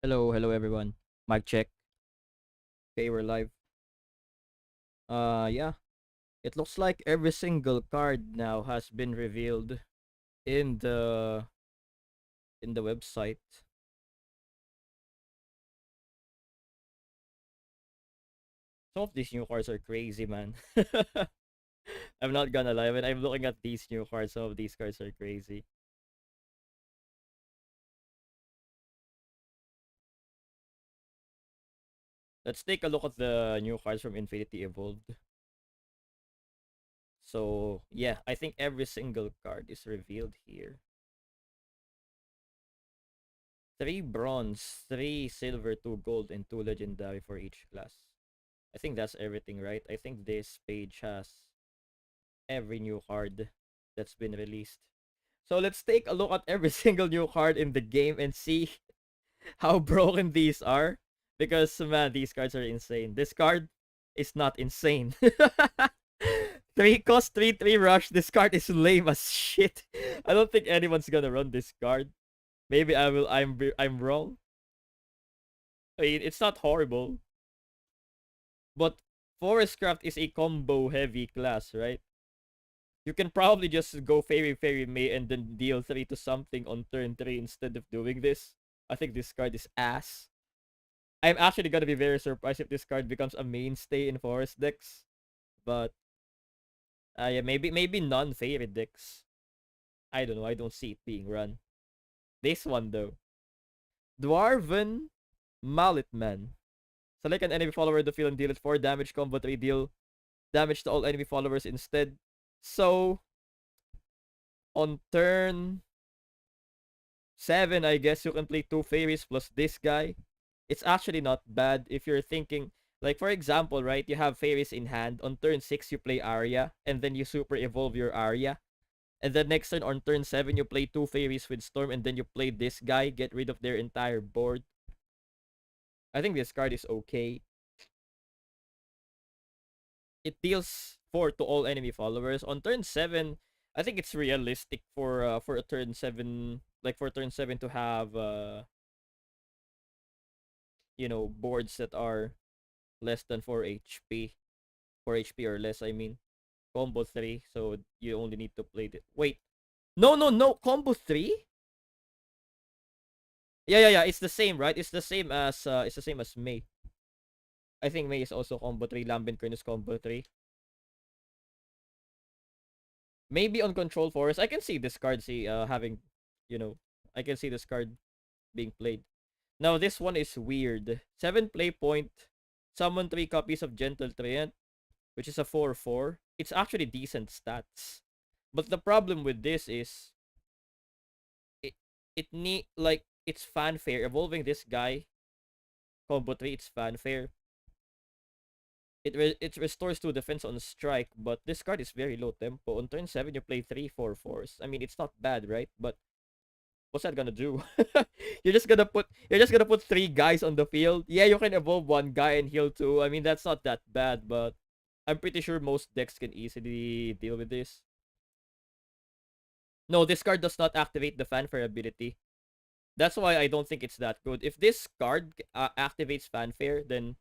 Hello everyone. Mic check. Okay, we're live. Yeah. It looks like every single card now has been revealed in the website. Some of these new cards are crazy, man. I'm not gonna lie, when I'm looking at these new cards, some of these cards are crazy. Let's take a look at the new cards from Infinity Evolved. So, yeah, I think every single card is revealed here. 3 bronze, 3 silver, 2 gold, and 2 legendary for each class. I think that's everything, right? I think this page has every new card that's been released. So let's take a look at every single new card in the game and see how broken these are. Because, man, these cards are insane. This card is not insane. 3 cost, 3 rush. This card is lame as shit. I don't think anyone's gonna run this card. Maybe I will. I'm wrong. I mean, it's not horrible. But Forestcraft is a combo heavy class, right? You can probably just go Fairy May and then deal 3 to something on turn 3 instead of doing this. I think this card is ass. I'm actually gonna be very surprised if this card becomes a mainstay in Forest decks. But yeah, maybe non-Fairy decks. I don't know. I don't see it being run. This one though. Dwarven Mallet Man. Select an enemy follower to field and deal it 4 damage, combo 3, deal damage to all enemy followers instead. So, on turn 7, I guess you can play 2 fairies plus this guy. It's actually not bad if you're thinking, like for example, right, you have fairies in hand. On turn 6, you play Arya, and then you super evolve your Arya. And then next turn, on turn 7, you play 2 fairies with Storm, and then you play this guy, get rid of their entire board. I think this card is okay. It deals 4 to all enemy followers. On turn 7, I think it's realistic for a turn 7, like for turn 7 to have boards that are less than 4 HP. 4 HP or less, I mean. Combo 3, so you only need to play it. Wait. No. Combo 3? Yeah. It's the same, right? It's the same as May. I think May is also combo 3. Lambent Kern is combo 3. Maybe on Control Forest, I can see this card having, you know, I can see this card being played. Now this one is weird. 7 play point, summon 3 copies of Gentle Treant, which is a 4/4. It's actually decent stats. But the problem with this is it it's fanfare. Evolving this guy, combo 3, it's fanfare. It restores 2 defense on strike, but this card is very low tempo. On turn 7, you play 3 4/4s. I mean, it's not bad, right? But what's that gonna do? You're just gonna put 3 guys on the field. Yeah, you can evolve 1 guy and heal 2. I mean, that's not that bad, but I'm pretty sure most decks can easily deal with this. No, this card does not activate the fanfare ability. That's why I don't think it's that good. If this card activates fanfare, then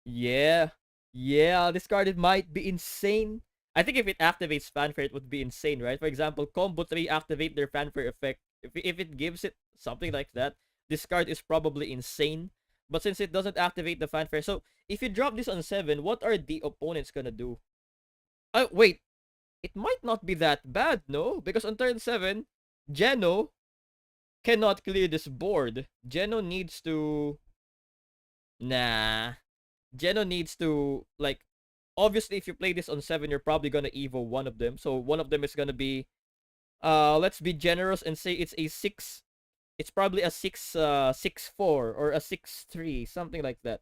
yeah, this card, it might be insane. I think if it activates fanfare, it would be insane, right? For example, combo 3 activate their fanfare effect. If it gives it something like that, this card is probably insane. But since it doesn't activate the fanfare, so if you drop this on 7, what are the opponents gonna do? Wait, it might not be that bad, no? Because on turn 7, Geno cannot clear this board. Geno needs to... Nah. Geno needs to, like, obviously if you play this on 7, you're probably gonna evo one of them. So one of them is gonna be, let's be generous and say it's a 6. It's probably a 6/4 or a 6/3, something like that.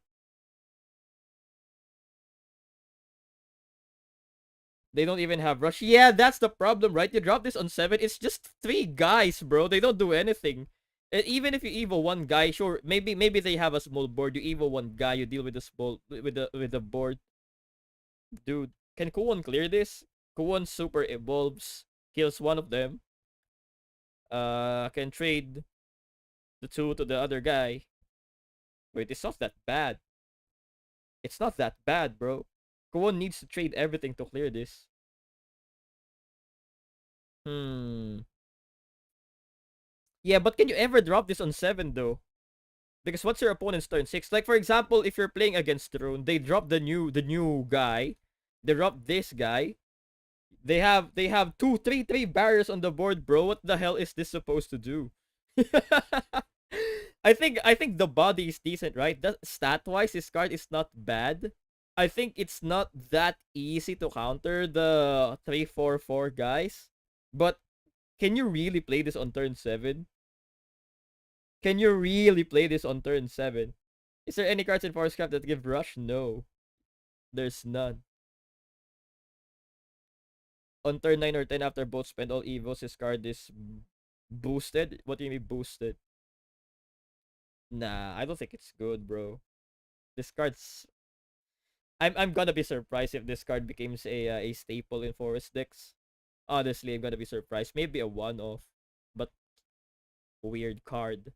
They don't even have rush. Yeah, that's the problem, right? You drop this on 7, it's just 3 guys, bro. They don't do anything. Even if you evo one guy, sure, maybe they have a small board. You evo one guy, you deal with the small with the board. Dude, can Kuwon clear this? Kuwon super evolves, kills one of them. Can trade the 2 to the other guy. Wait, it's not that bad. It's not that bad, bro. Kwon needs to trade everything to clear this. Hmm. Yeah, but can you ever drop this on 7 though? Because what's your opponent's turn 6? Like for example, if you're playing against Rune, they drop the new guy. They drop this guy. They have 2 3 3 barriers on the board, bro. What the hell is this supposed to do? I think the body is decent, right? That stat wise, this card is not bad. I think it's not that easy to counter the 3 4 4 guys. But can you really play this on turn 7? Can you really play this on turn 7? Is there any cards in Forestcraft that give rush? No. There's none. On turn 9 or 10 after both spend all evos, his card is boosted. What do you mean boosted? Nah, I don't think it's good, bro. This card's I'm gonna be surprised if this card becomes a staple in forest decks. Honestly, I'm gonna be surprised. Maybe a one-off, but weird card.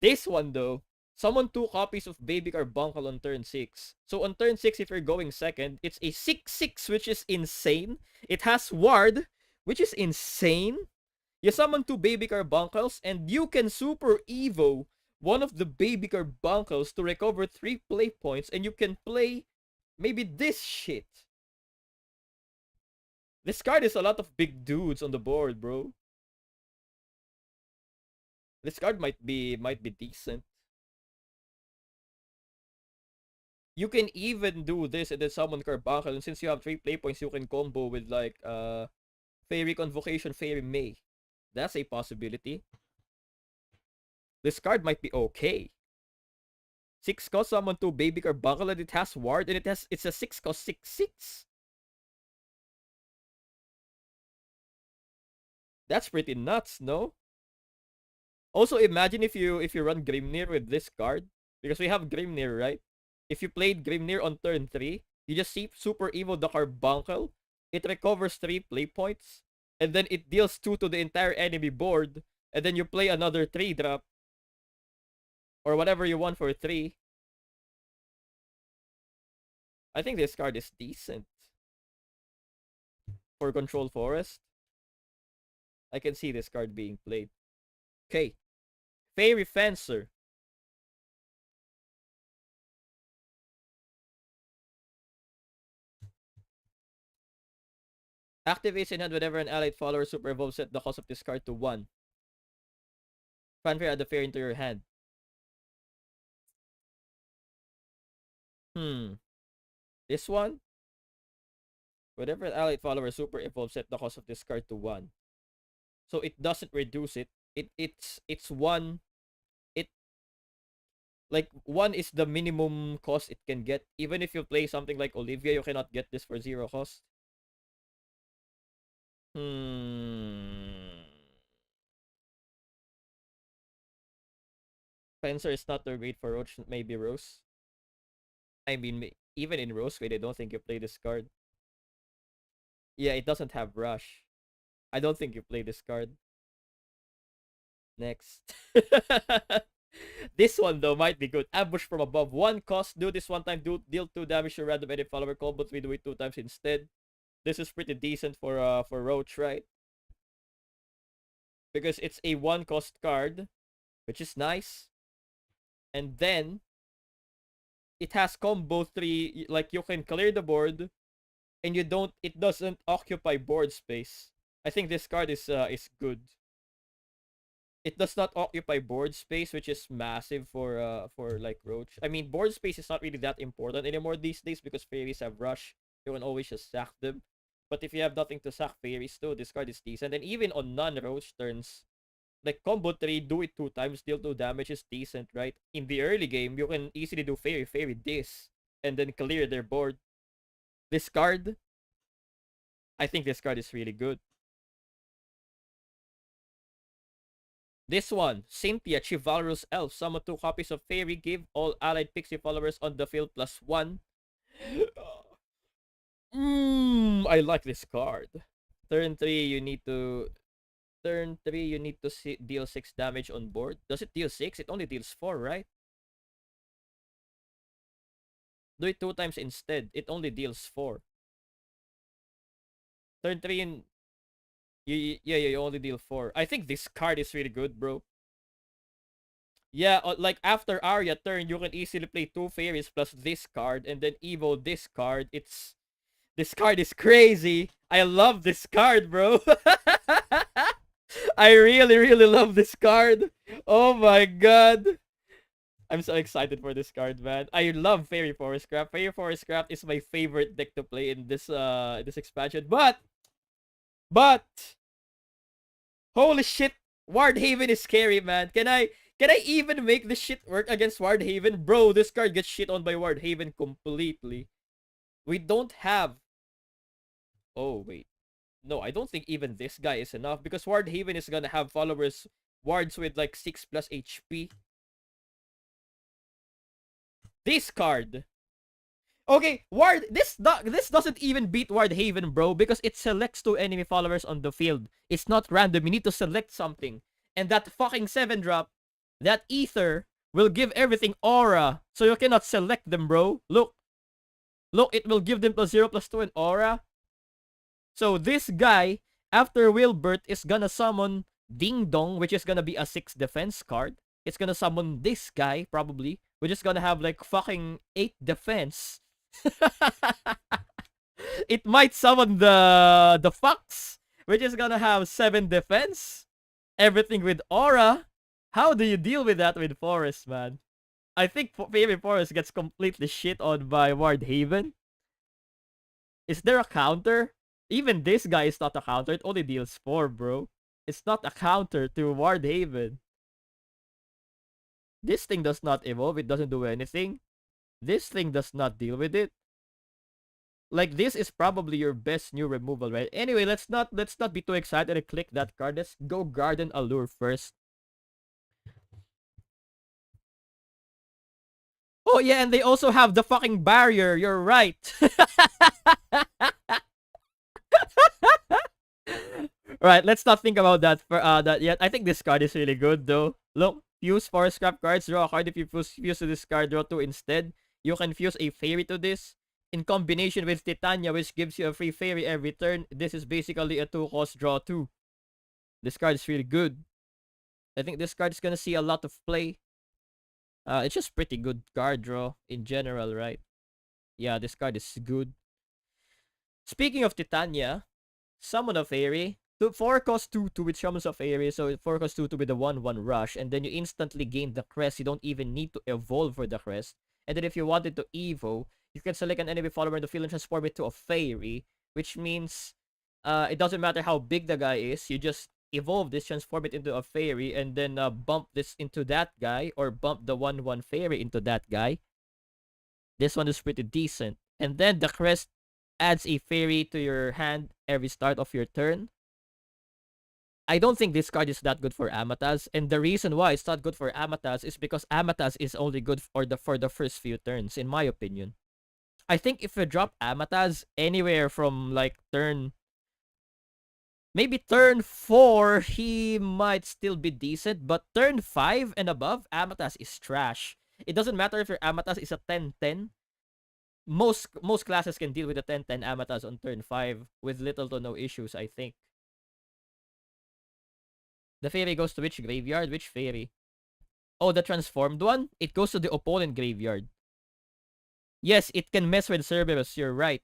This one though, summon 2 copies of Baby Carbuncle on turn 6. So on turn 6, if you're going second, it's a 6/6, which is insane. It has Ward, which is insane. You summon 2 Baby Carbuncles, and you can Super Evo one of the Baby Carbuncles to recover 3 play points, and you can play maybe this shit. This card is a lot of big dudes on the board, bro. This card might be decent. You can even do this and then summon Carbuncle, and since you have 3 play points, you can combo with like Fairy Convocation, Fairy May. That's a possibility. This card might be okay. 6 cost summon 2 Baby Carbuncle, and it has Ward, and it's a 6 cost 6/6. That's pretty nuts, no? Also, imagine if you run Grimnir with this card, because we have Grimnir, right? If you played Grimnir on turn 3, you just see Super Evo the Carbuncle. It recovers 3 play points, and then it deals 2 to the entire enemy board, and then you play another 3 drop, or whatever you want for 3. I think this card is decent for Control Forest. I can see this card being played. Okay. Fairy Fencer. Activates in hand whenever an allied follower super evolves, set the cost of this card to 1. Fanfare add the fairy into your hand. This one? Whenever an allied follower super evolves, set the cost of this card to 1. So it doesn't reduce it. It's 1. It like 1 is the minimum cost it can get. Even if you play something like Olivia, you cannot get this for 0 cost. Fencer is not too great for Roach, maybe Rose. I mean, even in Rose Queen, I don't think you play this card. Yeah, it doesn't have Rush. I don't think you play this card. Next. This one, though, might be good. Ambush from above. 1 cost. Do this 1 time. Deal 2 damage to random enemy follower combo. We do it 2 times instead. This is pretty decent for Roach, right? Because it's a 1 cost card, which is nice. And then it has combo 3. Like, you can clear the board, and it doesn't occupy board space. I think this card is good. It does not occupy board space, which is massive for like Roach. I mean, board space is not really that important anymore these days because fairies have rush. You can always just sack them. But if you have nothing to sack fairies too, this card is decent. And even on non-Roach turns, like combo 3, do it 2 times, deal 2 damage is decent, right? In the early game, you can easily do fairy this, and then clear their board. This card, I think this card is really good. This one, Cynthia, Chivalrous Elf. Summon 2 copies of Fairy. Give all allied pixie followers on the field +1. I like this card. Turn 3, you need to deal 6 damage on board. Does it deal 6? It only deals 4, right? Do it 2 times instead. It only deals 4. Turn 3 and you only deal 4. I think this card is really good, bro. Yeah, like after Arya turn, you can easily play 2 fairies plus this card and then evo this card. This card is crazy. I love this card, bro. I really, really love this card. Oh my god. I'm so excited for this card, man. I love Fairy Forestcraft. Fairy Forestcraft is my favorite deck to play in this expansion. But holy shit, Wardhaven is scary, man. Can I even make this shit work against Wardhaven? Bro, this card gets shit on by Wardhaven completely. We don't have. Oh wait. No, I don't think even this guy is enough because Wardhaven is gonna have followers wards with like 6 plus HP. This card. Okay, this doesn't even beat Wardhaven, bro, because it selects 2 enemy followers on the field. It's not random. You need to select something. And that fucking 7-drop, that ether, will give everything aura. So you cannot select them, bro. Look. Look, it will give them +0 +2 and aura. So this guy, after Wilbert, is gonna summon Ding Dong, which is gonna be a 6 defense card. It's gonna summon this guy, probably, which is gonna have like fucking 8 defense. It might summon the Fox, which is gonna have 7 defense. Everything with aura. How do you deal with that with Forest, man? I think Fairy Forest gets completely shit on by Wardhaven. Is there a counter? Even this guy is not a counter. It only deals 4, bro. It's not a counter to Wardhaven. This thing does not evolve. It doesn't do anything. This thing does not deal with it. Like, this is probably your best new removal, right? Anyway, let's not be too excited and click that card. Let's go Garden Allure first. Oh yeah, and they also have the fucking barrier. You're right. Right, let's not think about that for that yet. I think this card is really good though. Look, fuse Forestcraft cards, draw a card. If you fuse to this card, draw 2 instead. You can fuse a fairy to this in combination with Titania, which gives you a free fairy every turn. This is basically a 2-cost draw 2. This card is really good. I think this card is gonna see a lot of play. It's just pretty good card draw in general, right? Yeah, this card is good. Speaking of Titania, summon a fairy. 4 cost 2 with summons of fairy, so 4 cost 2 with a 1/1 rush, and then you instantly gain the crest. You don't even need to evolve for the crest. And then if you wanted to evo, you can select an enemy follower in the field and transform it to a fairy, which means it doesn't matter how big the guy is. You just evolve this, transform it into a fairy, and then bump this into that guy, or bump the 1/1 fairy into that guy. This one is pretty decent. And then the crest adds a fairy to your hand every start of your turn. I don't think this card is that good for Amatas, and the reason why it's not good for Amatas is because Amatas is only good for the first few turns, in my opinion. I think if you drop Amatas anywhere from like maybe turn 4, he might still be decent, but turn 5 and above, Amatas is trash. It doesn't matter if your Amatas is a 10/10. Most classes can deal with a 10/10 Amatas on turn 5 with little to no issues, I think. The fairy goes to which graveyard? Which fairy? Oh, the transformed one? It goes to the opponent graveyard. Yes, it can mess with Cerberus, you're right.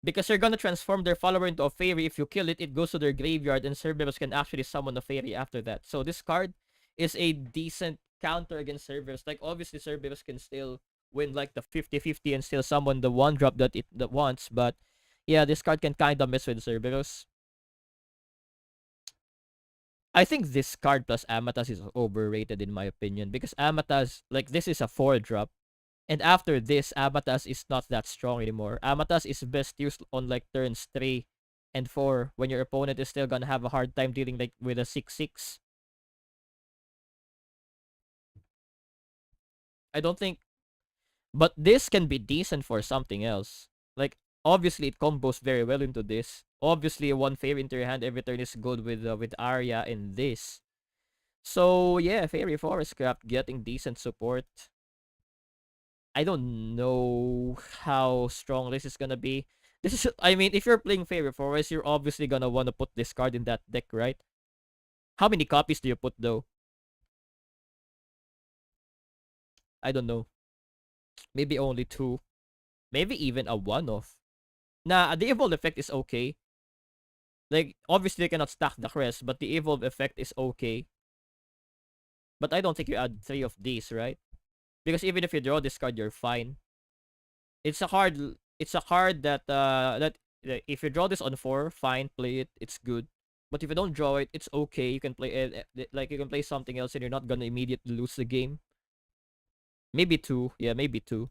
Because you're gonna transform their follower into a fairy. If you kill it, it goes to their graveyard, and Cerberus can actually summon a fairy after that. So this card is a decent counter against Cerberus. Like, obviously, Cerberus can still win like the 50-50 and still summon the 1-drop that it wants. But yeah, this card can kind of mess with Cerberus. I think this card plus Amatas is overrated in my opinion, because Amatas, like, this is a 4-drop. And after this, Amatas is not that strong anymore. Amatas is best used on like turns 3 and 4 when your opponent is still gonna have a hard time dealing like with a 6/6. I don't think, but this can be decent for something else. Like, obviously it combos very well into this. Obviously, 1 fairy into your hand every turn is good with Arya and this. So yeah, Fairy Forestcraft getting decent support. I don't know how strong this is gonna be. This is, I mean, if you're playing Favorite Forest, you're obviously gonna want to put this card in that deck, right? How many copies do you put though? I don't know. Maybe only two. Maybe even a one-off. Nah, the evolve effect is okay. Like, obviously you cannot stack the crest, but the evolve effect is okay. But I don't think you add three of these, right? Because even if you draw this card, you're fine. It's a card. It's a card that if you draw this on 4, fine, play it. It's good. But if you don't draw it, it's okay. You can play it. Like you can play something else, and you're not gonna immediately lose the game. Maybe two. Yeah, maybe two.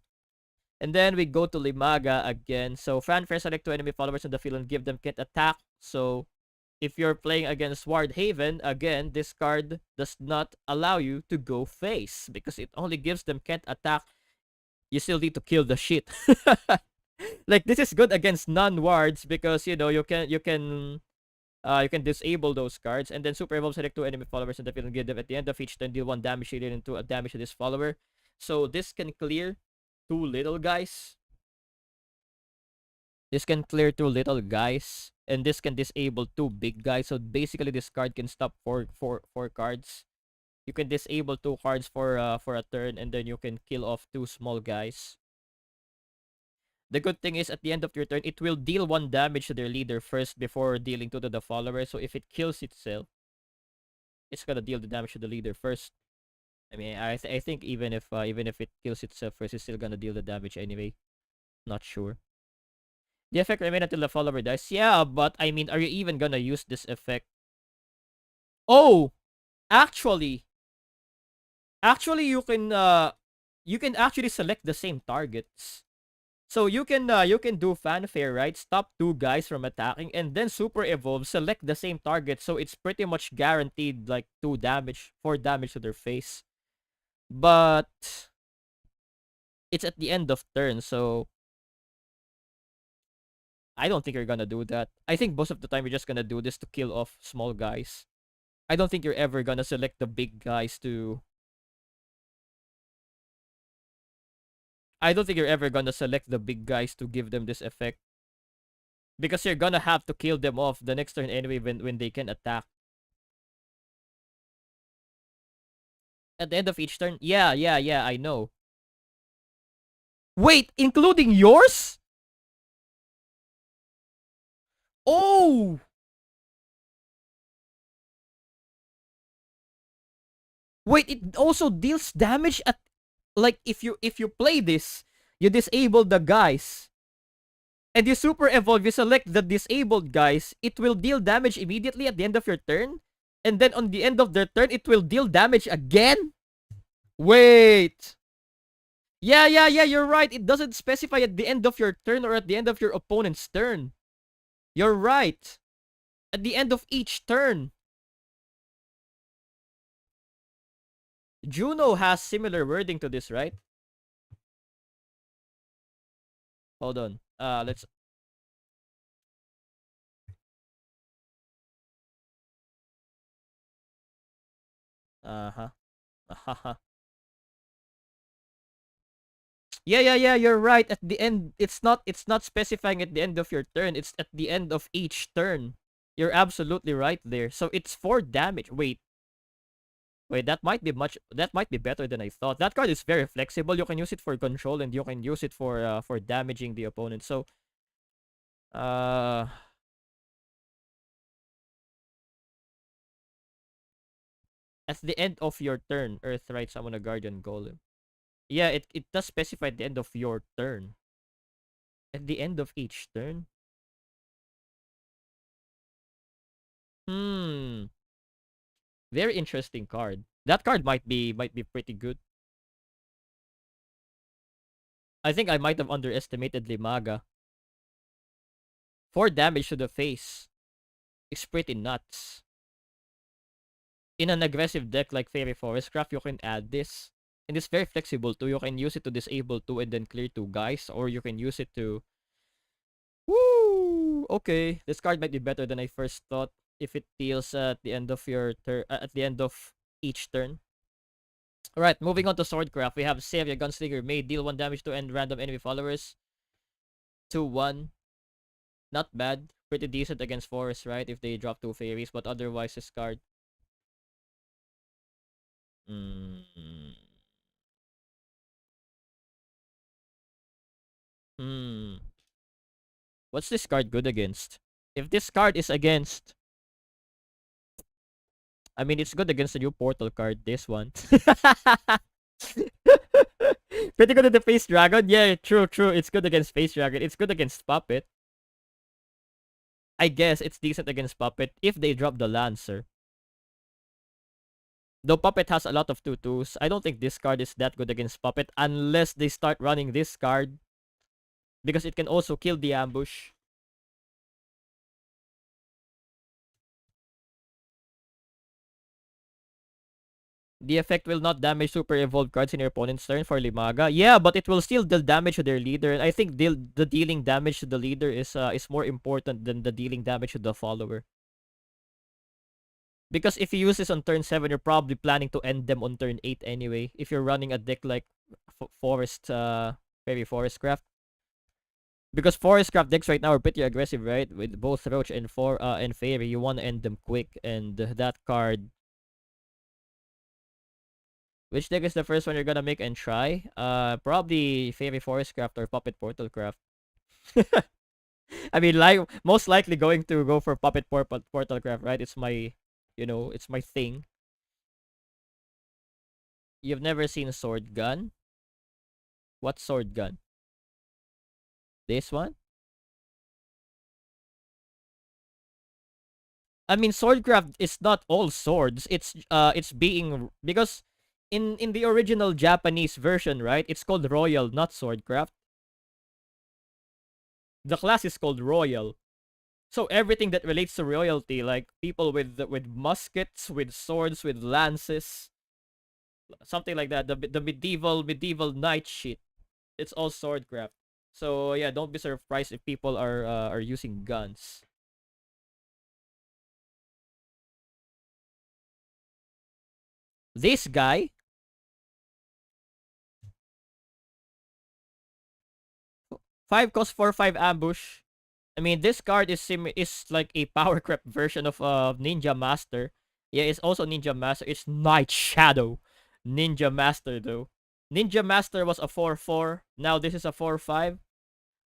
And then we go to Limaga again. So fanfare, select two enemy followers in the field and give them can't attack. So if you're playing against Ward Haven, again, this card does not allow you to go face because it only gives them can't attack. You still need to kill the shit. Like this is good against non-wards because you know you can disable those cards and then super evolve select two enemy followers in the field and give them at the end of each turn deal one damage related to a damage to this follower. So this can clear two little guys. This can clear two little guys. And this can disable two big guys. So basically this card can stop four cards. You can disable two cards for a turn and then you can kill off two small guys. The good thing is at the end of your turn, it will deal one damage to their leader first before dealing two to the follower. So if it kills itself, it's gonna deal the damage to the leader first. I mean, I think even if it kills itself first, it's still gonna deal the damage anyway. Not sure. The effect remain until the follower dies. Yeah, but I mean, are you even gonna use this effect? Oh, actually, you can actually select the same targets. So you can do fanfare, right? Stop two guys from attacking and then super evolve, select the same target. So it's pretty much guaranteed like 4 damage to their face. But it's at the end of turn, so I don't think you're gonna do that. I think most of the time you're just gonna do this to kill off small guys. I don't think you're ever gonna select the big guys to I don't think you're ever gonna select the big guys to give them this effect. Because you're gonna have to kill them off the next turn anyway when they can attack. At the end of each turn? Yeah, I know. Wait, including yours? Oh! Wait, it also deals damage at like if you play this, you disable the guys. And you super evolve, you select the disabled guys, it will deal damage immediately at the end of your turn. And then on the end of their turn, it will deal damage again? Wait. Yeah, you're right. It doesn't specify at the end of your turn or at the end of your opponent's turn. You're right. At the end of each turn. Juno has similar wording to this, right? Hold on. Let's... Uh-huh. Yeah, you're right. At the end, it's not specifying at the end of your turn. It's at the end of each turn. You're absolutely right there. So it's 4 damage. Wait, that might be better than I thought. That card is very flexible. You can use it for control and you can use it for damaging the opponent. So uh at the end of your turn, Earthright summon a guardian golem. Yeah, it does specify at the end of your turn. At the end of each turn? Hmm. Very interesting card. That card might be pretty good. I think I might have underestimated Limaga. 4 damage to the face. It's pretty nuts. In an aggressive deck like Fairy Forestcraft, you can add this. And it's very flexible too. You can use it to disable 2 and then clear 2 guys. Or you can use it to... Woo! Okay, this card might be better than I first thought. If it deals at the end of your turn, at the end of each turn. Alright, moving on to Swordcraft. We have Save, your Gunslinger may deal 1 damage to end random enemy followers. 2-1. Not bad. Pretty decent against Forest, right? If they drop 2 fairies, but otherwise this card. Mm. Hmm. What's this card good against? If this card is against, I mean, it's good against the new Portal card. This one. Pretty good at the Face Dragon. Yeah, true, true. It's good against Face Dragon. It's good against Puppet. I guess it's decent against Puppet if they drop the Lancer. Though Puppet has a lot of 2/2s, I don't think this card is that good against Puppet unless they start running this card. Because it can also kill the ambush. The effect will not damage super evolved cards in your opponent's turn for Limaga. Yeah, but it will still deal damage to their leader. And I think the dealing damage to the leader is more important than the dealing damage to the follower. Because if you use this on turn 7, you're probably planning to end them on turn 8 anyway. If you're running a deck like Fairy Forestcraft. Because Forestcraft decks right now are pretty aggressive, right? With both Roach and Fairy, you want to end them quick. And that card... Which deck is the first one you're gonna make and try? Probably Fairy Forestcraft or Puppet Portalcraft. I mean, like most likely going to go for Puppet Portalcraft, right? It's my, it's my thing. You've never seen Sword Gun? What Sword Gun? This one? I mean, Swordcraft is not all swords. It's being because in the original Japanese version, right? It's called Royal, not Swordcraft. The class is called Royal. So everything that relates to royalty, like people with muskets, with swords, with lances, something like that, the medieval knight shit, it's all Swordcraft. So yeah, don't be surprised if people are using guns. This guy, 5 cost 4/5 ambush. I mean, this card is like a power creep version of Ninja Master. Yeah, it's also Ninja Master. It's Night Shadow Ninja Master though. Ninja Master was a 4/4. Now this is a 4/5.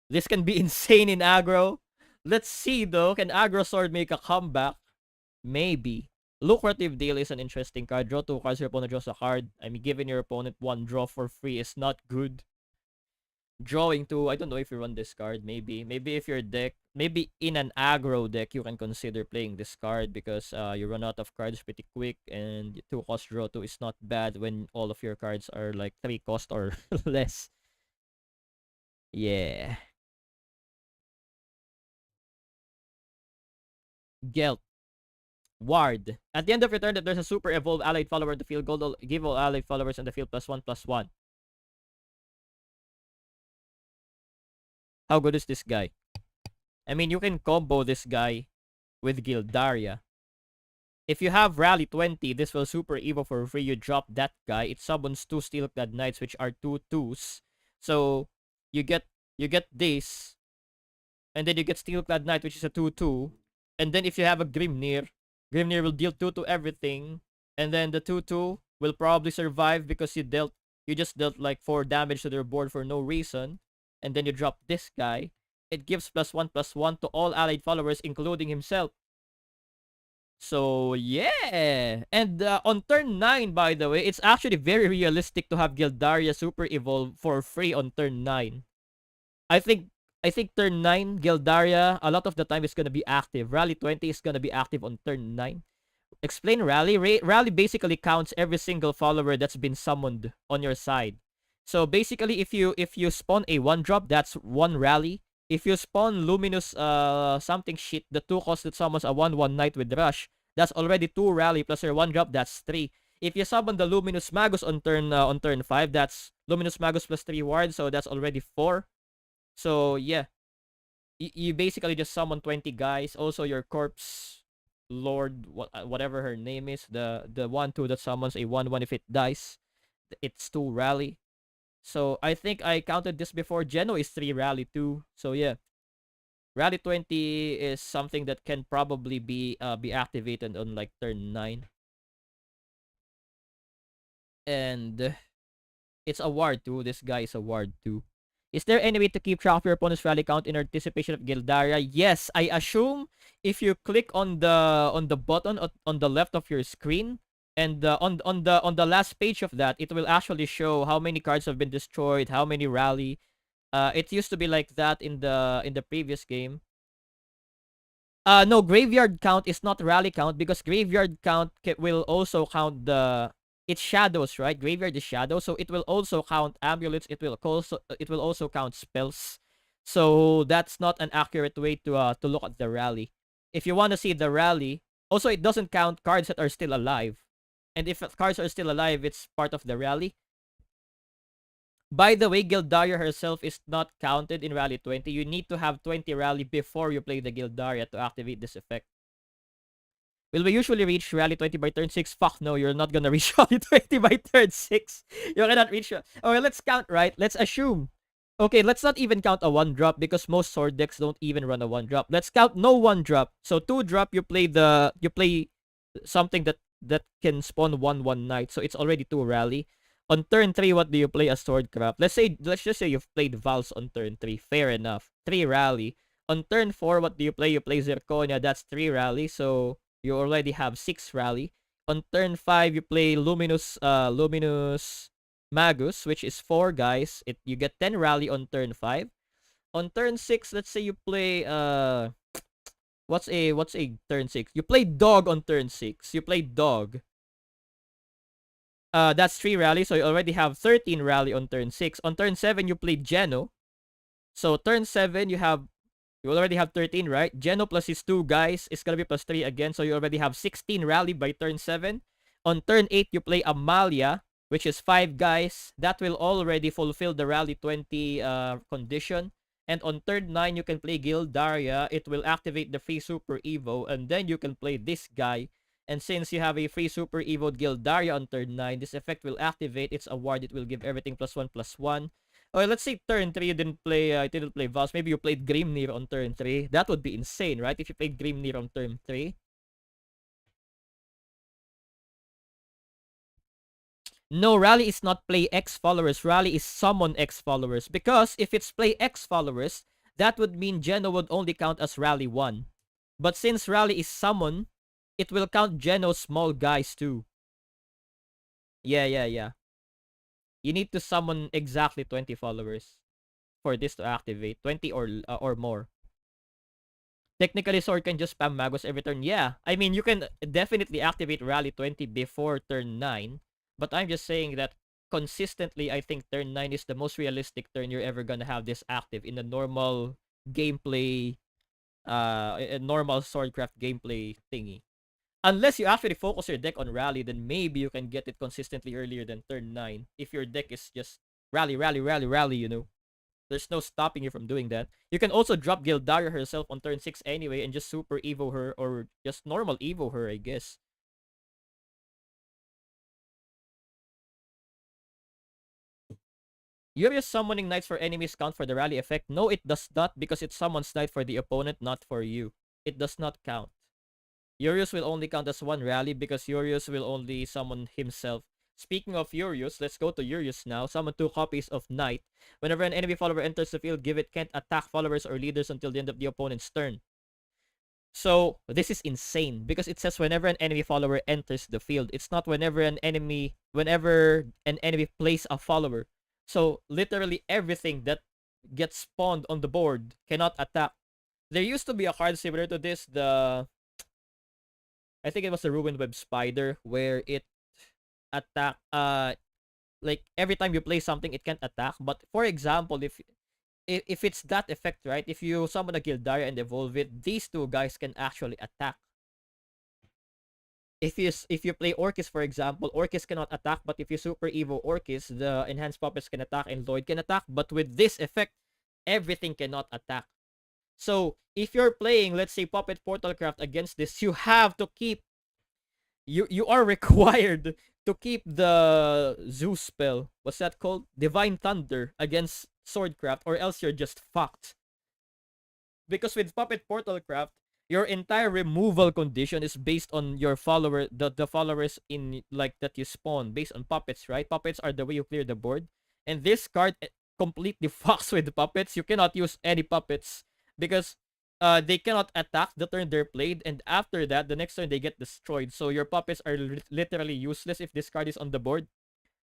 This can be insane in aggro. Let's see though. Can aggro sword make a comeback? Maybe. Lucrative Deal is an interesting card. Draw 2 cards, your opponent draws a card. I mean, giving your opponent 1 draw for free is not good. Drawing 2, I don't know if you run this card. Maybe if your deck, maybe in an aggro deck, you can consider playing this card because you run out of cards pretty quick, and 2 cost draw 2 is not bad when all of your cards are like 3 cost or less. Yeah. Gelt. Ward. At the end of your turn, if there's a super evolved allied follower in the field, give all allied followers in the field +1/+1. How good is this guy? I mean, you can combo this guy with Gildaria. If you have Rally 20, this will super evo for free. You drop that guy. It summons 2 Steelclad Knights, which are 2/2s. So you get this, and then you get Steelclad Knight, which is a 2/2. And then if you have a Grimnir will deal 2 to everything. And then the 2/2 will probably survive because you just dealt like 4 damage to their board for no reason. And then you drop this guy. It gives +1/+1 to all allied followers, including himself. So yeah. And on turn 9, by the way, it's actually very realistic to have Gildaria super evolve for free on turn 9. I think turn 9 Gildaria a lot of the time is gonna be active. Rally 20 is gonna be active on turn 9. Explain Rally. Rally basically counts every single follower that's been summoned on your side. So basically, if you spawn a 1-drop, that's 1 Rally. If you spawn Luminous something shit, the 2 cost that summons a 1/1 Knight with Rush, that's already 2 Rally plus your 1-drop, that's 3. If you summon the Luminous Magus on turn 5, that's Luminous Magus plus 3 Ward, so that's already 4. So yeah, you basically just summon 20 guys. Also your Corpse Lord, whatever her name is, the 1/2 that summons a 1/1 if it dies. it's 2 rally. So I think I counted this before. Geno is 3 rally too. So yeah, rally 20 is something that can probably be activated on like turn 9. And it's a ward too. This guy is a ward too. Is there any way to keep track of your opponent's rally count in anticipation of Gildaria? Yes, I assume if you click on the button on the left of your screen, and on the last page of that, it will actually show how many cards have been destroyed, how many rally. It used to be like that in the previous game. No, graveyard count is not rally count, because graveyard count will also count it's shadows, right? Graveyard is shadow, so it will also count amulets. It will also count spells. So that's not an accurate way to look at the rally. If you want to see the rally, also it doesn't count cards that are still alive. And if cards are still alive, it's part of the rally. By the way, Gildaria herself is not counted in Rally 20. You need to have 20 Rally before you play the Gildaria to activate this effect. Will we usually reach Rally 20 by turn 6? Fuck no, you're not gonna reach Rally 20 by turn 6. You cannot reach... Okay, let's count, right? Let's assume. Okay, let's not even count a 1-drop, because most sword decks don't even run a 1-drop. Let's count no 1-drop. So 2-drop, you play something that can spawn 1/1 knight. So it's already 2 Rally. On turn 3, what do you play as Swordcraft? Let's just say you've played Vals on turn 3. Fair enough. 3 Rally. On turn 4, what do you play? You play Zirconia. That's 3 Rally. So you already have 6 Rally. On turn 5, you play Luminous Magus, which is 4 guys. You get 10 Rally on turn 5. On turn 6, let's say you play what's a turn 6? You play Dog on turn 6. You play Dog. That's 3 rally, so you already have 13 rally on turn 6. On turn 7, you played Geno. So turn 7, you already have 13, right? Geno plus his 2 guys is gonna be plus 3 again, so you already have 16 rally by turn 7. On turn 8, you play Amalia, which is 5 guys. That will already fulfill the rally 20 condition. And on turn 9, you can play Gildaria. It will activate the free Super Evo, and then you can play this guy. And since you have a free Super Evo Gildaria on turn 9, this effect will activate. It's a ward. It will give everything +1/+1. Okay, let's say turn 3 you didn't play Vals. Maybe you played Grimnir on turn 3. That would be insane, right? If you played Grimnir on turn 3. No, Rally is not play X followers. Rally is summon X followers. Because if it's play X followers, that would mean Geno would only count as Rally 1. But since Rally is summon, it will count Geno's small guys too. Yeah. You need to summon exactly 20 followers for this to activate. 20 or more. Technically, Sword can just spam Magus every turn. Yeah, I mean, you can definitely activate Rally 20 before turn 9. But I'm just saying that consistently, I think turn 9 is the most realistic turn you're ever gonna have this active in a normal gameplay, a normal Swordcraft gameplay thingy. Unless you actually focus your deck on rally, then maybe you can get it consistently earlier than turn 9. If your deck is just rally, you know. There's no stopping you from doing that. You can also drop Gildaria herself on turn 6 anyway and just super evo her, or just normal evo her, I guess. Urius summoning knights for enemies count for the rally effect? No, it does not, because it summons knight for the opponent, not for you. It does not count. Urius will only count as 1 rally because Urius will only summon himself. Speaking of Urius, let's go to Urius now. Summon 2 copies of Knight. Whenever an enemy follower enters the field, give it can't attack followers or leaders until the end of the opponent's turn. So, this is insane because it says whenever an enemy follower enters the field. It's not whenever an enemy plays a follower. So, literally everything that gets spawned on the board cannot attack. There used to be a card similar to this, I think it was the Ruined Web Spider, where it attack like every time you play something it can attack. But for example, if it's that effect, right? If you summon a Gildaria and evolve it, these 2 guys can actually attack. If you play Orcus, for example, Orcus cannot attack, but if you super evo Orcus, the enhanced puppets can attack and Lloyd can attack. But with this effect, everything cannot attack. So if you're playing, let's say, Puppet Portalcraft against this, you have to keep you are required to keep the Zeus spell, what's that called? Divine Thunder against Swordcraft, or else you're just fucked. Because with Puppet Portalcraft, your entire removal condition is based on your follower, the followers in like that you spawn based on puppets, right? Puppets are the way you clear the board, and this card completely fucks with the puppets. You cannot use any puppets because they cannot attack the turn they're played, and after that, the next turn they get destroyed. So your puppets are literally useless if this card is on the board.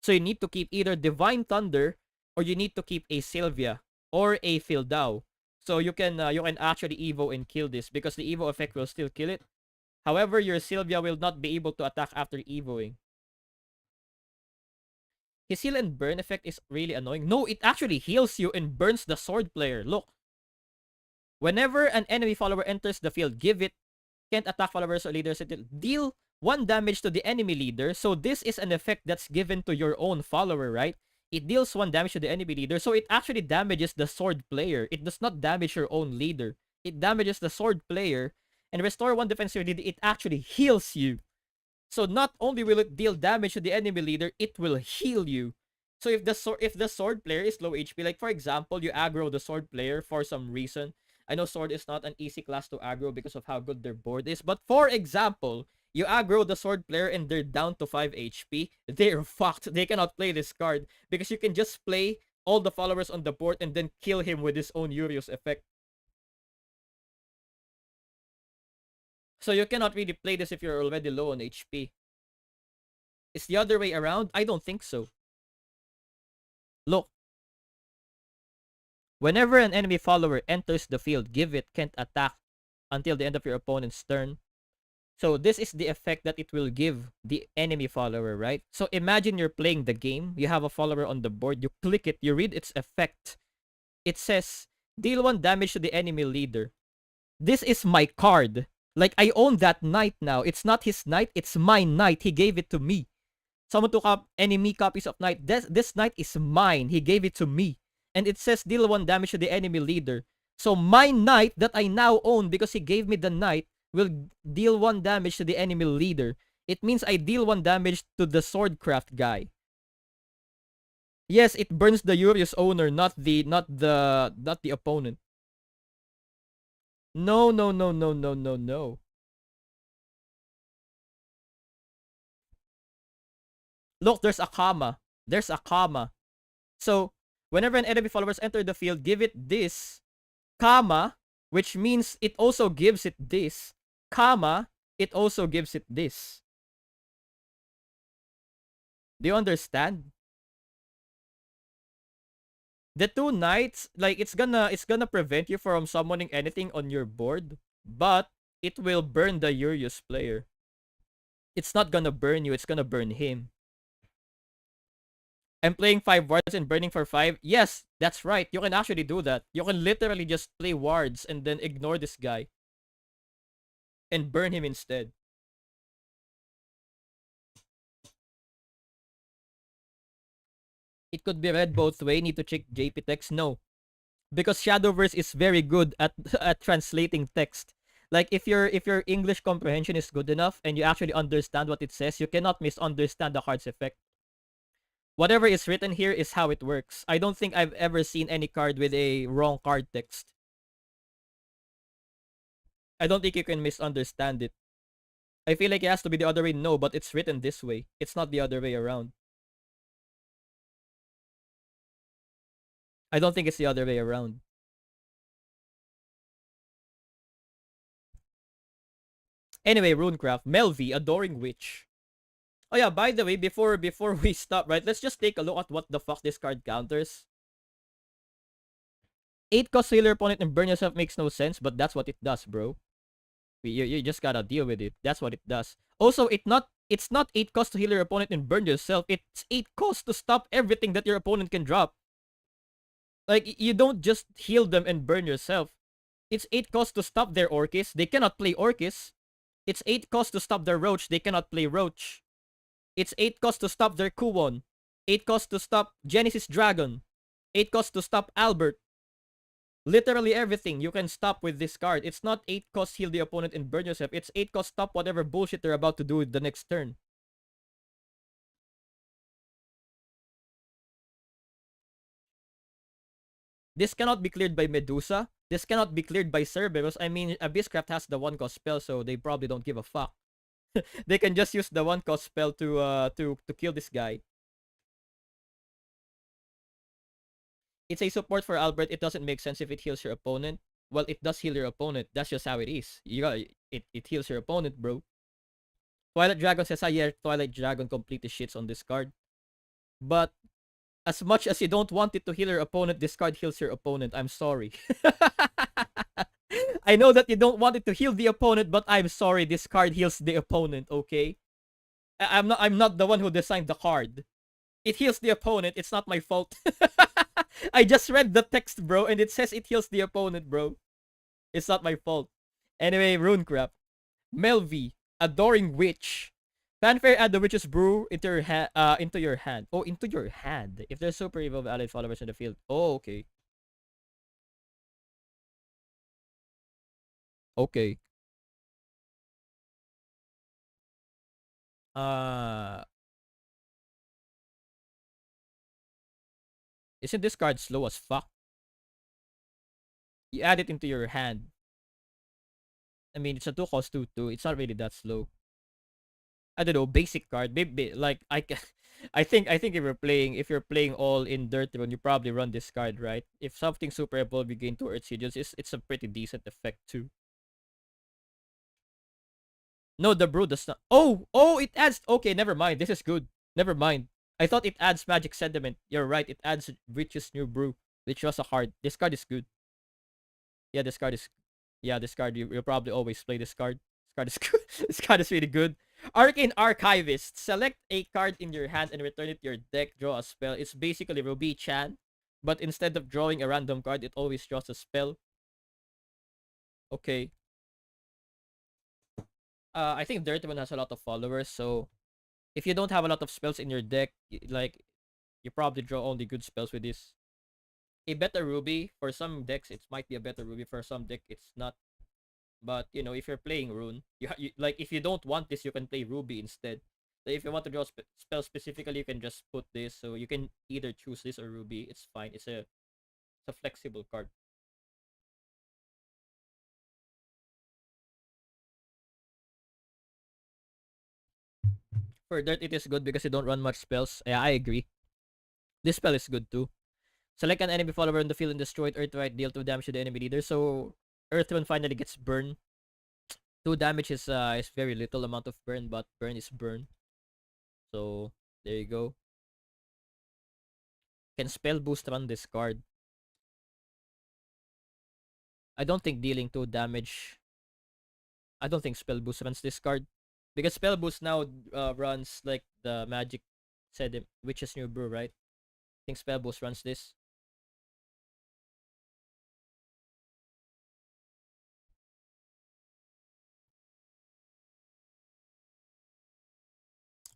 So you need to keep either Divine Thunder or you need to keep a Sylvia or a Fildao. So you can actually Evo and kill this because the Evo effect will still kill it. However, your Sylvia will not be able to attack after Evoing. His heal and burn effect is really annoying. No, it actually heals you and burns the sword player. Look. Whenever an enemy follower enters the field, give it can't attack followers or leaders. It will deal 1 damage to the enemy leader. So this is an effect that's given to your own follower, right? It deals 1 damage to the enemy leader. So it actually damages the sword player. It does not damage your own leader. It damages the sword player. And restore 1 defensive leader. It actually heals you. So not only will it deal damage to the enemy leader, it will heal you. So if the sword player is low HP, like for example, you aggro the sword player for some reason. I know sword is not an easy class to aggro because of how good their board is. But for example, you aggro the sword player and they're down to 5 HP. They're fucked. They cannot play this card because you can just play all the followers on the board and then kill him with his own Urios effect. So you cannot really play this if you're already low on HP. Is the other way around? I don't think so. Look. Whenever an enemy follower enters the field, give it can't attack until the end of your opponent's turn. So this is the effect that it will give the enemy follower, right? So imagine you're playing the game. You have a follower on the board. You click it. You read its effect. It says, deal 1 damage to the enemy leader. This is my card. Like, I own that knight now. It's not his knight. It's my knight. He gave it to me. Someone took up enemy copies of knight. This knight is mine. He gave it to me. And it says deal 1 damage to the enemy leader. So my knight that I now own because he gave me the knight will deal 1 damage to the enemy leader. It means I deal 1 damage to the Swordcraft guy. Yes, it burns the Urios owner, not the opponent. No. Look, there's a comma. There's a comma. So, whenever an enemy followers enter the field, give it this, comma, which means it also gives it this, comma, it also gives it this. Do you understand? The 2 knights, like it's gonna prevent you from summoning anything on your board, but it will burn the Urios player. It's not gonna burn you, it's gonna burn him. I'm playing 5 wards and burning for 5. Yes, that's right. You can actually do that. You can literally just play wards and then ignore this guy. And burn him instead. It could be read both way. Need to check JP text. No. Because Shadowverse is very good at at translating text. Like if your English comprehension is good enough and you actually understand what it says, you cannot misunderstand the card's effect. Whatever is written here is how it works. I don't think I've ever seen any card with a wrong card text. I don't think you can misunderstand it. I feel like it has to be the other way. No, but it's written this way. It's not the other way around. I don't think it's the other way around. Anyway, Runecraft. Melvi, Adoring Witch. Oh yeah, by the way, before we stop, right, let's just take a look at what the fuck this card counters. 8 cost healer opponent and burn yourself makes no sense, but that's what it does, bro. You just gotta deal with it. That's what it does. Also, it's not 8 cost to heal your opponent and burn yourself. It's 8 cost to stop everything that your opponent can drop. Like, you don't just heal them and burn yourself. It's 8 cost to stop their Orcus. They cannot play Orcus. It's 8 cost to stop their Roach. They cannot play Roach. It's 8 cost to stop their Kuwon. 8 cost to stop Genesis Dragon. 8 cost to stop Albert. Literally everything you can stop with this card. It's not 8 cost heal the opponent and burn yourself. It's 8 cost stop whatever bullshit they're about to do the next turn. This cannot be cleared by Medusa. This cannot be cleared by Cerberus. I mean, Abysscraft has the 1-cost spell, so they probably don't give a fuck. They can just use the 1-cost spell to kill this guy. It's a support for Albert. It doesn't make sense if it heals your opponent. Well, it does heal your opponent. That's just how it is. You got it heals your opponent, bro. Twilight Dragon says, yeah, Twilight Dragon completely shits on this card. But as much as you don't want it to heal your opponent, this card heals your opponent. I'm sorry. I know that you don't want it to heal the opponent, but I'm sorry, this card heals the opponent, okay? I'm not the one who designed the card. It heals the opponent. It's not my fault. I just read the text, bro, and it says it heals the opponent, bro. It's not my fault. Anyway, Runecraft. Melvi, Adoring Witch. Fanfare, add the Witch's Brew into your hand. Oh, into your hand. If there's super evil allied followers in the field. Oh, okay. Okay. Uh isn't this card slow as fuck? You add it into your hand. I mean, it's a 2-cost 2/2. It's not really that slow. I don't know, basic card. Maybe like I can, I think if you're playing all in Dirt Run, you probably run this card, right? If something super evolve, you gain 2 Earth Sigils, it's a pretty decent effect too. No, the brew does not. Oh, it adds. Okay, never mind. This is good. Never mind. I thought it adds magic sediment. You're right. It adds Witch's New Brew, which was a card. This card is good. Yeah, this card is. Yeah, this card you'll probably always play this card. This card is good. This card is really good. Arcane Archivist. Select a card in your hand and return it to your deck. Draw a spell. It's basically Ruby Chan, but instead of drawing a random card, it always draws a spell. Okay. I think Dirty One has a lot of followers, so if you don't have a lot of spells in your deck, like you probably draw only good spells with this. A better Ruby for some decks, it might be a better Ruby. For some deck, it's not. But you know, if you're playing Rune, you like if you don't want this, you can play Ruby instead. So if you want to draw spell specifically, you can just put this. So you can either choose this or Ruby. It's fine. It's a flexible card. For Dirt, it is good because you don't run much spells. Yeah, I agree. This spell is good too. Select an enemy follower on the field and destroy it. Earthright, deal 2 damage to the enemy leader. So Earthone finally gets burn. 2 damage is very little amount of burn, but burn is burn. So there you go. Can spell boost run this card. I don't think dealing 2 damage. I don't think spell boost runs this card. Because spell boost now runs like the magic said Witch's New Brew, right? I think spell boost runs this.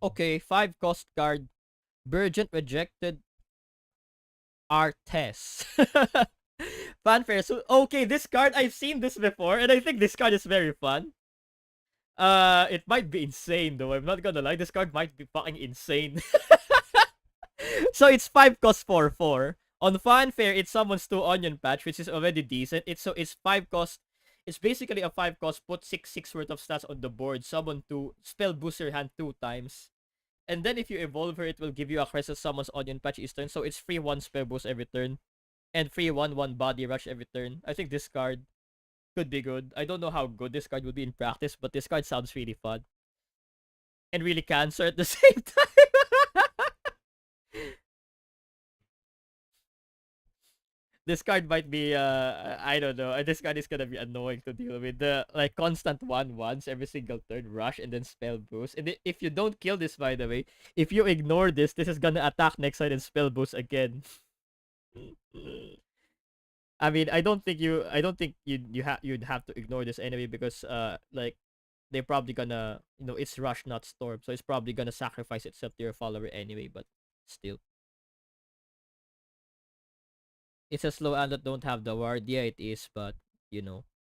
Okay, 5 cost card. Burgent Rejected Artes. Fanfare. So okay, this card I've seen this before, and I think this card is very fun. It might be insane though. I'm not gonna lie, this card might be fucking insane. So it's 5 cost 4/4. On Fanfare, it summons 2 Onion Patch, which is already decent. It's 5 cost. It's basically a 5 cost. Put 6/6 worth of stats on the board. Summon 2. Spell boost your hand 2 times. And then if you evolve her, it will give you a Crescent Summons Onion Patch each turn. So it's free 1 spell boost every turn. And free 1/1 body rush every turn. I think this card could be good. I don't know how good this card would be in practice, but this card sounds really fun. And really cancer at the same time. This card might be I don't know. This card is gonna be annoying to deal with. The like constant 1/1s every single turn, rush and then spell boost. And if you don't kill this, by the way, if you ignore this, this is gonna attack next turn and spell boost again. I mean, I don't think you'd have to ignore this anyway because like they're probably gonna it's rush not storm, so it's probably gonna sacrifice itself to your follower anyway. But still, it's a slow and that don't have the ward. Yeah, it is, but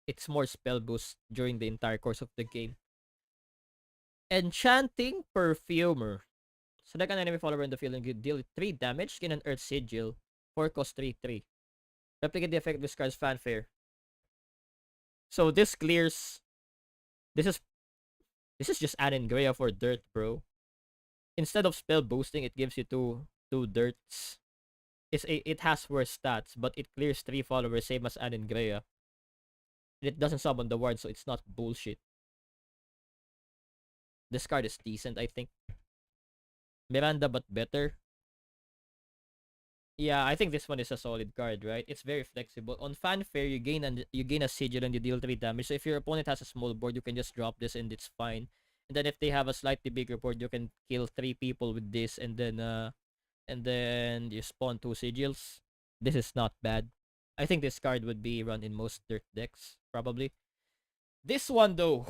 it's more spell boost during the entire course of the game. Enchanting Perfumer. Select an enemy follower in the field and deal 3 damage. Gain an Earth Sigil. 4 cost 3/3. Replicate the effect of this card's fanfare. So this clears. This is this is just Anengrea for dirt, bro. Instead of spell boosting, it gives you two dirts. It has worse stats, but it clears 3 followers, same as Anengrea. And it doesn't summon the ward, so it's not bullshit. This card is decent, I think. Miranda, but better. Yeah, I think this one is a solid card, right? It's very flexible. On fanfare, you gain a sigil and you deal 3 damage. So if your opponent has a small board, you can just drop this and it's fine. And then if they have a slightly bigger board, you can kill 3 people with this, and then you spawn 2 sigils. This is not bad. I think this card would be run in most dirt decks, probably. This one though,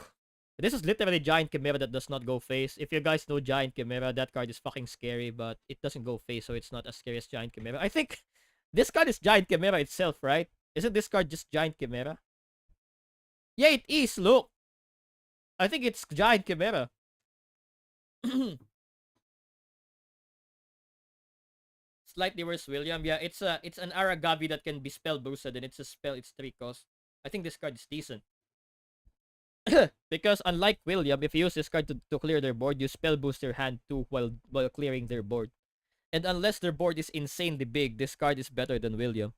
this is literally Giant Chimera that does not go face. If you guys know Giant Chimera, that card is fucking scary, but it doesn't go face, so it's not as scary as Giant Chimera. I think this card is Giant Chimera itself, right? Isn't this card just Giant Chimera? Yeah, it is. Look, I think it's Giant Chimera. Slightly worse, William. Yeah, it's an Aragavi that can be spell boosted, and it's a spell. It's 3 cost. I think this card is decent. Because unlike William, if you use this card to clear their board, you spell boost their hand too while clearing their board. And unless their board is insanely big, this card is better than William.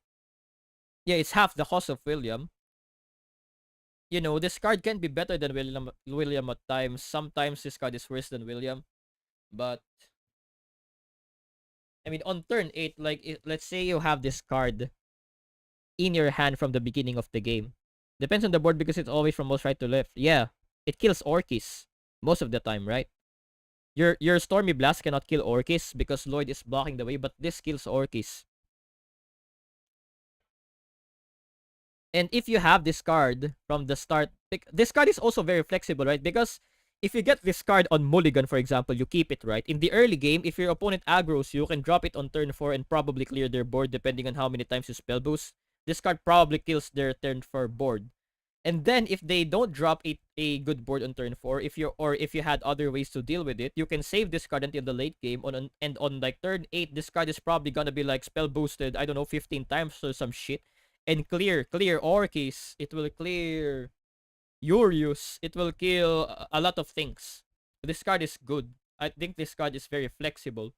Yeah, it's half the cost of William. You know, this card can be better than William at times. Sometimes this card is worse than William. But I mean, on turn 8, like let's say you have this card in your hand from the beginning of the game. Depends on the board because it's always from most right to left. Yeah, it kills Orcus most of the time, right? Your Stormy Blast cannot kill Orcus because Lloyd is blocking the way, but this kills Orcus. And if you have this card from the start, this card is also very flexible, right? Because if you get this card on Mulligan, for example, you keep it, right? In the early game, if your opponent aggroes you, can drop it on turn 4 and probably clear their board depending on how many times you spell boost. This card probably kills their turn 4 board. And then if they don't drop a good board on turn 4, if you had other ways to deal with it, you can save this card until the late game and on like turn 8, this card is probably gonna be like spell boosted, I don't know, 15 times or some shit. And clear Orcus. It will clear Urius. It will kill a lot of things. This card is good. I think this card is very flexible.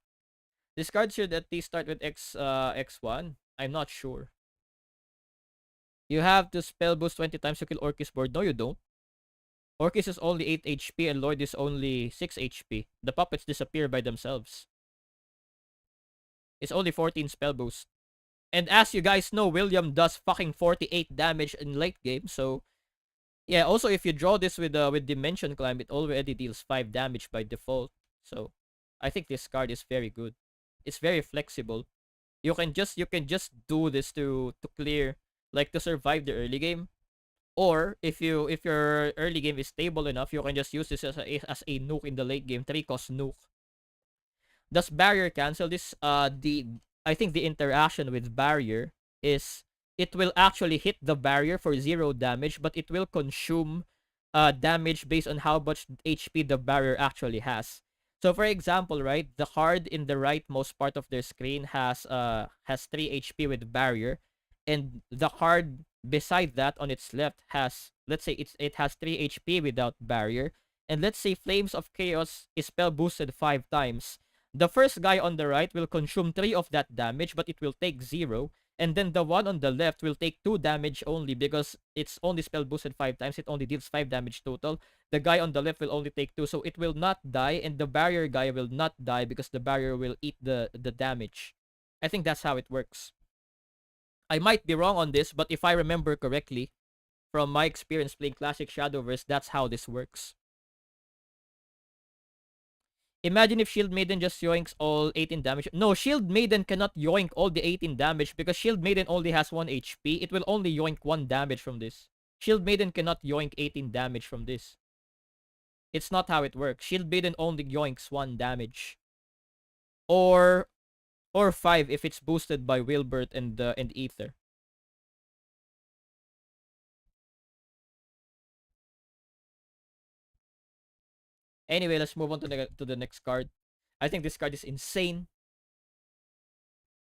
This card should at least start with X1. I'm not sure. You have to spell boost 20 times to kill Orcus board. No, you don't. Orcus is only 8 HP and Lloyd is only 6 HP. The puppets disappear by themselves. It's only 14 spell boost. And as you guys know, William does fucking 48 damage in late game. So, yeah, also if you draw this with Dimension Climb, it already deals 5 damage by default. So, I think this card is very good. It's very flexible. You can just do this to clear, like to survive the early game. Or if your early game is stable enough, you can just use this as a nuke in the late game, 3-cost nuke. Does barrier cancel this? I think the interaction with barrier is it will actually hit the barrier for 0 damage, but it will consume damage based on how much HP the barrier actually has. So for example, right, the card in the rightmost part of their screen has 3 HP with barrier, and the card beside that on its left has, let's say it has 3 HP without barrier, and let's say Flames of Chaos is spell boosted 5 times. The first guy on the right will consume 3 of that damage, but it will take 0. And then the one on the left will take 2 damage only because it's only spell boosted 5 times. It only deals 5 damage total. The guy on the left will only take 2, so it will not die. And the barrier guy will not die because the barrier will eat the damage. I think that's how it works. I might be wrong on this, but if I remember correctly, from my experience playing Classic Shadowverse, that's how this works. Imagine if Shield Maiden just yoinks all 18 damage. No, Shield Maiden cannot yoink all the 18 damage because Shield Maiden only has 1 HP. It will only yoink 1 damage from this. Shield Maiden cannot yoink 18 damage from this. It's not how it works. Shield Maiden only yoinks 1 damage. Or 5 if it's boosted by Wilbert and Ether. Anyway, let's move on to the next card. I think this card is insane.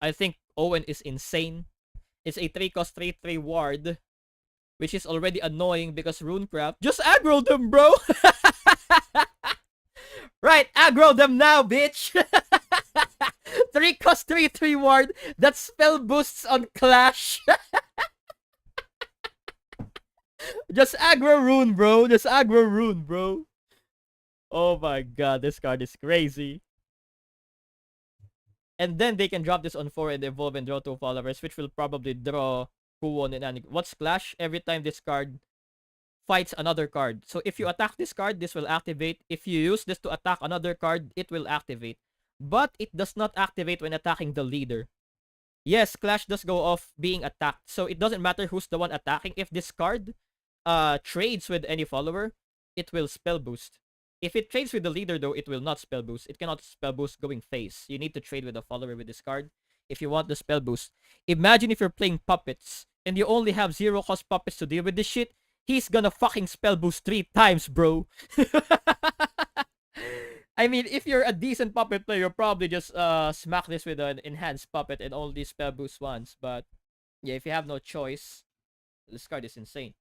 I think Owen is insane. It's a 3 cost 3/3 ward, which is already annoying because Runecraft just aggro them, bro. Right, aggro them now, bitch. 3 cost 3/3 ward that spell boosts on Clash. Just aggro Rune, bro. Just aggro Rune, bro. Oh my god, this card is crazy. And then they can drop this on 4 and evolve and draw 2 followers, which will probably draw Kuwon and Anik. What's Clash? Every time this card fights another card. So if you attack this card, this will activate. If you use this to attack another card, it will activate. But it does not activate when attacking the leader. Yes, Clash does go off being attacked. So it doesn't matter who's the one attacking. If this card trades with any follower, it will spell boost. If it trades with the leader, though, it will not spell boost. It cannot spell boost going face. You need to trade with a follower with this card if you want the spell boost. Imagine if you're playing puppets and you only have 0 cost puppets to deal with this shit. He's gonna fucking spell boost 3 times, bro. I mean, if you're a decent puppet player, you'll probably just smack this with an enhanced puppet and only spell boost once. But yeah, if you have no choice, this card is insane.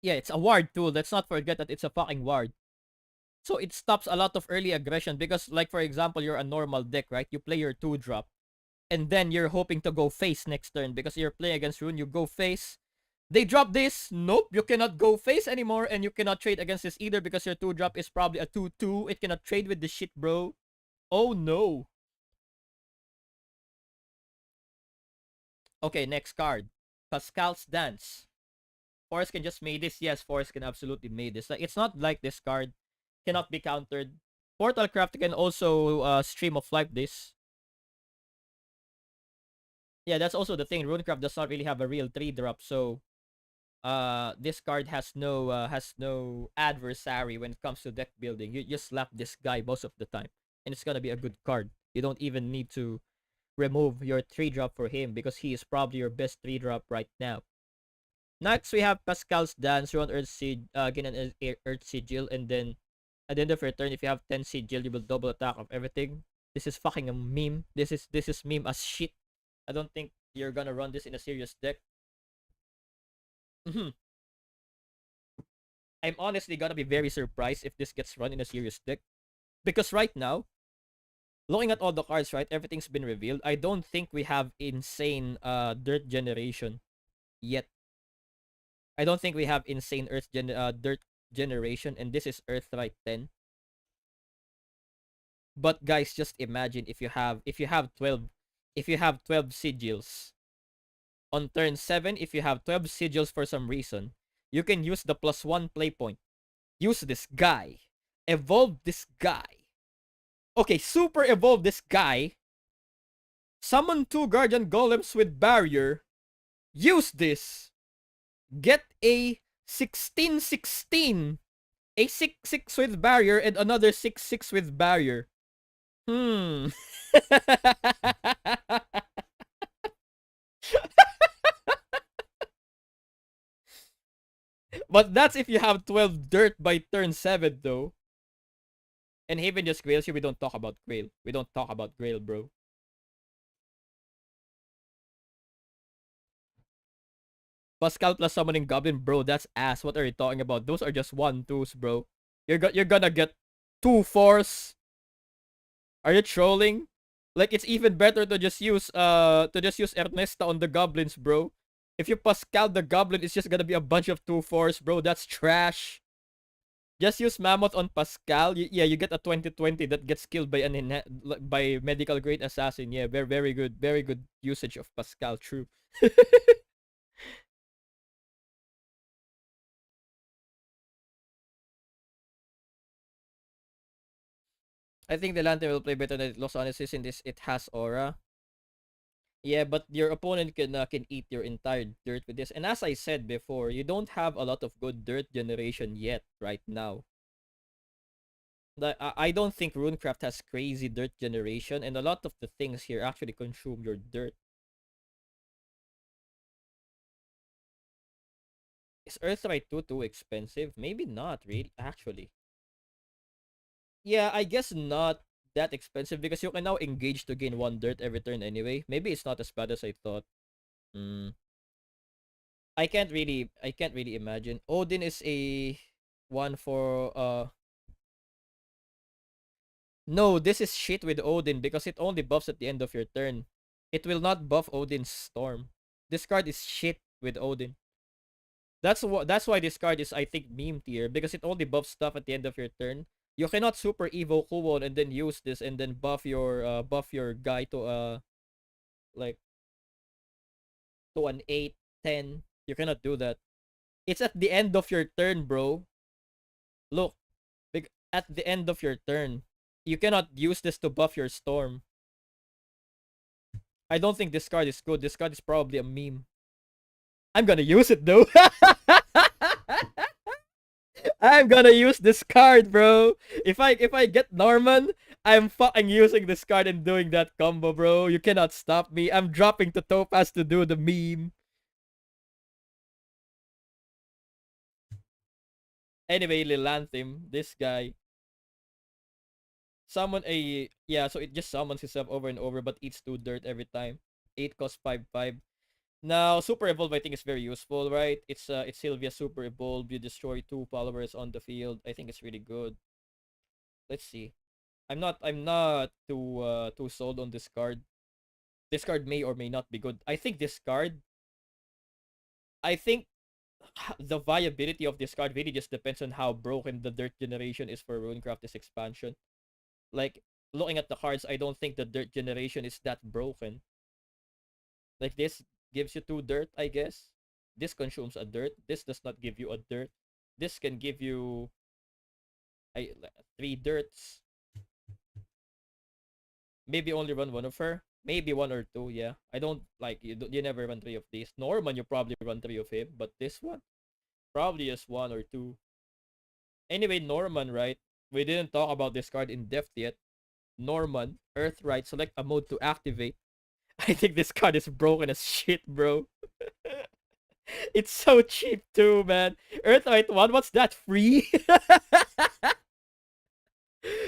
Yeah, it's a ward tool. Let's not forget that it's a fucking ward. So it stops a lot of early aggression because, like, for example, you're a normal deck, right? You play your 2-drop, and then you're hoping to go face next turn because you're playing against Rune. You go face. They drop this. Nope, you cannot go face anymore, and you cannot trade against this either because your 2-drop is probably a 2/2. It cannot trade with this shit, bro. Oh no. Okay, next card. Pascal's Dance. Forest can just made this. Yes, Forest can absolutely made this. Like, it's not like this card cannot be countered. Portalcraft can also Stream of Life this. Yeah, that's also the thing. Runecraft does not really have a real 3-drop, so this card has no adversary when it comes to deck building. You just slap this guy most of the time, and it's gonna be a good card. You don't even need to remove your 3-drop for him because he is probably your best 3-drop right now. Next, we have Pascal's Dance. Run Earth Sig, gain an Earth Sigil, and then at the end of your turn, if you have 10 Sigil, you will double attack of everything. This is fucking a meme. This is meme as shit. I don't think you're gonna run this in a serious deck. I'm honestly gonna be very surprised if this gets run in a serious deck. Because right now, looking at all the cards, right, everything's been revealed. I don't think we have insane dirt generation yet. I don't think we have insane dirt generation, and this is Earthright 10. But guys, just imagine if you have 12 sigils on turn 7. If you have 12 sigils for some reason, you can use the +1 play point. Use this guy. Evolve this guy. Okay, super evolve this guy. Summon 2 guardian golems with barrier. Use this. Get a 16/16. A 6/6 with barrier and another 6/6 with barrier. But that's if you have 12 dirt by turn 7, though. And Haven just grails you. We don't talk about grail. We don't talk about grail, bro. Pascal plus summoning goblin, bro. That's ass. What are you talking about? Those are just 1/2s, bro. You're gonna get 2/4s. Are you trolling? Like, it's even better to just use Ernesta on the goblins, bro. If you Pascal the goblin, it's just gonna be a bunch of 2/4s, bro. That's trash. Just use Mammoth on Pascal. Yeah, you get a 20/20 that gets killed by by medical grade assassin. Yeah, very good usage of Pascal. True. I think the Lantern will play better than Los Angeles in this. It has aura. Yeah, but your opponent can eat your entire dirt with this. And as I said before, you don't have a lot of good dirt generation yet right now. I don't think Runecraft has crazy dirt generation, and a lot of the things here actually consume your dirt. Is Earthright 2 too expensive? Maybe not, really, actually. Yeah, I guess not that expensive because you can now engage to gain 1 dirt every turn anyway. Maybe it's not as bad as I thought. Mm. I can't really imagine. Odin is a one for no, this is shit with Odin because it only buffs at the end of your turn. It will not buff Odin's storm. This card is shit with Odin. That's why this card is, I think, meme tier because it only buffs stuff at the end of your turn. You cannot super evo Kuwon and then use this and then buff your guy to like to an 8, 10. You cannot do that. It's at the end of your turn, bro. Look, at the end of your turn. You cannot use this to buff your storm. I don't think this card is good. This card is probably a meme. I'm gonna use it though. I'm gonna use this card, bro. If I get Norman, I'm fucking using this card and doing that combo, bro. You cannot stop me. I'm dropping to Topaz to do the meme. Anyway, Lilanthem, this guy. Summon a yeah, so it just summons itself over and over but eats 2 dirt every time. 8 cost 5/5. Now, Super Evolve I think is very useful, right? It's Sylvia Super Evolve. You destroy 2 followers on the field. I think it's really good. Let's see. I'm not too sold on this card. This card may or may not be good. I think the viability of this card really just depends on how broken the dirt generation is for Runecraft this expansion. Like, looking at the cards, I don't think the dirt generation is that broken. Like, this gives you 2 dirt, I guess. This consumes a dirt. This does not give you a dirt. This can give you 3 dirts. Maybe only run one of her. Maybe 1 or 2, yeah. I don't like you never run 3 of these. Norman, you probably run 3 of him, but this one probably just 1 or 2. Anyway, Norman, right? We didn't talk about this card in depth yet. Norman, Earthright, select a mode to activate. I think this card is broken as shit, bro. It's so cheap too, man. Earthright 1, what's that? Free?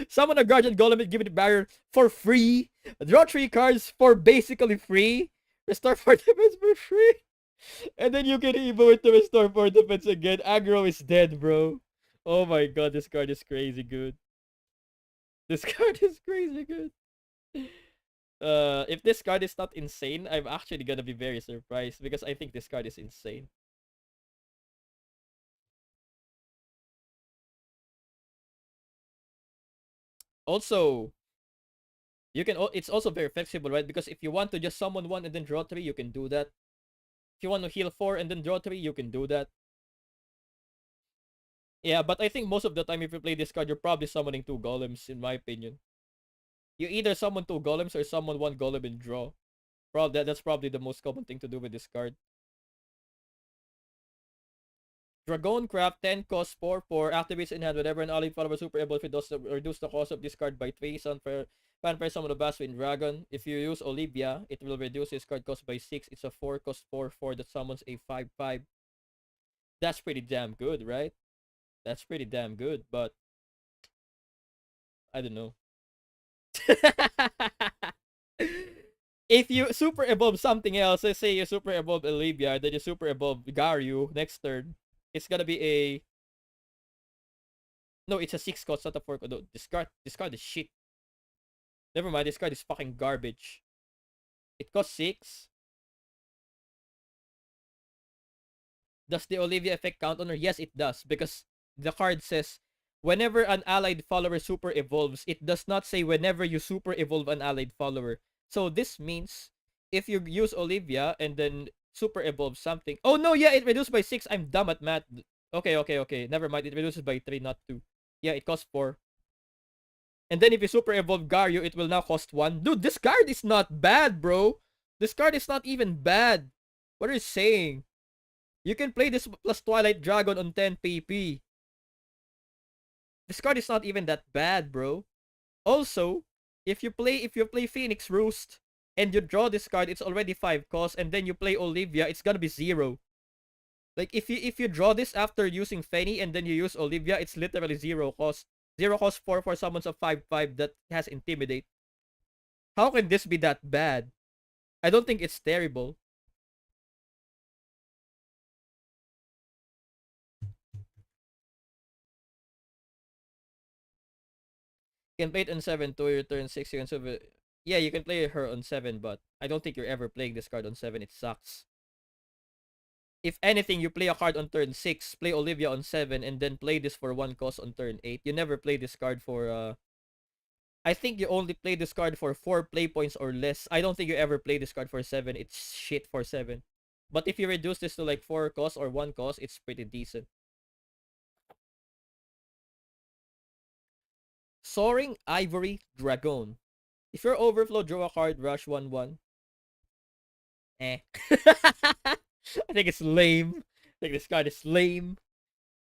Summon a Guardian Golem and give it a barrier for free. Draw 3 cards for basically free. Restore 4 defense for free. And then you can evo it to restore 4 defense again. Aggro is dead, bro. Oh my god, this card is crazy good. This card is crazy good. If this card is not insane, I'm actually gonna be very surprised because I think this card is insane. Also, it's also very flexible, right? Because if you want to just summon 1 and then draw 3, you can do that. If you want to heal 4 and then draw 3, you can do that. Yeah, but I think most of the time if you play this card, you're probably summoning 2 golems, in my opinion. You either summon 2 golems or summon 1 golem and draw. That's probably the most common thing to do with this card. Dragoncraft 10 cost 4/4 activates in hand whenever an ally follower super able if it does reduce the cost of this card by 3. Fanfare summon a Baswin Dragon. If you use Olivia, it will reduce this card cost by 6. It's a 4 cost 4/4 that summons a 5/5. That's pretty damn good, right? That's pretty damn good, but I don't know. If you super evolve something else, let's say you super evolve Olivia, then you super evolve Garyu next turn, it's gonna be a no, it's a 6 cost, not a 4 cost. No, this card is shit. Never mind, this card is fucking garbage. It costs 6. Does the Olivia effect count on her? Yes, it does. Because the card says, whenever an allied follower super evolves, it does not say whenever you super evolve an allied follower. So this means, if you use Olivia and then super evolve something. Oh no, yeah, it reduced by 6. I'm dumb at math. Okay. Never mind. It reduces by 3, not 2. Yeah, it costs 4. And then if you super evolve Garyu, it will now cost 1. Dude, this card is not bad, bro. This card is not even bad. What are you saying? You can play this plus Twilight Dragon on 10 PP. This card is not even that bad, bro. Also, if you play Phoenix Roost and you draw this card, it's already 5 cost, and then you play Olivia, it's gonna be 0. Like if you draw this after using Fenny and then you use Olivia, it's literally 0 cost. Zero cost 4/4 summons of 5/5 that has Intimidate. How can this be that bad? I don't think it's terrible. You can play it on 7 to your turn 6. You can yeah, you can play her on 7, but I don't think you're ever playing this card on 7. It sucks. If anything, you play a card on turn 6, play Olivia on 7, and then play this for 1 cost on turn 8. You never play this card for I think you only play this card for 4 play points or less. I don't think you ever play this card for 7. It's shit for 7. But if you reduce this to like 4 cost or 1 cost, it's pretty decent. Soaring Ivory Dragon. If you're overflow, draw a card, rush 1/1. Eh. I think it's lame. I think this card is lame.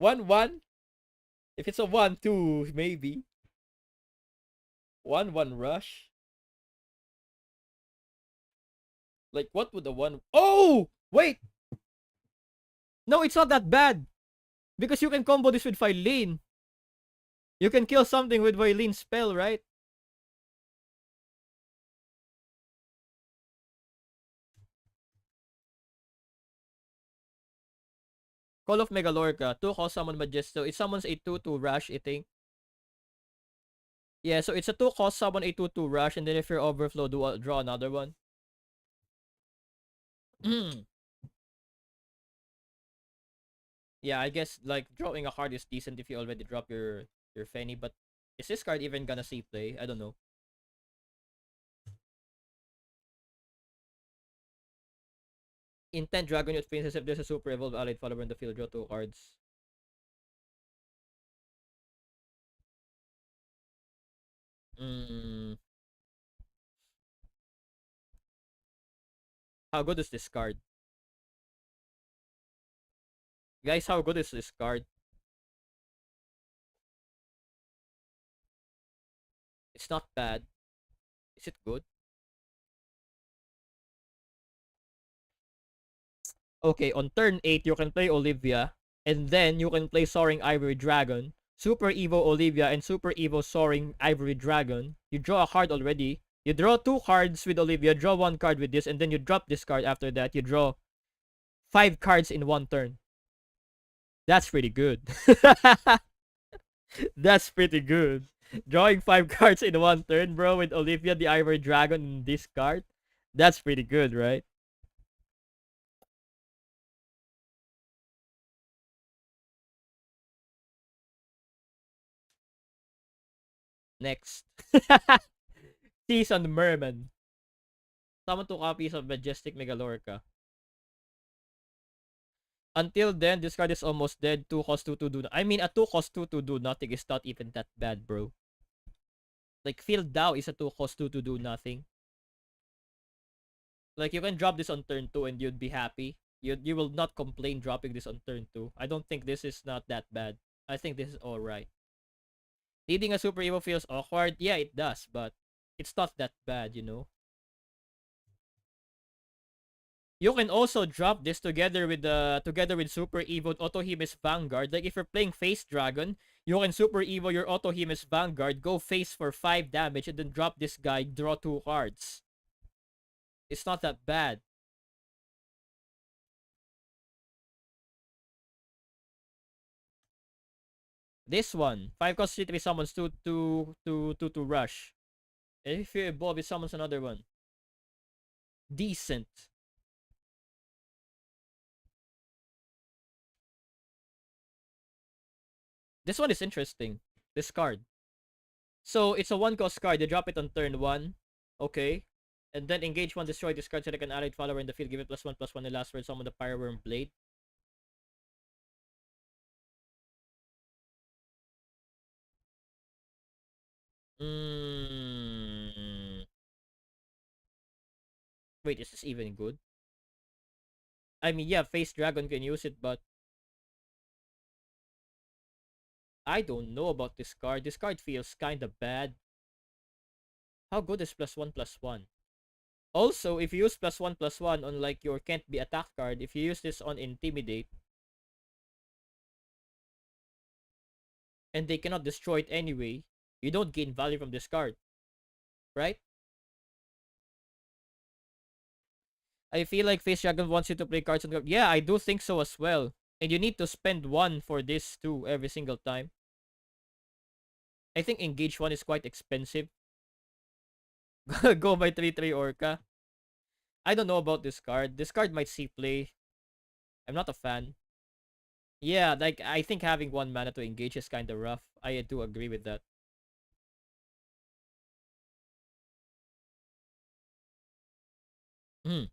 1/1. If it's a 1/2, maybe. 1/1 rush. Like, what would the one... Oh! Wait! No, it's not that bad. Because you can combo this with Phylene. You can kill something with Vylene's spell, right? Call of Megalorca. 2 cost summon Majesto. It summons a 2/2 rush, I think. Yeah, so it's a 2 cost summon a 2/2 rush, and then if you're overflow, draw another one. Yeah, I guess like drawing a card is decent if you already drop your Fenny, but is this card even gonna see play? I don't know. Intent Dragon Youth Princess. If there's a super evolved allied follower in the field, draw 2 cards. Mm, how good is this card? Guys, how good is this card? It's not bad. Is it good? Okay, on turn 8, you can play Olivia, and then you can play Soaring Ivory Dragon, Super Evo Olivia, and Super Evo Soaring Ivory Dragon. You draw a card already. You draw 2 cards with Olivia, draw 1 card with this, and then you drop this card after that. You draw 5 cards in 1 turn. That's pretty good. That's pretty good. Drawing 5 cards in 1 turn, bro, with Olivia the Ivory Dragon in this card. That's pretty good, right? Next. Seasoned Merman. Summon 2 copies of Majestic Megalorca. Until then, this card is almost dead. 2 cost 2 to do. I mean, a 2 cost 2 to do nothing is not even that bad, bro. Like, Field Dow is a 2 cost 2 to do nothing. Like, you can drop this on turn 2 and you'd be happy. You will not complain dropping this on turn 2. I don't think this is not that bad. I think this is alright. Leading a Super Evo feels awkward. Yeah, it does, but it's not that bad, you know. You can also drop this together with Super Evo Autohemis Vanguard. Like if you're playing Face Dragon, you can Super Evo your Autohemis Vanguard, go face for 5 damage, and then drop this guy, draw 2 cards. It's not that bad. This one, 5 cost 3 summons 2 to rush. And if you evolve, it summons another one. Decent. This one is interesting. This card. So it's a 1 cost card. You drop it on turn 1. Okay. And then engage 1, destroy this card, select an allied follower in the field, give it +1/+1 the last word, summon the Fireworm Blade. Mm. Wait, is this even good? I mean, yeah, Face Dragon can use it, but I don't know about this card. This card feels kinda bad. How good is +1/+1? Also, if you use +1/+1 on like your can't be attack card, if you use this on Intimidate, and they cannot destroy it anyway, you don't gain value from this card, right? I feel like Face Dragon wants you to play cards on the. Yeah, I do think so as well. And you need to spend one for this too every single time. I think Engage 1 is quite expensive. Go by 3/3 Orca. I don't know about this card. This card might see play. I'm not a fan. Yeah, like I think having 1 mana to engage is kind of rough. I do agree with that. Hmm.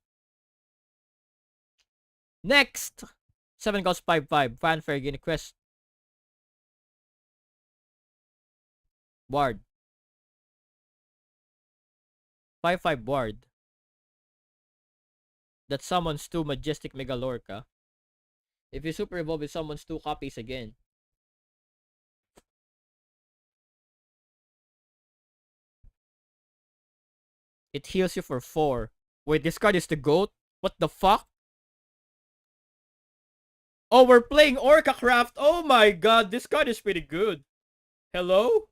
Next! 7 cost 5/5. Fanfare, gain a quest. Ward. 5/5 Ward. That summons 2 Majestic Megalorca. If you super evolve, it summons 2 copies again. It heals you for 4. Wait, this card is the GOAT? What the fuck? Oh, we're playing Orcacraft. Oh my god, this card is pretty good. Hello?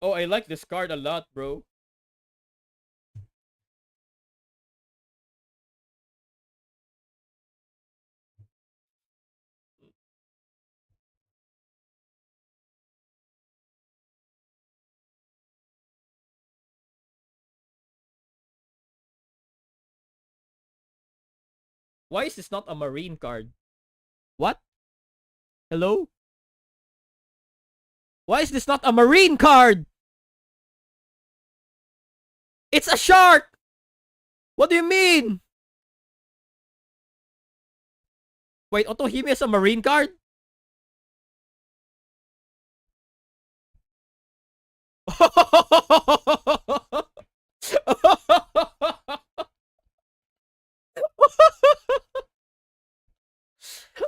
Oh, I like this card a lot, bro. Why is this not a marine card? What? Hello? Why is this not a marine card? It's a shark! What do you mean? Wait, Otohime is a marine card?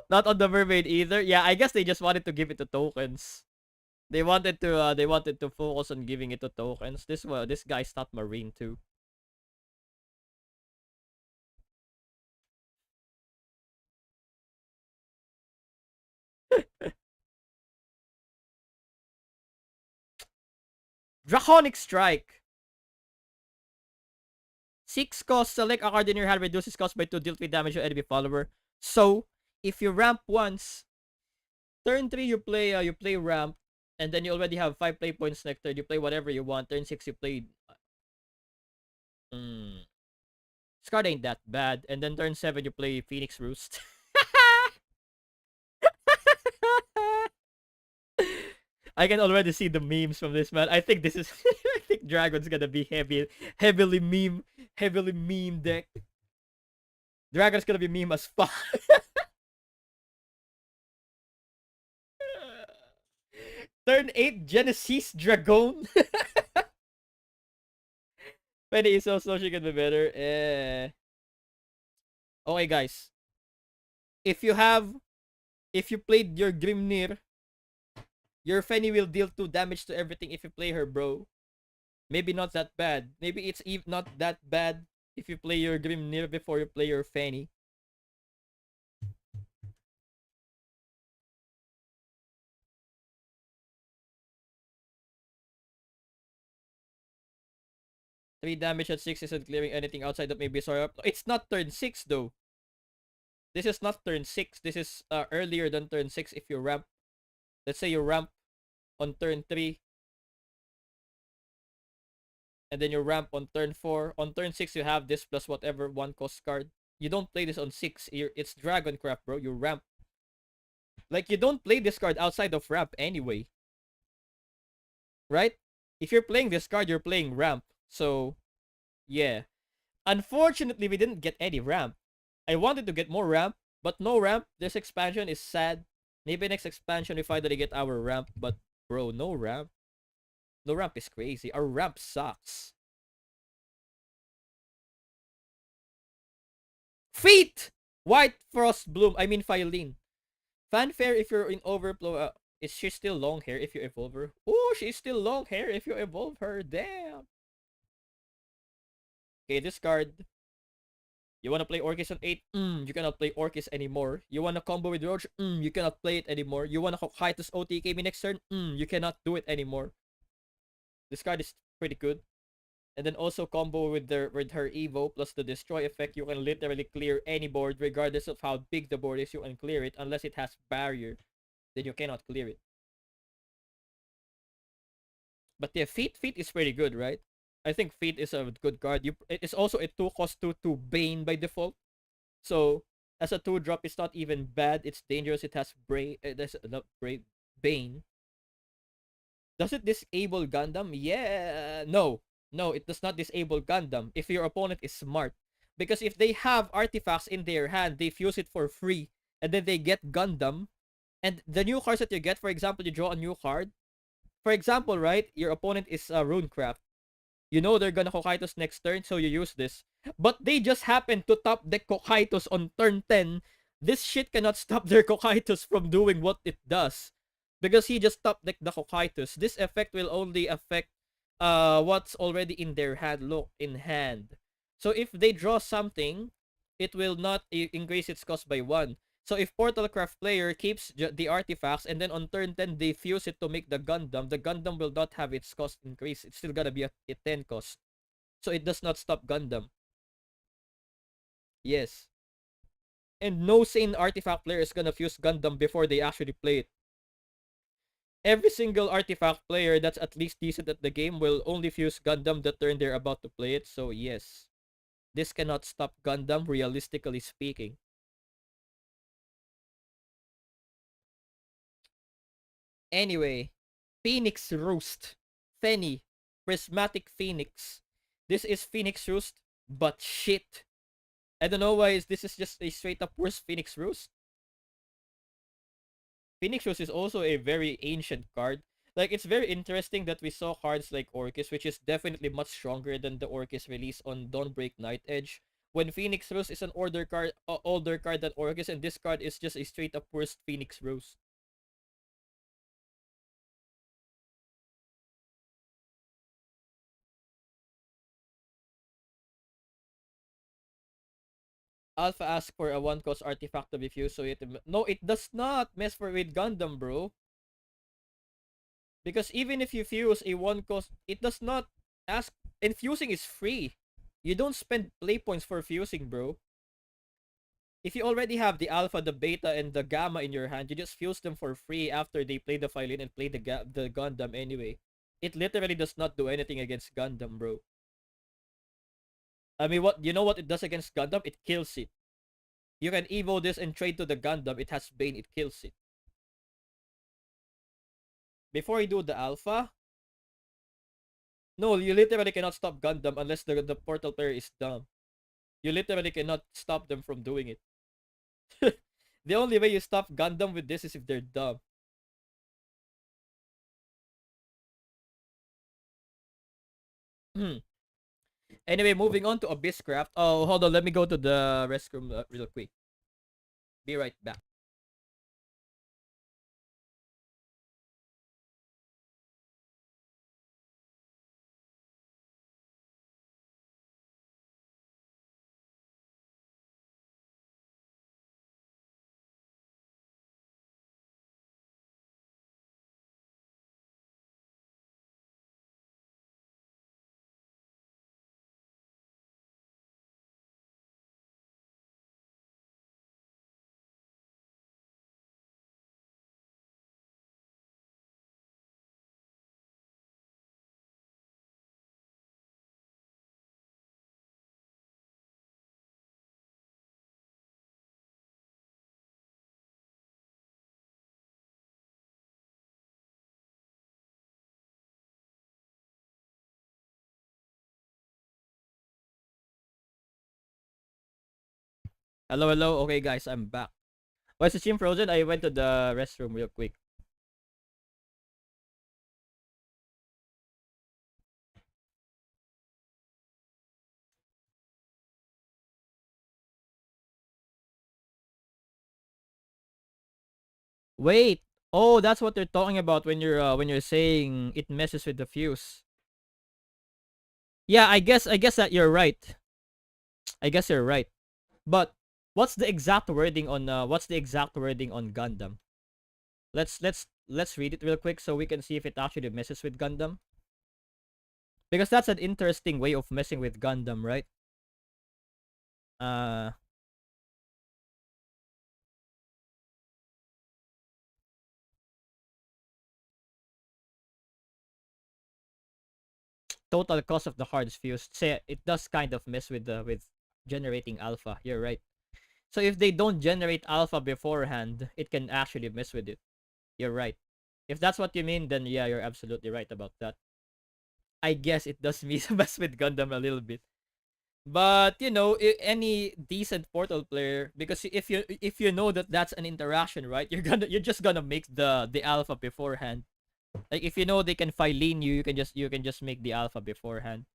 Not on the mermaid either. Yeah, I guess they just wanted to give it to tokens. They wanted to focus on giving it to tokens. This guy's not marine too. Draconic Strike. 6 cost, select a card in your hand, reduces cost by 2, deal 3 damage to enemy follower. So, if you ramp once, turn 3 you play ramp, and then you already have 5 play points next turn. You play whatever you want. Turn 6 you play. This card ain't that bad. And then turn 7 you play Phoenix Roost. I can already see the memes from this, man. I think this is I think Dragon's gonna be heavily meme deck. Dragon's gonna be meme as fuck. Turn 8 Genesis Dragon. Penny is so she can be better. Okay, guys. If you played your Grimnir, your Fenny will deal 2 damage to everything if you play her, bro. Maybe not that bad. Maybe it's not that bad if you play your Grimnir before you play your Fenny. Three damage at 6 isn't clearing anything outside of maybe sorry. It's not turn 6 though. This is not turn 6. This is earlier than turn 6 if you ramp. Let's say you ramp on turn 3. And then you ramp on turn 4. On turn 6 you have this plus whatever 1 cost card. You don't play this on 6. It's Dragoncraft, bro. You ramp. Like, you don't play this card outside of ramp anyway. Right? If you're playing this card, you're playing ramp. So, yeah. Unfortunately, we didn't get any ramp. I wanted to get more ramp, but no ramp. This expansion is sad. Maybe next expansion we finally get our ramp, but bro, no ramp. No ramp is crazy. Our ramp sucks. Feet! White Frost Bloom. I mean Phylene. Fanfare if you're in overflow. Is she still long hair if you evolve her? Oh, she's still long hair if you evolve her. Damn. Okay, this card. You wanna play Orcus on 8? You cannot play Orcus anymore. You wanna combo with Roach? You cannot play it anymore. You wanna Hokkaido's OTK me next turn? You cannot do it anymore. This card is pretty good. And then also combo with her Evo plus the destroy effect, you can literally clear any board regardless of how big the board is. You can clear it unless it has barrier. Then you cannot clear it. But yeah, feet is pretty good, right? I think feet is a good card. It's also a 2-cost 2/2 Bane by default. So as a 2-drop, it's not even bad. It's dangerous. It has There's not Bane. Does it disable Gundam? Yeah. No, it does not disable Gundam if your opponent is smart. Because if they have artifacts in their hand, they fuse it for free, and then they get Gundam. And the new cards that you get, for example, you draw a new card. For example, right, your opponent is Runecraft. You know they're gonna Hokkaido's next turn, so you use this. But they just happen to top deck Hokkaido's on turn 10. This shit cannot stop their Hokkaido's from doing what it does. Because he just top decked the Hokkaido's. This effect will only affect what's already in their hand. Look, in hand. So if they draw something, it will not increase its cost by 1. So if Portalcraft player keeps the artifacts and then on turn 10 they fuse it to make the Gundam will not have its cost increase. It's still gonna be a 10 cost. So it does not stop Gundam. Yes. And no sane artifact player is gonna fuse Gundam before they actually play it. Every single artifact player that's at least decent at the game will only fuse Gundam the turn they're about to play it. So yes, this cannot stop Gundam, realistically speaking. Anyway, Phoenix Roost. Fenny. Prismatic Phoenix. This is Phoenix Roost, but shit. I don't know why this is just a straight up worse Phoenix Roost. Phoenix Roost is also a very ancient card. Like, it's very interesting that we saw cards like Orcus, which is definitely much stronger than the Orcus release on Dawnbreak Night Edge. When Phoenix Roost is an older card than Orcus, and this card is just a straight up worst Phoenix Roost. Alpha asks for a 1-cost artifact to be fused, so no, it does not mess with Gundam, bro. Because even if you fuse a 1-cost, it does not ask. And fusing is free. You don't spend play points for fusing, bro. If you already have the alpha, the beta, and the gamma in your hand, you just fuse them for free after they play the violin and play the Gundam anyway. It literally does not do anything against Gundam, bro. I mean, you know what it does against Gundam? It kills it. You can evo this and trade to the Gundam. It has Bane. It kills it. Before you do the alpha, no, you literally cannot stop Gundam unless the portal player is dumb. You literally cannot stop them from doing it. The only way you stop Gundam with this is if they're dumb. Anyway, moving on to Abysscraft. Oh, hold on. Let me go to the restroom real quick. Be right back. Hello, hello. Okay, guys, I'm back. Why is the stream frozen? I went to the restroom real quick. Wait. Oh, that's what they're talking about when you're saying it messes with the fuse. Yeah, I guess that you're right. I guess you're right. But what's the exact wording on Gundam? Let's read it real quick so we can see if it actually messes with Gundam. Because that's an interesting way of messing with Gundam, right? Uh Total cost of the hardest fused. Say it does kind of mess with generating alpha. You're right. So if they don't generate alpha beforehand, it can actually mess with it. You're right. If that's what you mean, then yeah, you're absolutely right about that. I guess it does mess with Gundam a little bit. But you know, any decent Portal player, because if you know that that's an interaction, right? You're just gonna make the alpha beforehand. Like if you know they can Phylene you, you can just make the alpha beforehand.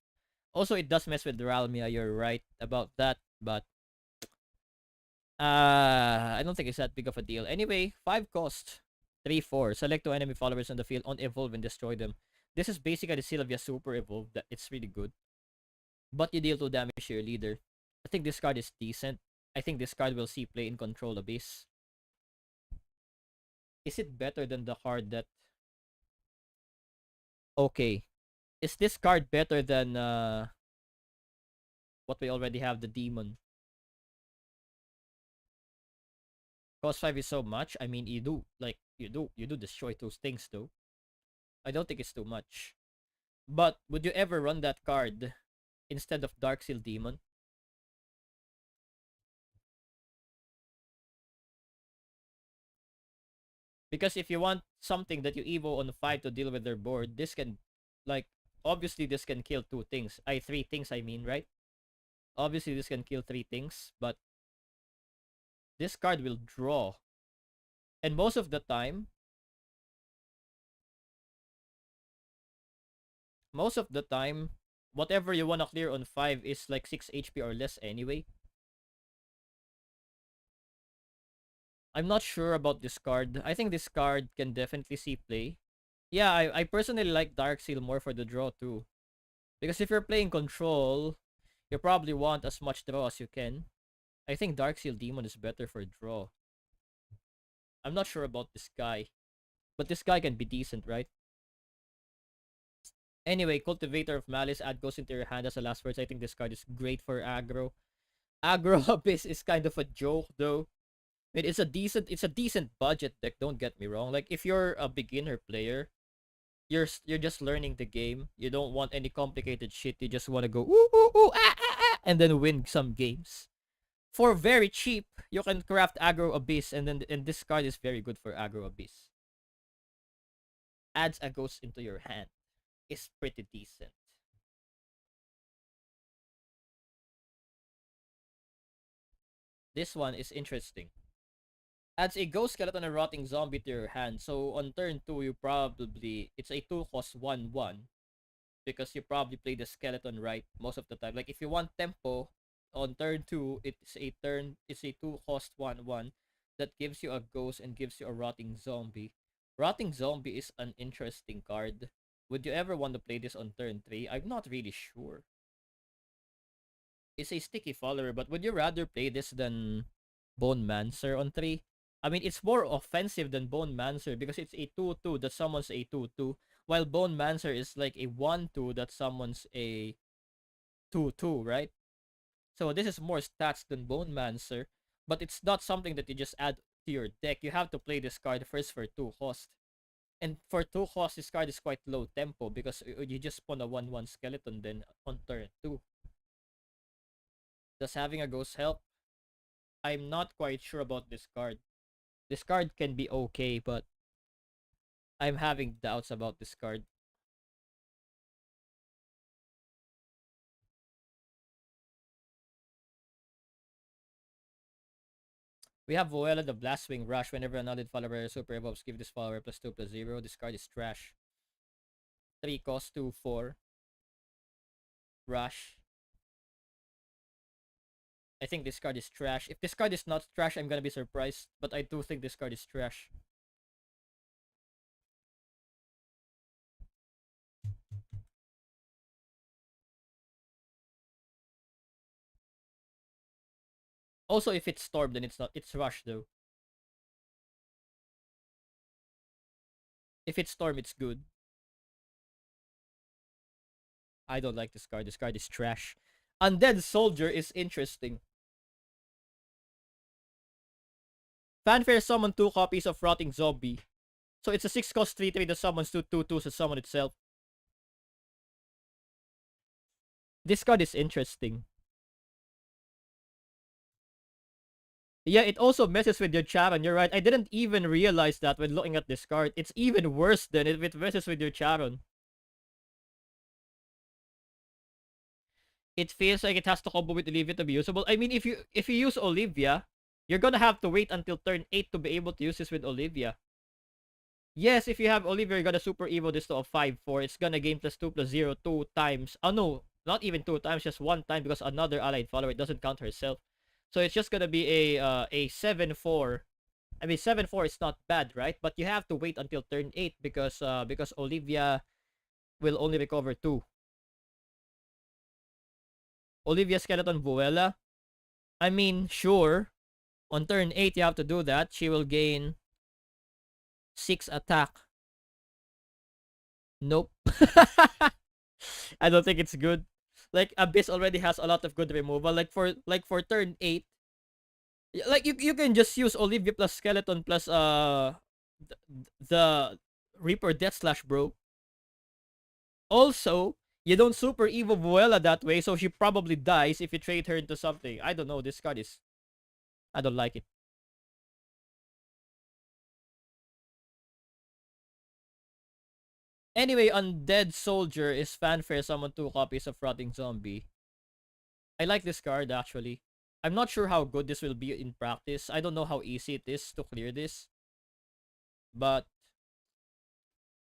Also, it does mess with Ralmia. You're right about that, but I don't think it's that big of a deal. Anyway, 5 cost, 3/4. Select 2 enemy followers on the field, on evolve and destroy them. This is basically the Sylvia super evolve. That it's really good, but you deal 2 damage to your leader. I think this card is decent. I think this card will see play in Control Abyss. Is it better than the card that? Okay, is this card better than what we already have, the demon? Cost 5 is so much. I mean, you do destroy those things though. I don't think it's too much. But would you ever run that card instead of Dark Seal Demon? Because if you want something that you evo on 5 to deal with their board, this can, like, obviously this can kill 2 things. 3 things, I mean, right? Obviously this can kill 3 things, but this card will draw. And most of the time, whatever you want to clear on 5 is like 6 HP or less anyway. I'm not sure about this card. I think this card can definitely see play. Yeah, I personally like Dark Seal more for the draw too. Because if you're playing control, you probably want as much draw as you can. I think Dark Seal Demon is better for draw. I'm not sure about this guy. But this guy can be decent, right? Anyway, Cultivator of Malice, add goes into your hand as a last words. I think this card is great for aggro. Aggro Abyss is kind of a joke though. I mean, it's a decent budget deck, don't get me wrong. Like if you're a beginner player, you're just learning the game. You don't want any complicated shit. You just want to go ooh ooh ooh and then win some games. For very cheap, you can craft Aggro Abyss, and this card is very good for Aggro Abyss. Adds a ghost into your hand. Is pretty decent. This one is interesting. Adds a ghost skeleton and rotting zombie to your hand. So on turn 2, it's a 2 cost 1/1 because you probably play the skeleton right most of the time. Like if you want tempo on turn 2, it's a 2 cost 1/1 that gives you a ghost and gives you a rotting zombie. Rotting zombie is an interesting card. Would you ever want to play this on turn 3? I'm not really sure. It's a sticky follower, but would you rather play this than Bone Mancer on 3? I mean, it's more offensive than Bone Mancer because it's a 2/2 that summons a 2/2, while Bone Mancer is like a 1/2 that summons a 2/2, right? So this is more stats than Bone Mancer, but it's not something that you just add to your deck. You have to play this card first for 2 cost. And for 2 cost, this card is quite low tempo because you just spawn a 1/1 skeleton then on turn 2. Does having a ghost help? I'm not quite sure about this card. This card can be okay, but I'm having doubts about this card. We have Voella, the Blastwing Rush. Whenever an added follower super evolves, give this follower +2/+0. This card is trash. 3 cost 2, 4. Rush. I think this card is trash. If this card is not trash, I'm gonna be surprised. But I do think this card is trash. Also, if it's Storm, then it's not. It's Rush though. If it's Storm, it's good. I don't like this card. This card is trash. Undead Soldier is interesting. Fanfare summon 2 copies of Rotting Zombie. So it's a 6 cost 3/3 that summons 2/2/2 to summon itself. This card is interesting. Yeah, it also messes with your Charon. You're right. I didn't even realize that when looking at this card. It's even worse than if it messes with your Charon. It feels like it has to combo with Olivia to be usable. I mean, if you use Olivia, you're gonna have to wait until turn 8 to be able to use this with Olivia. Yes, if you have Olivia, you're gonna super evo this to a 5/4. It's gonna gain +2/+0 2 times. Oh no, not even 2 times, just 1 time because another allied follower doesn't count herself. So it's just gonna be a 7/4. I mean 7/4 is not bad, right? But you have to wait until turn 8 because Olivia will only recover 2. Olivia Skeleton Vuela. I mean, sure. On turn 8 you have to do that. She will gain 6 attack. Nope. I don't think it's good. Like Abyss already has a lot of good removal. Like for turn 8, like you can just use Olivia plus Skeleton plus the Reaper Death Slash, bro. Also, you don't super evo Vuela that way, so she probably dies if you trade her into something. I don't know. This card is, I don't like it. Anyway, Undead Soldier is fanfare summon 2 copies of Rotting Zombie. I like this card actually. I'm not sure how good this will be in practice. I don't know how easy it is to clear this. But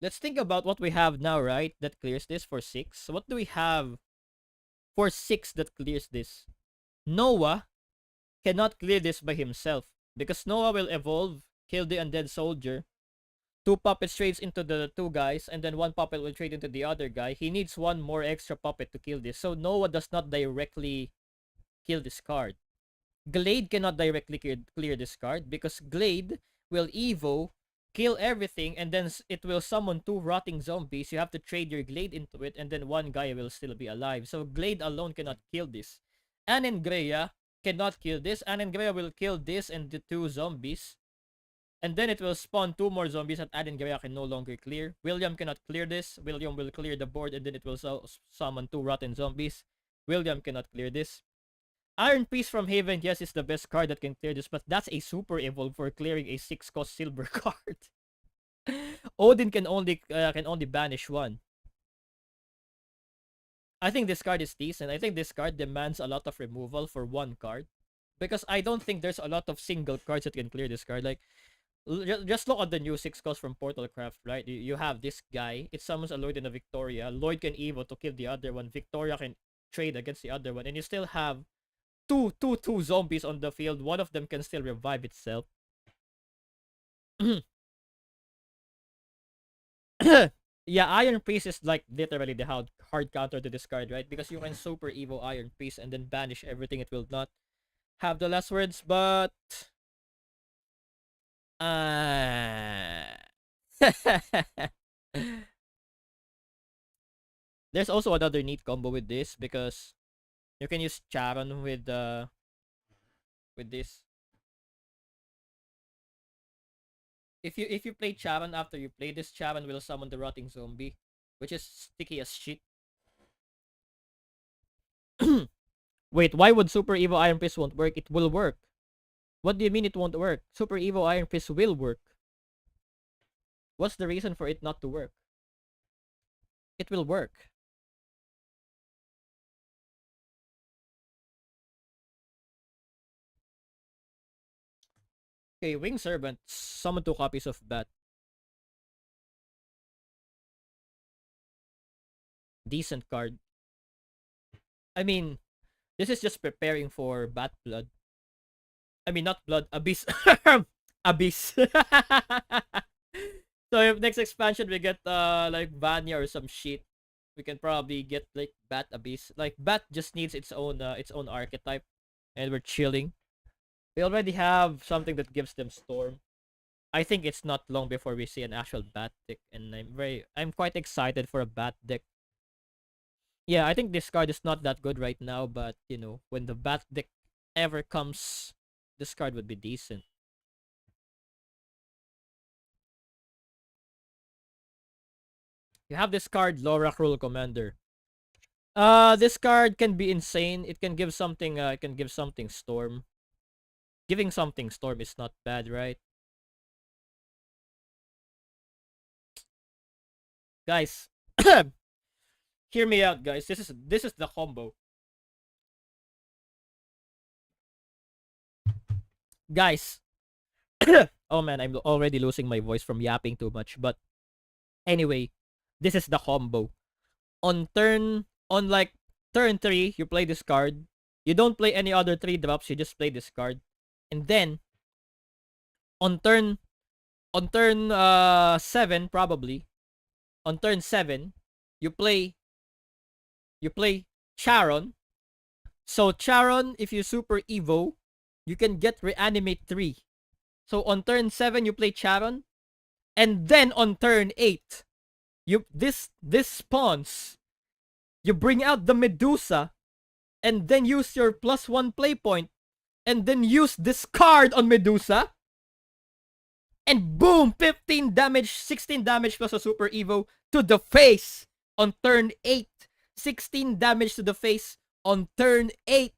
let's think about what we have now, right? That clears this for 6. What do we have for 6 that clears this? Noah cannot clear this by himself because Noah will evolve, kill the Undead Soldier. 2 puppets trades into the 2 guys, and then 1 puppet will trade into the other guy. He needs 1 more extra puppet to kill this. So Noah does not directly kill this card. Glade cannot directly clear this card because Glade will evo, kill everything, and then it will summon 2 rotting zombies. You have to trade your Glade into it, and then 1 guy will still be alive. So Glade alone cannot kill this. Anengrea cannot kill this. Anengrea will kill this and the 2 zombies. And then it will spawn 2 more zombies that Anengrea can no longer clear. William cannot clear this. William will clear the board, and then it will summon 2 rotten zombies. William cannot clear this. Iron Priest from Haven, yes, is the best card that can clear this, but that's a super evolve for clearing a 6 cost silver card. Odin can only banish 1. I think this card is decent. I think this card demands a lot of removal for 1 card. Because I don't think there's a lot of single cards that can clear this card. Like, just look at the new 6 cost from Portalcraft, right? You have this guy. It summons a Lloyd and a Victoria. Lloyd can evo to kill the other one. Victoria can trade against the other one. And you still have two zombies on the field. One of them can still revive itself. Yeah, Iron Priest is like literally the hard counter to this card, right? Because you can super evo Iron Priest and then banish everything. It will not have the last words, but there's also another neat combo with this because you can use Charon with this. If you play Charon after you play this, Charon will summon the rotting zombie, which is sticky as shit. Wait, why would Super Evo Iron Fist won't work? It will work. What do you mean it won't work? Super Evo Iron Fist will work. What's the reason for it not to work? It will work. Okay, Wing Servant. Summon 2 copies of Bat. Decent card. I mean, this is just preparing for Bat Blood. I mean, not Blood. Abyss. Abyss. So if next expansion we get like Vanya or some shit, we can probably get like Bat Abyss. Like Bat just needs its own archetype, and we're chilling. We already have something that gives them storm. I think it's not long before we see an actual bat deck, and I'm quite excited for a bat deck. Yeah, I think this card is not that good right now, but when the bat deck ever comes, this card would be decent. You have this card, Laura Cruel Commander. This card can be insane. It can give something. It can give something storm. Giving something storm is not bad, right? Guys, hear me out, guys. This is the combo. Guys, oh man, I'm already losing my voice from yapping too much. But anyway, this is the combo. On like turn 3, you play this card. You don't play any other 3 drops, you just play this card. And then on turn 7 probably. On turn 7, you play Charon. So Charon, if you super evo, you can get reanimate 3. So on turn 7 you play Charon, and then on turn 8, this spawns. You bring out the Medusa, and then use your +1 play point, and then use this card on Medusa, and boom, 15 damage, 16 damage plus a super evo to the face on turn 8. 16 damage to the face on turn 8.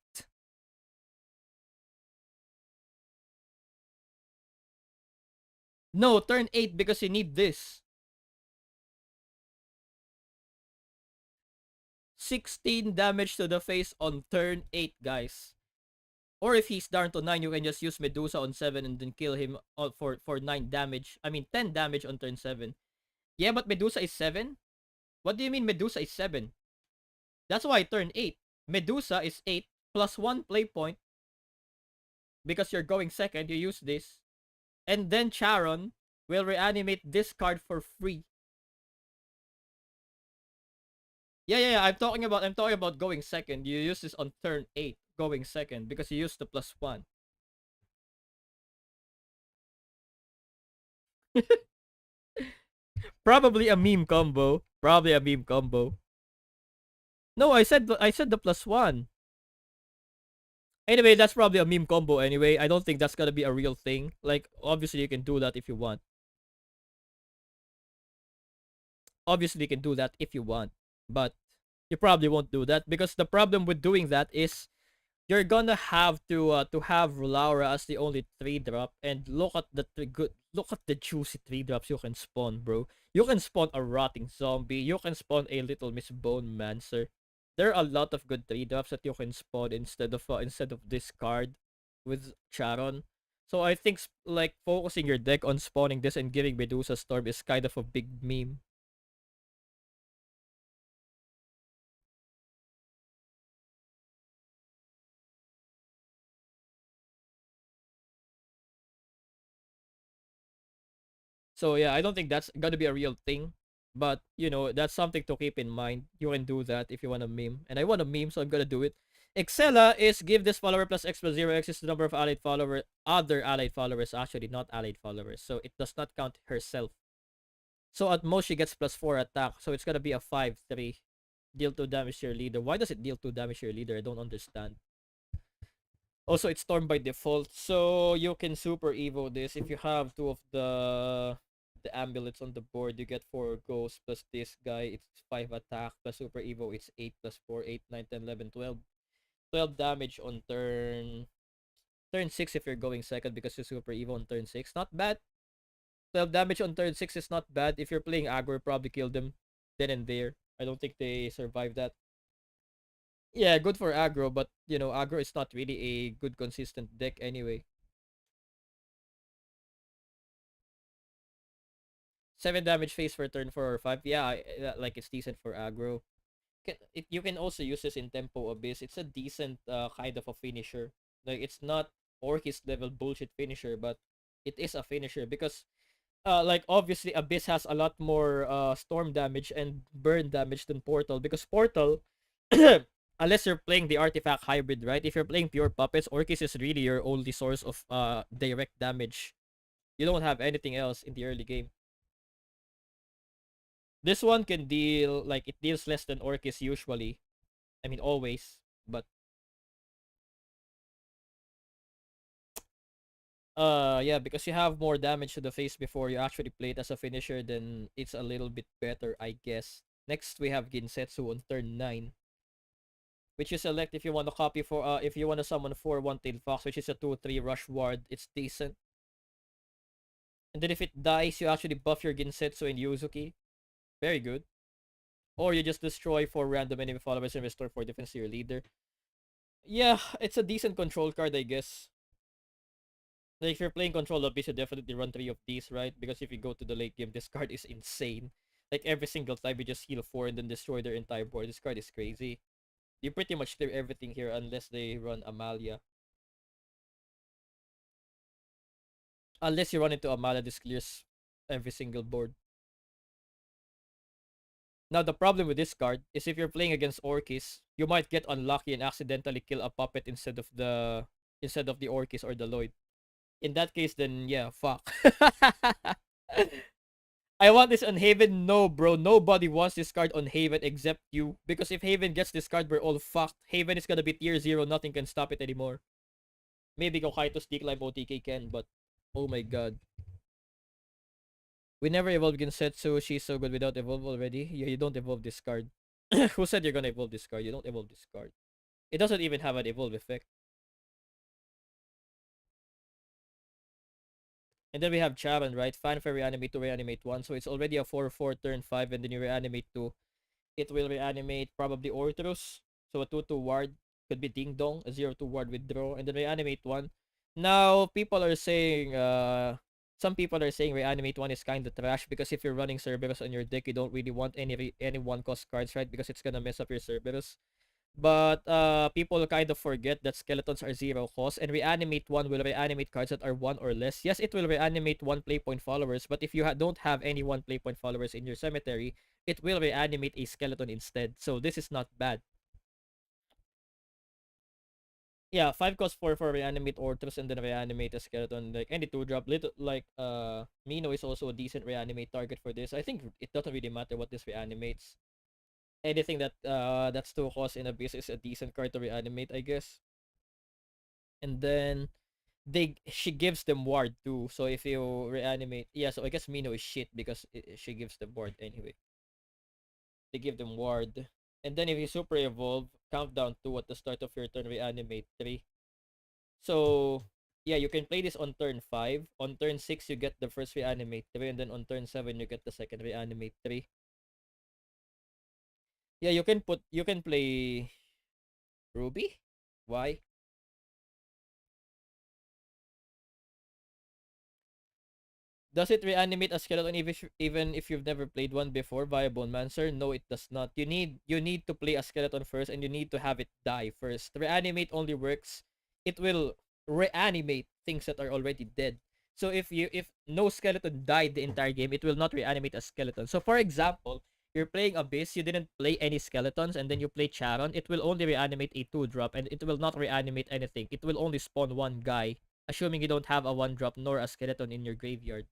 No, turn 8 because you need this. 16 damage to the face on turn 8, guys. Or if he's down to 9, you can just use Medusa on 7 and then kill him for 9 damage. I mean, 10 damage on turn 7. Yeah, but Medusa is 7? What do you mean Medusa is 7? That's why turn 8. Medusa is 8 plus 1 play point. Because you're going second, you use this. And then Charon will reanimate this card for free. Yeah. I'm talking about going second. You use this on turn 8, going second, because you use the +1. Probably a meme combo. No, I said the +1. Anyway, that's probably a meme combo anyway. I don't think that's gonna be a real thing. Like, obviously you can do that if you want. Obviously you can do that if you want. But you probably won't do that, because the problem with doing that is you're gonna have to have Laura as the only 3-drop, and look at the juicy 3-drops you can spawn, bro. You can spawn a rotting zombie, you can spawn a Little Miss Bone Mancer. There are a lot of good 3-drops that you can spawn instead of this card with Charon. So I think like focusing your deck on spawning this and giving Medusa Storm is kind of a big meme. So yeah, I don't think that's gonna be a real thing. But that's something to keep in mind. You can do that if you want a meme. And I want a meme, so I'm gonna do it. Excella is give this follower plus X plus 0. X is the number of allied followers. Other allied followers, actually, not allied followers. So it does not count herself. So at most she gets +4 attack. So it's gonna be a 5-3. Deal 2 damage to your leader. Why does it deal 2 damage to your leader? I don't understand. Also, it's Storm by default, so you can super evo this. If you have 2 of the amulets on the board, you get 4 ghosts plus this guy. It's 5 attack plus super evo. It's 8 plus 4, 8, 9, 10, 11, 12. 12 damage on turn 6 if you're going second, because you super evo on turn 6. Not bad. 12 damage on turn 6 is not bad. If you're playing aggro, probably kill them then and there. I don't think they survive that. Yeah, good for aggro, but aggro is not really a good consistent deck anyway. 7 damage face for turn 4 or 5. Yeah, like it's decent for aggro. You can also use this in Tempo Abyss. It's a decent kind of a finisher. Like, it's not Orchis level bullshit finisher, but it is a finisher because like obviously Abyss has a lot more storm damage and burn damage than Portal, because Portal Unless you're playing the artifact hybrid, right? If you're playing pure puppets, Orcus is really your only source of direct damage. You don't have anything else in the early game. This one can deal like it deals less than Orcus usually. I mean always, but yeah, because you have more damage to the face before you actually play it as a finisher, then it's a little bit better, I guess. Next we have Ginsetsu on turn 9, which you select if you want to copy for if you want to summon for one-tailed fox, which is a 2/3 rush ward. It's decent. And then if it dies, you actually buff your Ginsetsu and Yuzuki. Very good. Or you just destroy 4 random enemy followers and restore 4 defense to your leader. Yeah, it's a decent control card, I guess. Like if you're playing control of this, you definitely run 3 of these, right? Because if you go to the late game, this card is insane. Like every single time you just heal 4 and then destroy their entire board. This card is crazy. You pretty much clear everything here unless they run Amalia. Unless you run into Amalia, this clears every single board. Now the problem with this card is if you're playing against Orcus, you might get unlucky and accidentally kill a puppet instead of the Orcus or the Lloyd. In that case, then yeah, fuck. I want this on Haven. No, bro. Nobody wants this card on Haven except you. Because if Haven gets this card, we're all fucked. Haven is gonna be tier 0. Nothing can stop it anymore. Maybe Gokaito's Stick Life OTK can, but oh my god. We never evolved Gensetsu. She's so good without evolve already. You don't evolve this card. Who said you're gonna evolve this card? You don't evolve this card. It doesn't even have an evolve effect. And then we have Charon, right? Fanfare reanimate to reanimate 1. So it's already a 4/4 turn 5, and then you reanimate 2. It will reanimate probably Orthrus. So a 2/2 ward could be Ding Dong, a 0/2 ward withdraw, and then reanimate 1. Now, people are saying, some people are saying reanimate 1 is kind of trash because if you're running Cerberus on your deck, you don't really want any 1-cost cards, right? Because it's gonna mess up your Cerberus. But people kind of forget that skeletons are 0 cost, and reanimate 1 will reanimate cards that are 1 or less. Yes, it will reanimate 1 playpoint followers, but if you don't have any 1 playpoint followers in your cemetery, it will reanimate a skeleton instead. So this is not bad. Yeah, 5 cost 4 for reanimate Orthrus and then reanimate a skeleton. Like any 2-drop. Little like Mino is also a decent reanimate target for this. I think it doesn't really matter what this reanimates. Anything that's 2 cost in Abyss is a decent card to reanimate, I guess. And then she gives them ward too. So if you reanimate, yeah, so I guess Mino is shit because she gives them ward anyway. They give them ward. And then if you super evolve, countdown 2 at the start of your turn, reanimate 3. So yeah, you can play this on turn 5. On turn 6, you get the first reanimate 3, and then on turn 7, you get the second reanimate 3. Yeah, you can play Ruby. Why? Does it reanimate a skeleton even if you've never played one before via Bone Mancer? No, it does not. You need to play a skeleton first, and you need to have it die first. Reanimate only works. It will reanimate things that are already dead. So if no skeleton died the entire game, it will not reanimate a skeleton. So for example, you're playing Abyss, you didn't play any skeletons, and then you play Charon, it will only reanimate a 2-drop, and it will not reanimate anything. It will only spawn one guy, assuming you don't have a 1-drop nor a skeleton in your graveyard.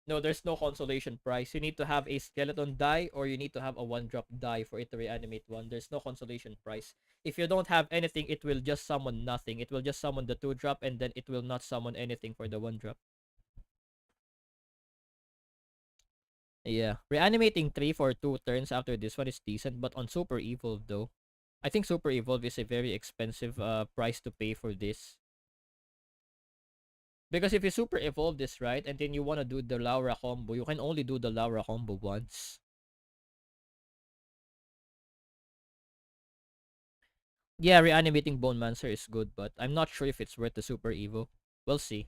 No, there's no consolation prize. You need to have a skeleton die or you need to have a 1-drop die for it to reanimate 1. There's no consolation prize. If you don't have anything, it will just summon nothing. It will just summon the 2-drop and then it will not summon anything for the 1-drop. Yeah. Reanimating 3 for 2 turns after this one is decent, but on Super Evolve though, I think Super Evolve is a very expensive price to pay for this. Because if you Super Evolve this, right, and then you want to do the Laura combo, you can only do the Laura combo once. Yeah, reanimating Bone Mancer is good, but I'm not sure if it's worth the Super Evo. We'll see.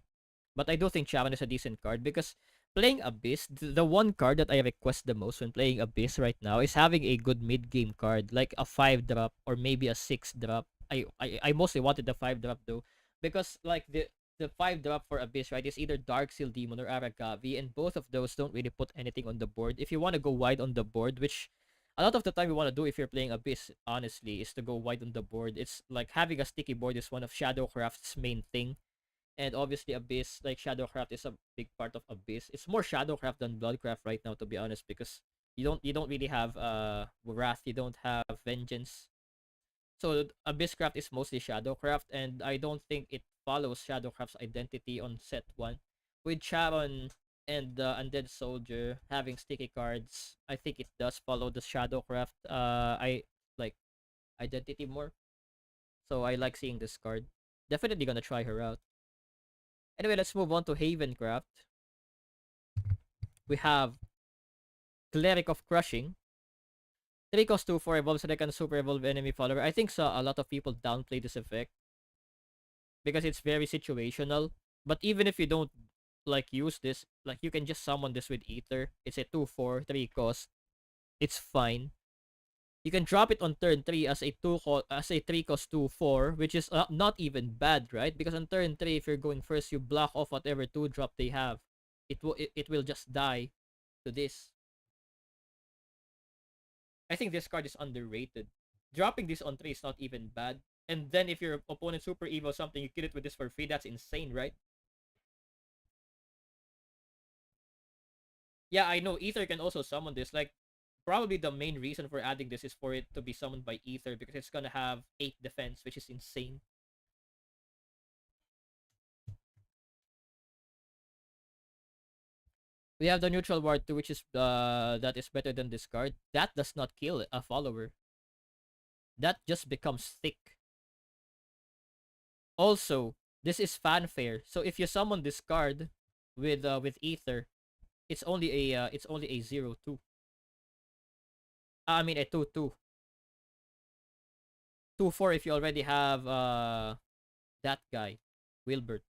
But I do think Charon is a decent card because playing Abyss, the one card that I request the most when playing Abyss right now is having a good mid-game card, like a 5-drop or maybe a 6-drop. I mostly wanted the 5-drop though, because like the 5-drop for Abyss, right, is either Dark Seal Demon or Aragavi, and both of those don't really put anything on the board. If you want to go wide on the board, which A lot of the time, you want to do if you're playing Abyss, honestly, is to go wide on the board. It's like having a sticky board is one of Shadowcraft's main thing. And obviously, Abyss, like Shadowcraft, is a big part of Abyss. It's more Shadowcraft than Bloodcraft right now, to be honest, because you don't really have Wrath, you don't have Vengeance. So Abysscraft is mostly Shadowcraft, and I don't think it follows Shadowcraft's identity on set one. With Sharon and the Undead Soldier having sticky cards, I think it does follow the Shadowcraft I like identity more. So I like seeing this card. Definitely gonna try her out. Anyway, let's move on to Havencraft. We have Cleric of Crushing. 3 cost 2 for evolve select and super evolve enemy follower. I think so, a lot of people downplay this effect because it's very situational. But even if you don't like use this, like you can just summon this with Ether. It's a 2/4 3 cost. It's fine. You can drop it on turn 3 as a 3 cost 2/4, which is not even bad, right? Because on turn 3, if you're going first, you block off whatever 2 drop they have. It will just die to this. I think this card is underrated. Dropping this on 3 is not even bad. And then if your opponent super evil something, you kill it with this for free. That's insane, right? Yeah, I know Ether can also summon this. Like, probably the main reason for adding this is for it to be summoned by Ether because it's gonna have 8 defense, which is insane. We have the neutral ward too, which is that is better than this card. That does not kill a follower. That just becomes thick. Also, this is fanfare. So if you summon this card with Ether, it's only a 0/2. I mean a 2/2. 2/4 if you already have that guy, Wilbert.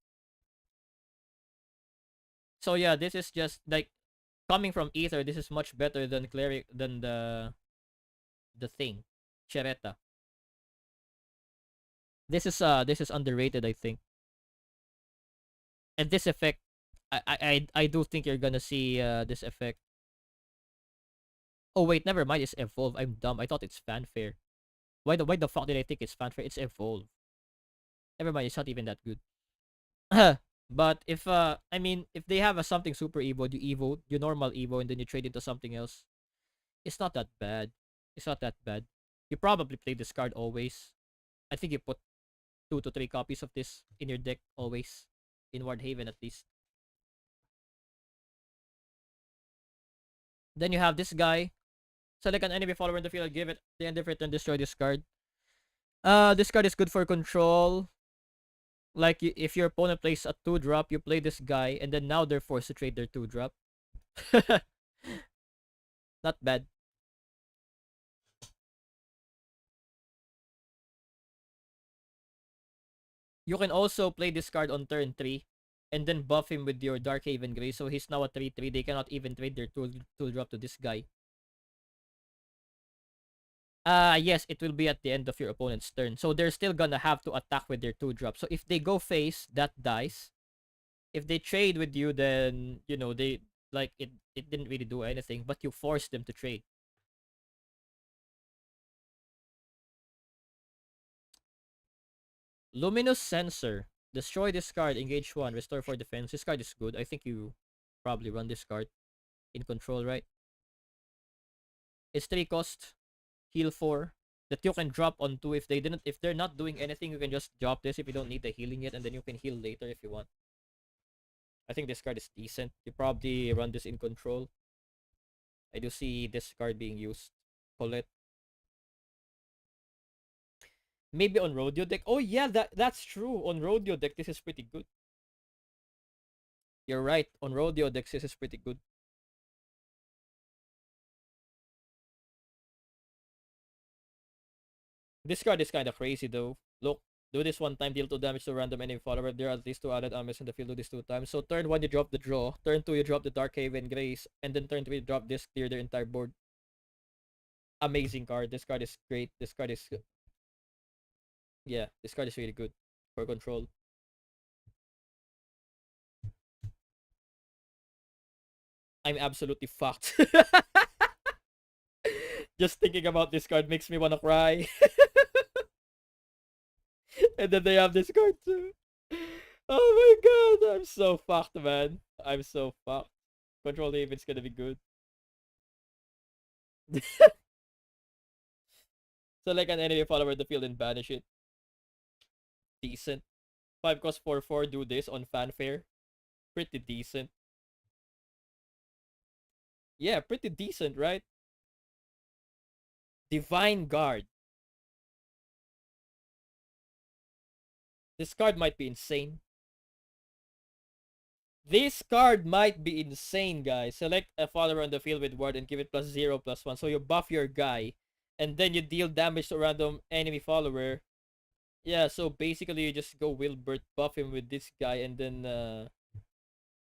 So yeah, this is just like coming from Ether. This is much better than Cleric than the thing, Chereta. This is underrated, I think. And this effect, I do think you're gonna see this effect. Oh wait, never mind. It's evolve. I'm dumb. I thought it's fanfare. Why the fuck did I think it's fanfare? It's evolve. Never mind. It's not even that good. But if I mean if they have a something super evo, you normal evo, and then you trade into something else, it's not that bad. It's not that bad. You probably play this card always. I think you put 2 to 3 copies of this in your deck always, in Wardhaven at least. Then you have this guy. Select an enemy follower in the field, give it the end of it, and destroy this card. This card is good for control. Like if your opponent plays a 2-drop, you play this guy, and then now they're forced to trade their 2-drop. Not bad. You can also play this card on turn 3 and then buff him with your Darkhaven Grey. So he's now a 3/3. They cannot even trade their 2 drop to this guy. Yes, it will be at the end of your opponent's turn. So they're still gonna have to attack with their 2-drop. So if they go face, that dies. If they trade with you, then they like it didn't really do anything, but you forced them to trade. Luminous Sensor. Destroy this card, engage 1, restore 4 defense. This card is good. I think you probably run this card in control, right? It's 3 cost, heal 4. That you can drop on 2 if they're not doing anything, you can just drop this if you don't need the healing yet, and then you can heal later if you want. I think this card is decent. You probably run this in control. I do see this card being used. Colette. Maybe on Rodeo deck. Oh yeah, that's true. On Rodeo deck, this is pretty good. You're right. On Rodeo decks, this is pretty good. This card is kind of crazy though. Look, do this one time, deal 2 damage to random enemy follower. If there are at least 2 added armies in the field, do this 2 times. So turn 1 you drop the draw. Turn 2 you drop the Darkhaven Grace. And then turn 3 you drop this, clear their entire board. Amazing card. This card is great. This card is yeah, this card is really good for control. I'm absolutely fucked. Just thinking about this card makes me wanna cry. And then they have this card too. Oh my god, I'm so fucked, man. I'm so fucked. Control Haven's gonna be good. Select an enemy follower of the field and banish it. Decent. 5 cost 4/4, do this on fanfare. Pretty decent. Yeah, pretty decent, right? Divine Guard. This card might be insane. This card might be insane, guys. Select a follower on the field with ward and give it +0/+1. So you buff your guy, and then you deal damage to a random enemy follower. Yeah, so basically you just go Wilbert, buff him with this guy, and then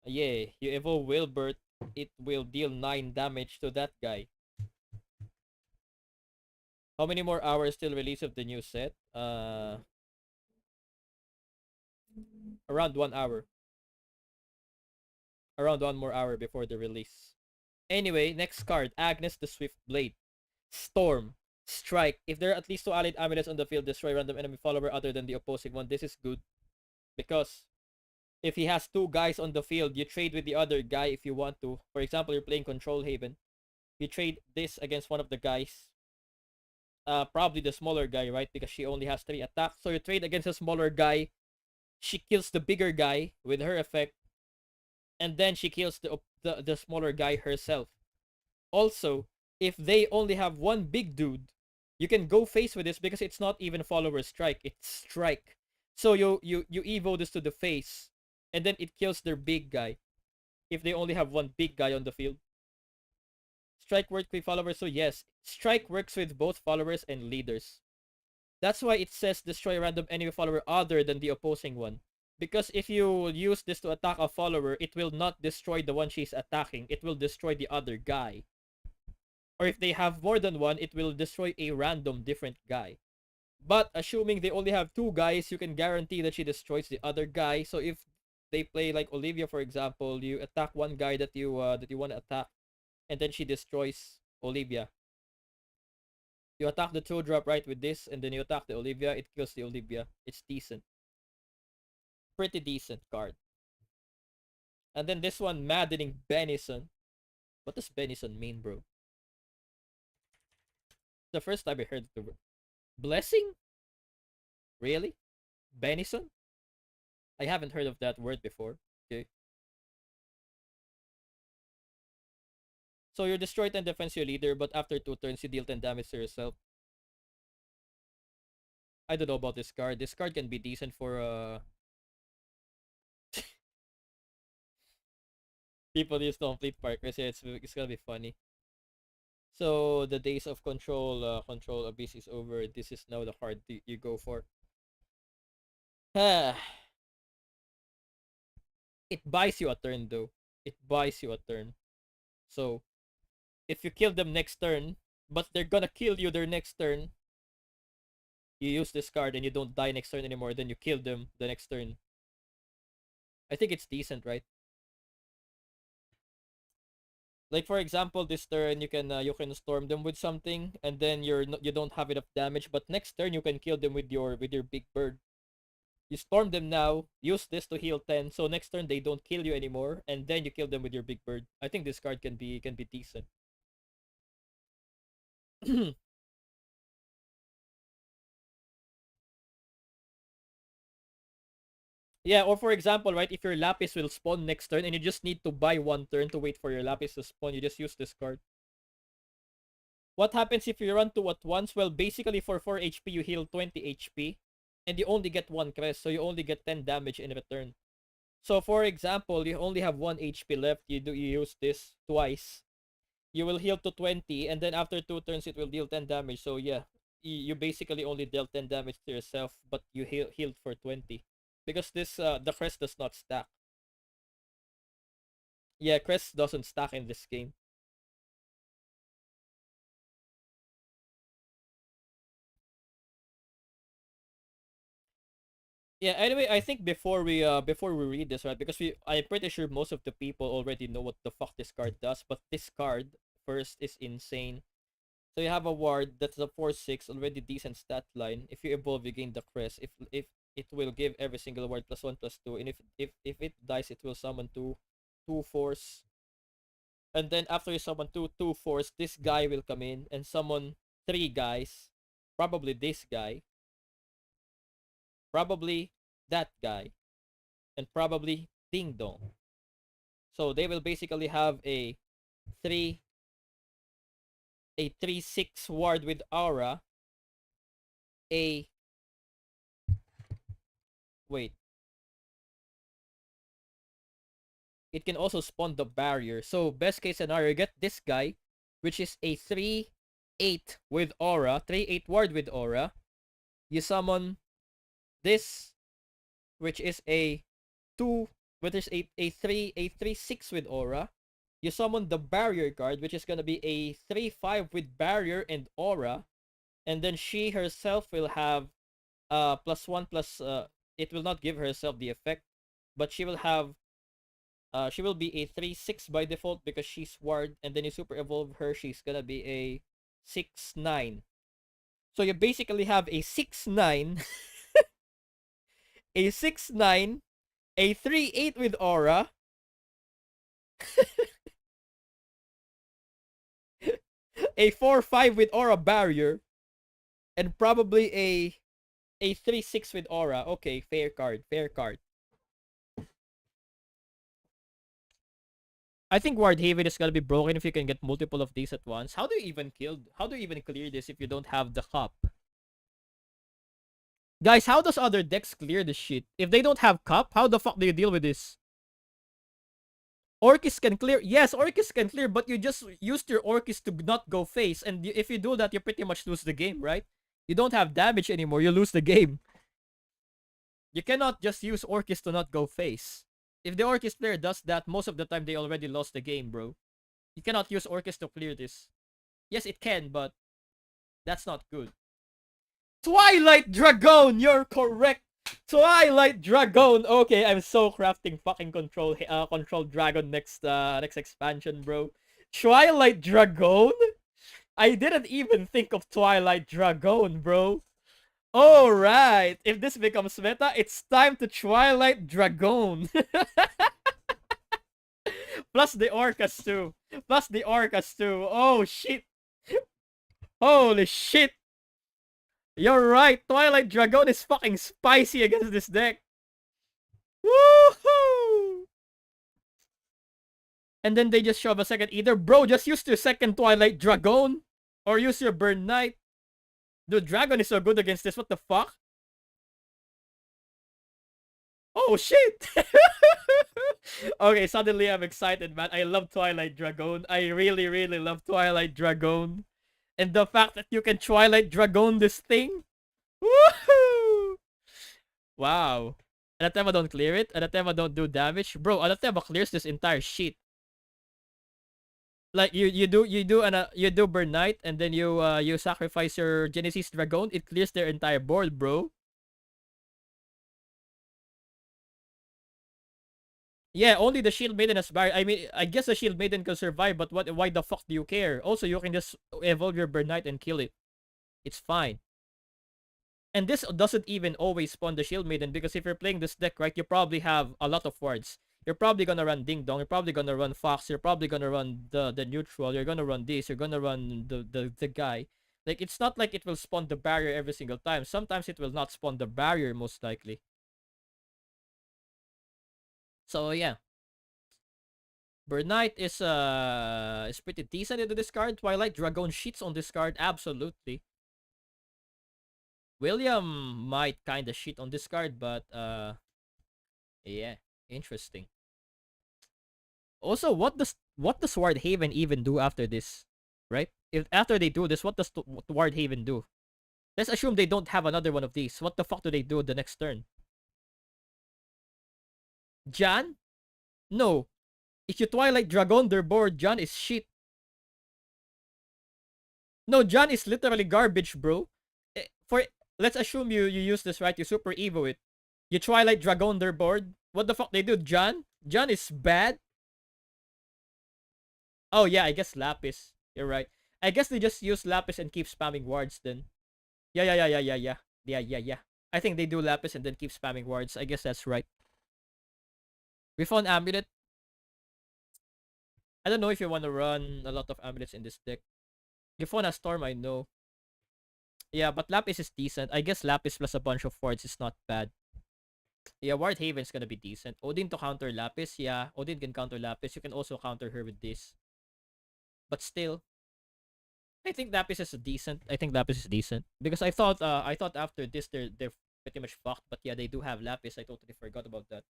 yeah, you evolve Wilbert. It will deal 9 damage to that guy. How many more hours till release of the new set? Around 1 hour. Around 1 more hour before the release. Anyway, next card, Agnes the Swift Blade. Storm. Strike. If there are at least 2 allied amulets on the field, destroy random enemy follower other than the opposing one. This is good. Because if he has 2 guys on the field, you trade with the other guy if you want to. For example, you're playing Control Haven. You trade this against one of the guys. Probably the smaller guy, right? Because she only has 3 attacks. So you trade against a smaller guy. She kills the bigger guy with her effect. And then she kills the smaller guy herself. Also, if they only have one big dude, you can go face with this because it's not even follower strike, it's strike. So you evo this to the face, and then it kills their big guy. If they only have one big guy on the field. Strike works with followers, so yes, strike works with both followers and leaders. That's why it says destroy a random enemy follower other than the opposing one. Because if you use this to attack a follower, it will not destroy the one she's attacking. It will destroy the other guy. Or if they have more than one, it will destroy a random different guy. But assuming they only have 2 guys, you can guarantee that she destroys the other guy. So if they play like Olivia, for example, you attack one guy that you want to attack, and then she destroys Olivia. You attack the 2-drop right with this, and then you attack the Olivia, it kills the Olivia. It's decent. Pretty decent card. And then this one, Maddening Benison. What does Benison mean, bro? The first time I heard the word. Blessing? Really? Benison? I haven't heard of that word before. Okay. So you destroy 10 defense your leader, but after 2 turns you deal 10 damage to yourself. I don't know about this card. This card can be decent for people use complete parkers. Yeah, it's gonna be funny. So the days of control abyss is over. This is now the card you go for. It buys you a turn though. It buys you a turn. So if you kill them next turn, but they're gonna kill you their next turn, you use this card and you don't die next turn anymore, then you kill them the next turn. I think it's decent, right? Like for example, this turn you can storm them with something, and then you don't have enough damage, but next turn you can kill them with your big bird. You storm them now, use this to heal 10, so next turn they don't kill you anymore, and then you kill them with your big bird. I think this card can be decent. Yeah, or for example, right, if your Lapis will spawn next turn and you just need to buy 1 turn to wait for your Lapis to spawn, you just use this card. What happens if you run 2 at once? Well, basically for 4 HP, you heal 20 HP. And you only get 1 crest, so you only get 10 damage in return. So for example, you only have 1 HP left. You use this twice. You will heal to 20, and then after 2 turns, it will deal 10 damage. So yeah, you basically only dealt 10 damage to yourself, but you healed for 20. Because this the crest does not stack. Yeah, crest doesn't stack in this game. Yeah, anyway, I think before we read this, right, because I'm pretty sure most of the people already know what the fuck this card does, but this card first is insane. So you have a ward that's a 4/6, already decent stat line. If you evolve, you gain the crest. If it will give every single ward +1/+2, and if it dies, it will summon two force. And then after you summon two force, this guy will come in and summon three guys. Probably this guy, probably that guy, and probably Ding Dong. So they will basically have three a 3/6 ward with aura. A wait. It can also spawn the barrier. So best case scenario, you get this guy, which is a 3/8 with aura, 3/8 ward with aura. You summon this, which is a 2, which is a 3/6 with aura. You summon the barrier card, which is gonna be a 3/5 with barrier and aura, and then she herself will have +1 plus it will not give herself the effect, but she will have she will be a 3/6 by default because she's ward, and then you super evolve her, she's gonna be a 6/9. So you basically have a 6/9, a 6/9, a 3/8 with aura, a 4/5 with aura barrier, and probably a 3/6 with aura. Okay, fair card, fair card. I think Wardhaven is gonna be broken if you can get multiple of these at once. How do you even clear this if you don't have the cup? Guys, how does other decks clear this shit? If they don't have cup, how the fuck do you deal with this? Orcus can clear. Yes, Orcus can clear, but you just used your Orcus to not go face. And if you do that, you pretty much lose the game, right? You don't have damage anymore. You lose the game. You cannot just use Orcus to not go face. If the Orcus player does that, most of the time they already lost the game, bro. You cannot use Orcus to clear this. Yes, it can, but that's not good. Twilight Dragon! You're correct! Twilight Dragon! Okay, I'm so crafting fucking control dragon next expansion, bro. Twilight Dragon? I didn't even think of Twilight Dragon, bro. Alright, if this becomes meta, it's time to Twilight Dragon. Plus the Orcas too. Plus the Orcas too. Oh shit. Holy shit. You're right. Twilight Dragon is fucking spicy against this deck. Woohoo! And then they just shove a second either. Bro, just use your second Twilight Dragon. Or use your Burn Knight. Dude, Dragon is so good against this. What the fuck? Oh, shit! Okay, suddenly I'm excited, man. I love Twilight Dragon. I really, really love Twilight Dragon. And the fact that you can Twilight Dragon this thing. Woohoo! Wow. Anathema don't clear it. Anathema don't do damage. Bro, Anathema clears this entire shit. Like you do Burn Knight and then you sacrifice your Genesis Dragon. It clears their entire board, bro. Yeah, only the Shield Maiden has barrier. I mean, I guess the Shield Maiden can survive, but why the fuck do you care? Also, you can just evolve your Burn Knight and kill it. It's fine. And this doesn't even always spawn the Shield Maiden, because if you're playing this deck, right, you probably have a lot of wards. You're probably gonna run Ding Dong, you're probably gonna run Fox, you're probably gonna run the neutral, you're gonna run this, you're gonna run the guy. Like, it's not like it will spawn the barrier every single time. Sometimes it will not spawn the barrier, most likely. So yeah. Burn Knight is pretty decent into this card. Twilight Dragon shits on this card, absolutely. William might kinda shit on this card, but yeah, interesting. Also, what does Wardhaven even do after this? Right? If after they do this, what does Wardhaven do? Let's assume they don't have another one of these. What the fuck do they do the next turn? Jan? No. If you Twilight Dragon their board, Jan is shit. No, Jan is literally garbage, bro. Let's assume you use this, right? You Super Evo it. You Twilight Dragon their board. What the fuck they do, Jan? Jan is bad. Oh yeah, I guess Lapis. You're right. I guess they just use Lapis and keep spamming wards then. Yeah. I think they do Lapis and then keep spamming wards. I guess that's right. We found Amulet. I don't know if you want to run a lot of Amulets in this deck. You found a Storm, I know. Yeah, but Lapis is decent. I guess Lapis plus a bunch of wards is not bad. Yeah, Ward Haven's gonna be decent. Odin to counter Lapis. Yeah, Odin can counter Lapis. You can also counter her with this. But still, I think Lapis is decent. I think Lapis is decent. Because I thought after this they're pretty much fucked. But yeah, they do have Lapis. I totally forgot about that.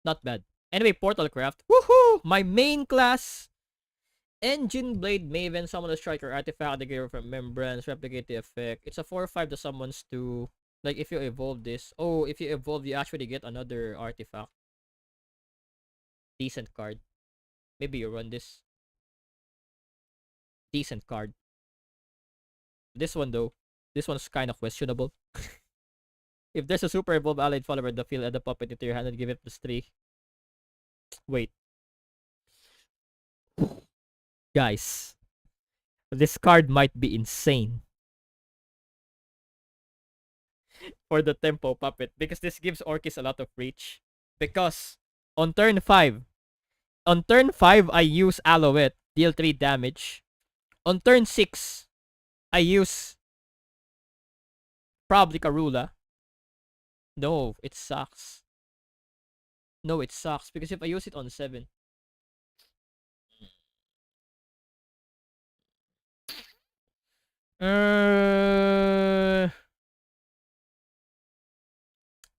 Not bad. Anyway, Portalcraft. Woohoo! My main class. Engine Blade Maven, summon a striker artifact, the gear from Remembrance, replicate the effect. It's a 4/5 that summons to, like, if you evolve this. Oh, if you evolve, you actually get another artifact. Decent card. Maybe you run this. Decent card. This one, though. This one's kind of questionable. If there's a super evolve allied follower in the field, add the puppet into your hand and give it +3. Wait. Guys. This card might be insane. For the tempo puppet. Because this gives Orcus a lot of reach. Because on turn 5, I use Alouette, deal 3 damage. On turn 6, I use probably Karula. No, it sucks. No, it sucks because if I use it on 7.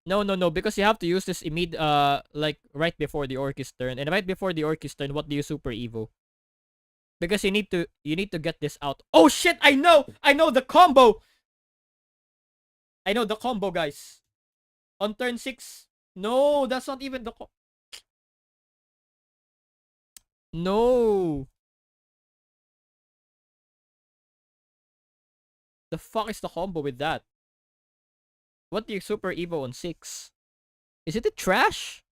No, because you have to use this like right before the Orcus turn. And right before the Orcus turn, what do you super evo? Because you need to get this out. Oh shit, I know the combo. I know the combo, guys. On turn 6. No, that's not even the No. The fuck is the combo with that? What do you super evo on 6? Is it a trash?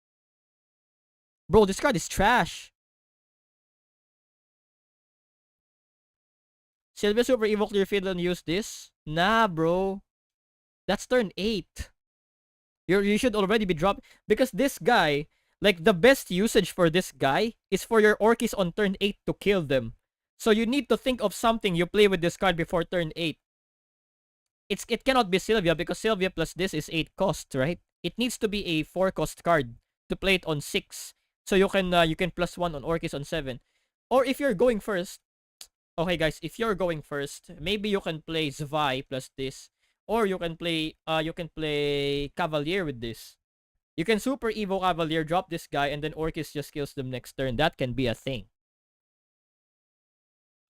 Bro, this card is trash. Sylvia super evo clear field and use this? Nah, bro. That's turn 8. You should already be dropped because this guy, like the best usage for this guy is for your Orcus on turn 8 to kill them. So you need to think of something you play with this card before turn 8. It cannot be Sylvia because Sylvia plus this is 8 cost, right? It needs to be a 4 cost card to play it on 6. So you can +1 on Orcus on 7. Or if you're going first, okay guys, if you're going first, maybe you can play Zwei plus this. Or you can play Cavalier with this. You can super evo Cavalier, drop this guy, and then Orcus just kills them next turn. That can be a thing.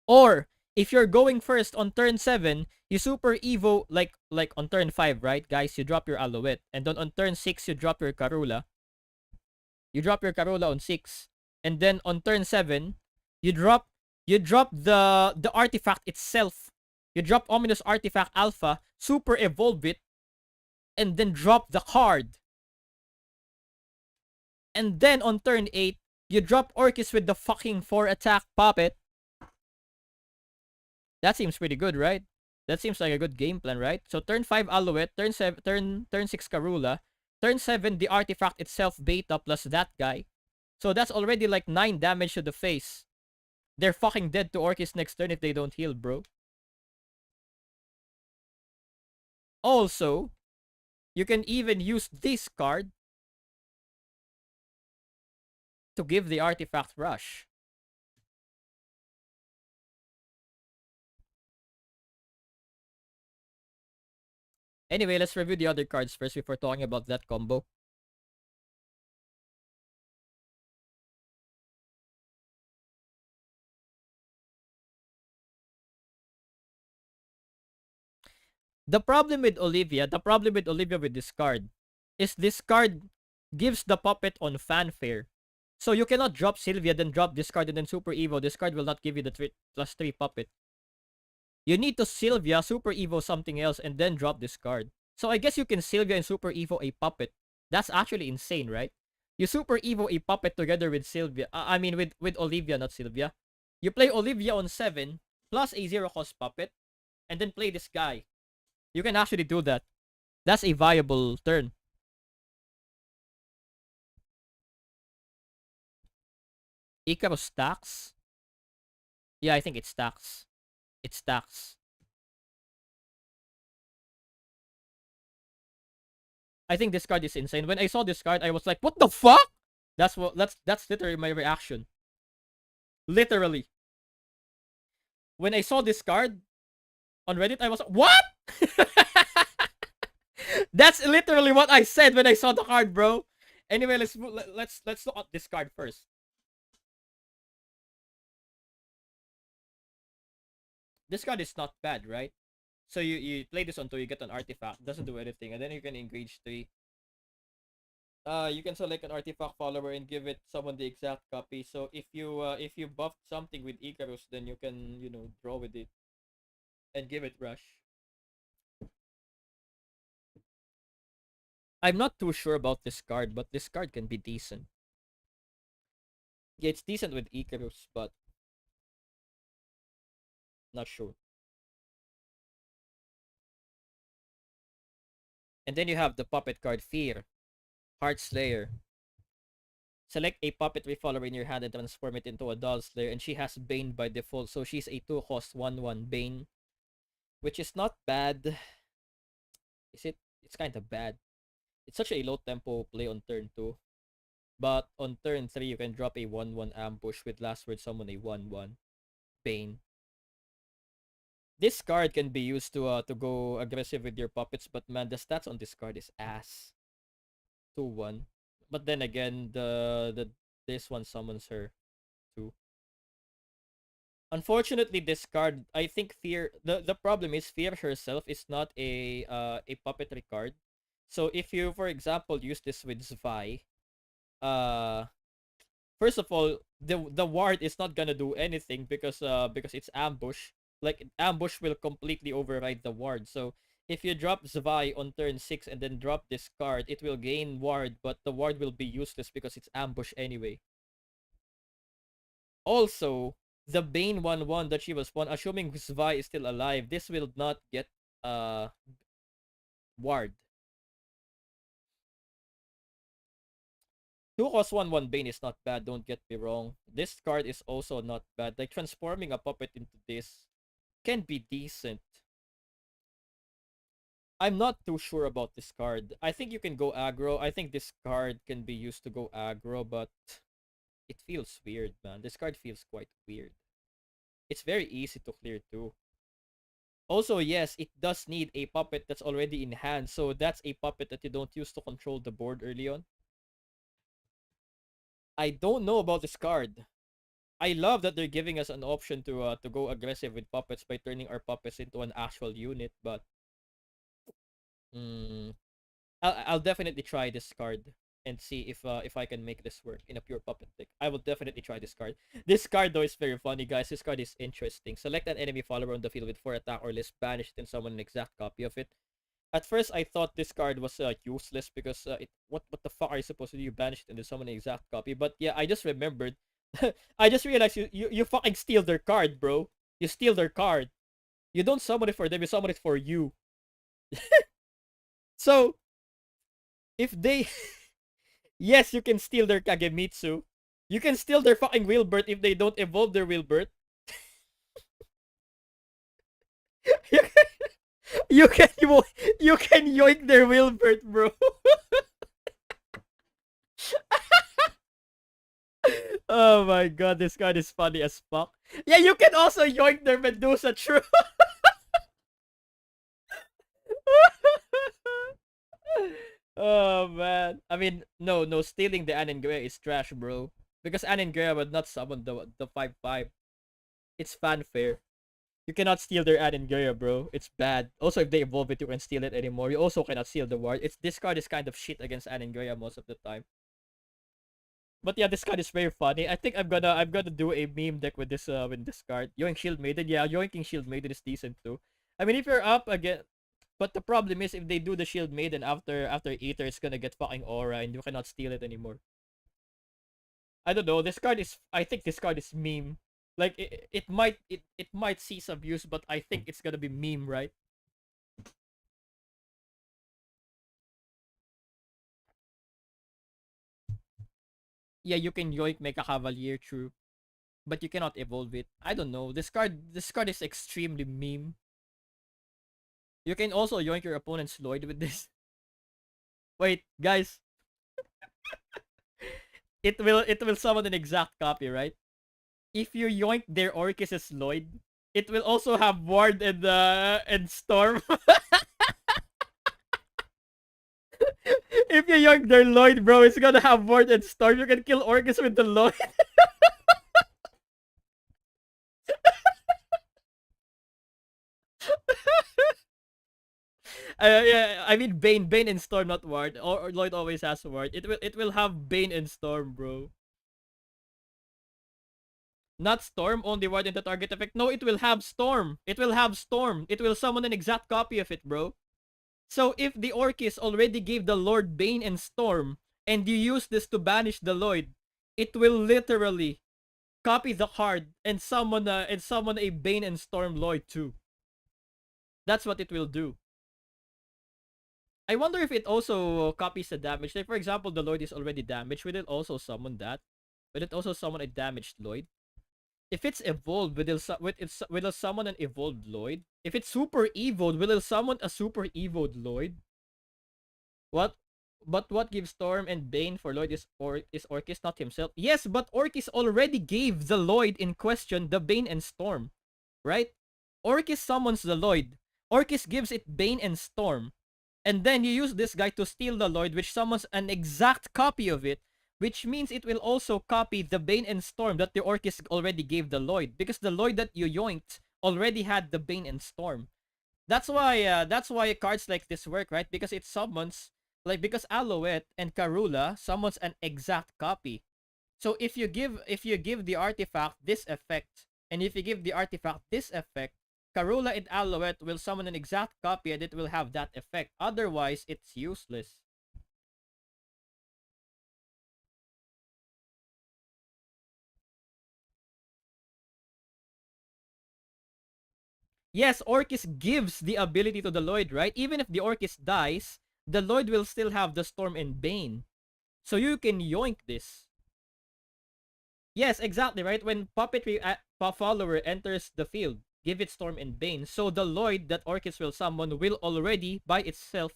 Or if you're going first on turn 7, you super evo like on turn 5, right? Guys, you drop your Alouette. And then on turn 6, you drop your Karula. You drop your Karula on 6. And then on turn 7, you drop the artifact itself. You drop Ominous Artifact Alpha, super evolve it, and then drop the card. And then on turn 8, you drop Orcus with the fucking 4 attack puppet. That seems pretty good, right? That seems like a good game plan, right? So turn 5 Alouette, turn 6 Karula, turn 7 the artifact itself beta plus that guy. So that's already like 9 damage to the face. They're fucking dead to Orcus next turn if they don't heal, bro. Also, you can even use this card to give the artifact rush. Anyway, let's review the other cards first before talking about that combo. The problem with Olivia with this card is this card gives the puppet on fanfare. So you cannot drop Sylvia, then drop this card, and then super evo. This card will not give you the +3 puppet. You need to Sylvia, super evo something else, and then drop this card. So I guess you can Sylvia and super evo a puppet. That's actually insane, right? You Super Evo a puppet together with Sylvia. I mean, with Olivia, not Sylvia. You play Olivia on 7 plus a 0 cost puppet, and then play this guy. You can actually do that. That's a viable turn. Icarus stacks? Yeah, I think it stacks. It stacks. I think this card is insane. When I saw this card, I was like, what the fuck? That's literally my reaction. Literally. When I saw this card on Reddit, I was like, what? That's literally what I said when I saw the card, bro. Anyway, let's look at this card first. This card is not bad, right? So you play this until you get an artifact. Doesn't do anything, and then you can engage 3. You can select an artifact follower and give it someone the exact copy. So if you buffed something with Icarus, then you can draw with it and give it rush. I'm not too sure about this card, but this card can be decent. Yeah, it's decent with Icarus, but not sure. And then you have the puppet card Fear, Heart Slayer. Select a puppetry follower in your hand and transform it into a doll slayer, and she has Bane by default, so she's a 2-cost 1/1 Bane, which is not bad. Is it? It's kind of bad. It's such a low tempo play on turn 2. But on turn 3, you can drop a 1/1 ambush with last word summon a 1/1 Bane. This card can be used to go aggressive with your puppets, but man, the stats on this card is ass. 2/1. But then again, this one summons her too. Unfortunately, this card, I think the problem is Fear herself is not a puppetry card. So if you, for example, use this with Zwei, first of all, the ward is not gonna do anything because it's ambush. Like ambush will completely override the ward. So if you drop Zwei on turn 6 and then drop this card, it will gain ward, but the ward will be useless because it's ambush anyway. Also, the Bane 1/1 that she was spawned, assuming Zwei is still alive, this will not get ward. 2-cost 1/1 Bane is not bad, don't get me wrong. This card is also not bad. Like transforming a puppet into this can be decent. I'm not too sure about this card. I think you can go aggro. I think this card can be used to go aggro, but it feels weird, man. This card feels quite weird. It's very easy to clear too. Also, yes, it does need a puppet that's already in hand, so that's a puppet that you don't use to control the board early on. I don't know about this card. I love that they're giving us an option to go aggressive with puppets by turning our puppets into an actual unit, but I'll definitely try this card and see if I can make this work in a pure puppet deck. I will definitely try this card. This card though is very funny, guys. This card is interesting. Select an enemy follower on the field with 4 attack or less, banish it and summon an exact copy of it. At first, I thought this card was useless because what the fuck are you supposed to do? You banish it and then summon an exact copy. But yeah, I just remembered. I just realized you fucking steal their card, bro. You steal their card. You don't summon it for them. You summon it for you. So if they yes, you can steal their Kagemitsu. You can steal their fucking Wilbert if they don't evolve their Wilbert. you can you can yoink their Wilbert, bro. Oh my god, this card is funny as fuck. Yeah, you can also yoink their Medusa, true. Oh man. I mean, no, stealing the Anengrea is trash, bro. Because Anengrea would not summon the 5/5. It's fanfare. You cannot steal their Anengrea, bro. It's bad. Also, if they evolve it, you can steal it anymore. You also cannot steal the ward. This card is kind of shit against Anengrea most of the time. But yeah, this card is very funny. I think I'm gonna do a meme deck with this card. Yoink Shield Maiden. Yeah, Yoinking Shield Maiden is decent too. I mean, if you're up again, but the problem is if they do the Shield Maiden after Ether, it's gonna get fucking aura and you cannot steal it anymore. I don't know. This card is. I think this card is meme. Like it might see some use, but I think it's gonna be meme, right? Yeah, you can yoink make a Cavalier, true, but you cannot evolve it. I don't know. This card is extremely meme. You can also yoink your opponent's Lloyd with this. Wait, guys, it will summon an exact copy, right? If you yoink their Orcus' Lloyd, it will also have Ward and Storm. If you yoink their Lloyd, bro, it's gonna have Ward and Storm. You can kill Orcus with the Lloyd. Yeah, I mean Bane and Storm, not Ward. Or Lloyd always has Ward. It will have Bane and Storm, bro. Not Storm, only Ward in the target effect. No, it will have Storm. It will have Storm. It will summon an exact copy of it, bro. So if the Orcus already gave the Lord Bane and Storm, and you use this to banish the Lloyd, it will literally copy the card and summon a Bane and Storm Lloyd too. That's what it will do. I wonder if it also copies the damage. Like for example, the Lloyd is already damaged. Will it also summon that? Will it also summon a damaged Lloyd? If it's evolved, will it summon an evolved Lloyd? If it's super evolved, will it summon a super evolved Lloyd? What? But what gives Storm and Bane for Lloyd is Orcus, not himself. Yes, but Orcus already gave the Lloyd in question the Bane and Storm, right? Orcus summons the Lloyd. Orcus gives it Bane and Storm. And then you use this guy to steal the Lloyd, which summons an exact copy of it, which means it will also copy the Bane and Storm that the Orcus already gave the Lloyd, because the Lloyd that you yoinked already had the Bane and Storm. That's why cards like this work, right? Because it summons, like, because Alouette and Karula summons an exact copy. So if you give the artifact this effect, and if you give the artifact this effect, Karula and Alouette will summon an exact copy and it will have that effect. Otherwise, it's useless. Yes, Orcus gives the ability to the Lloyd, right? Even if the Orcus dies, the Lloyd will still have the Storm and Bane. So you can yoink this. Yes, exactly, right? When Puppetry Follower enters the field, give it Storm and Bane. So the Lloyd that Orcus will summon will already, by itself,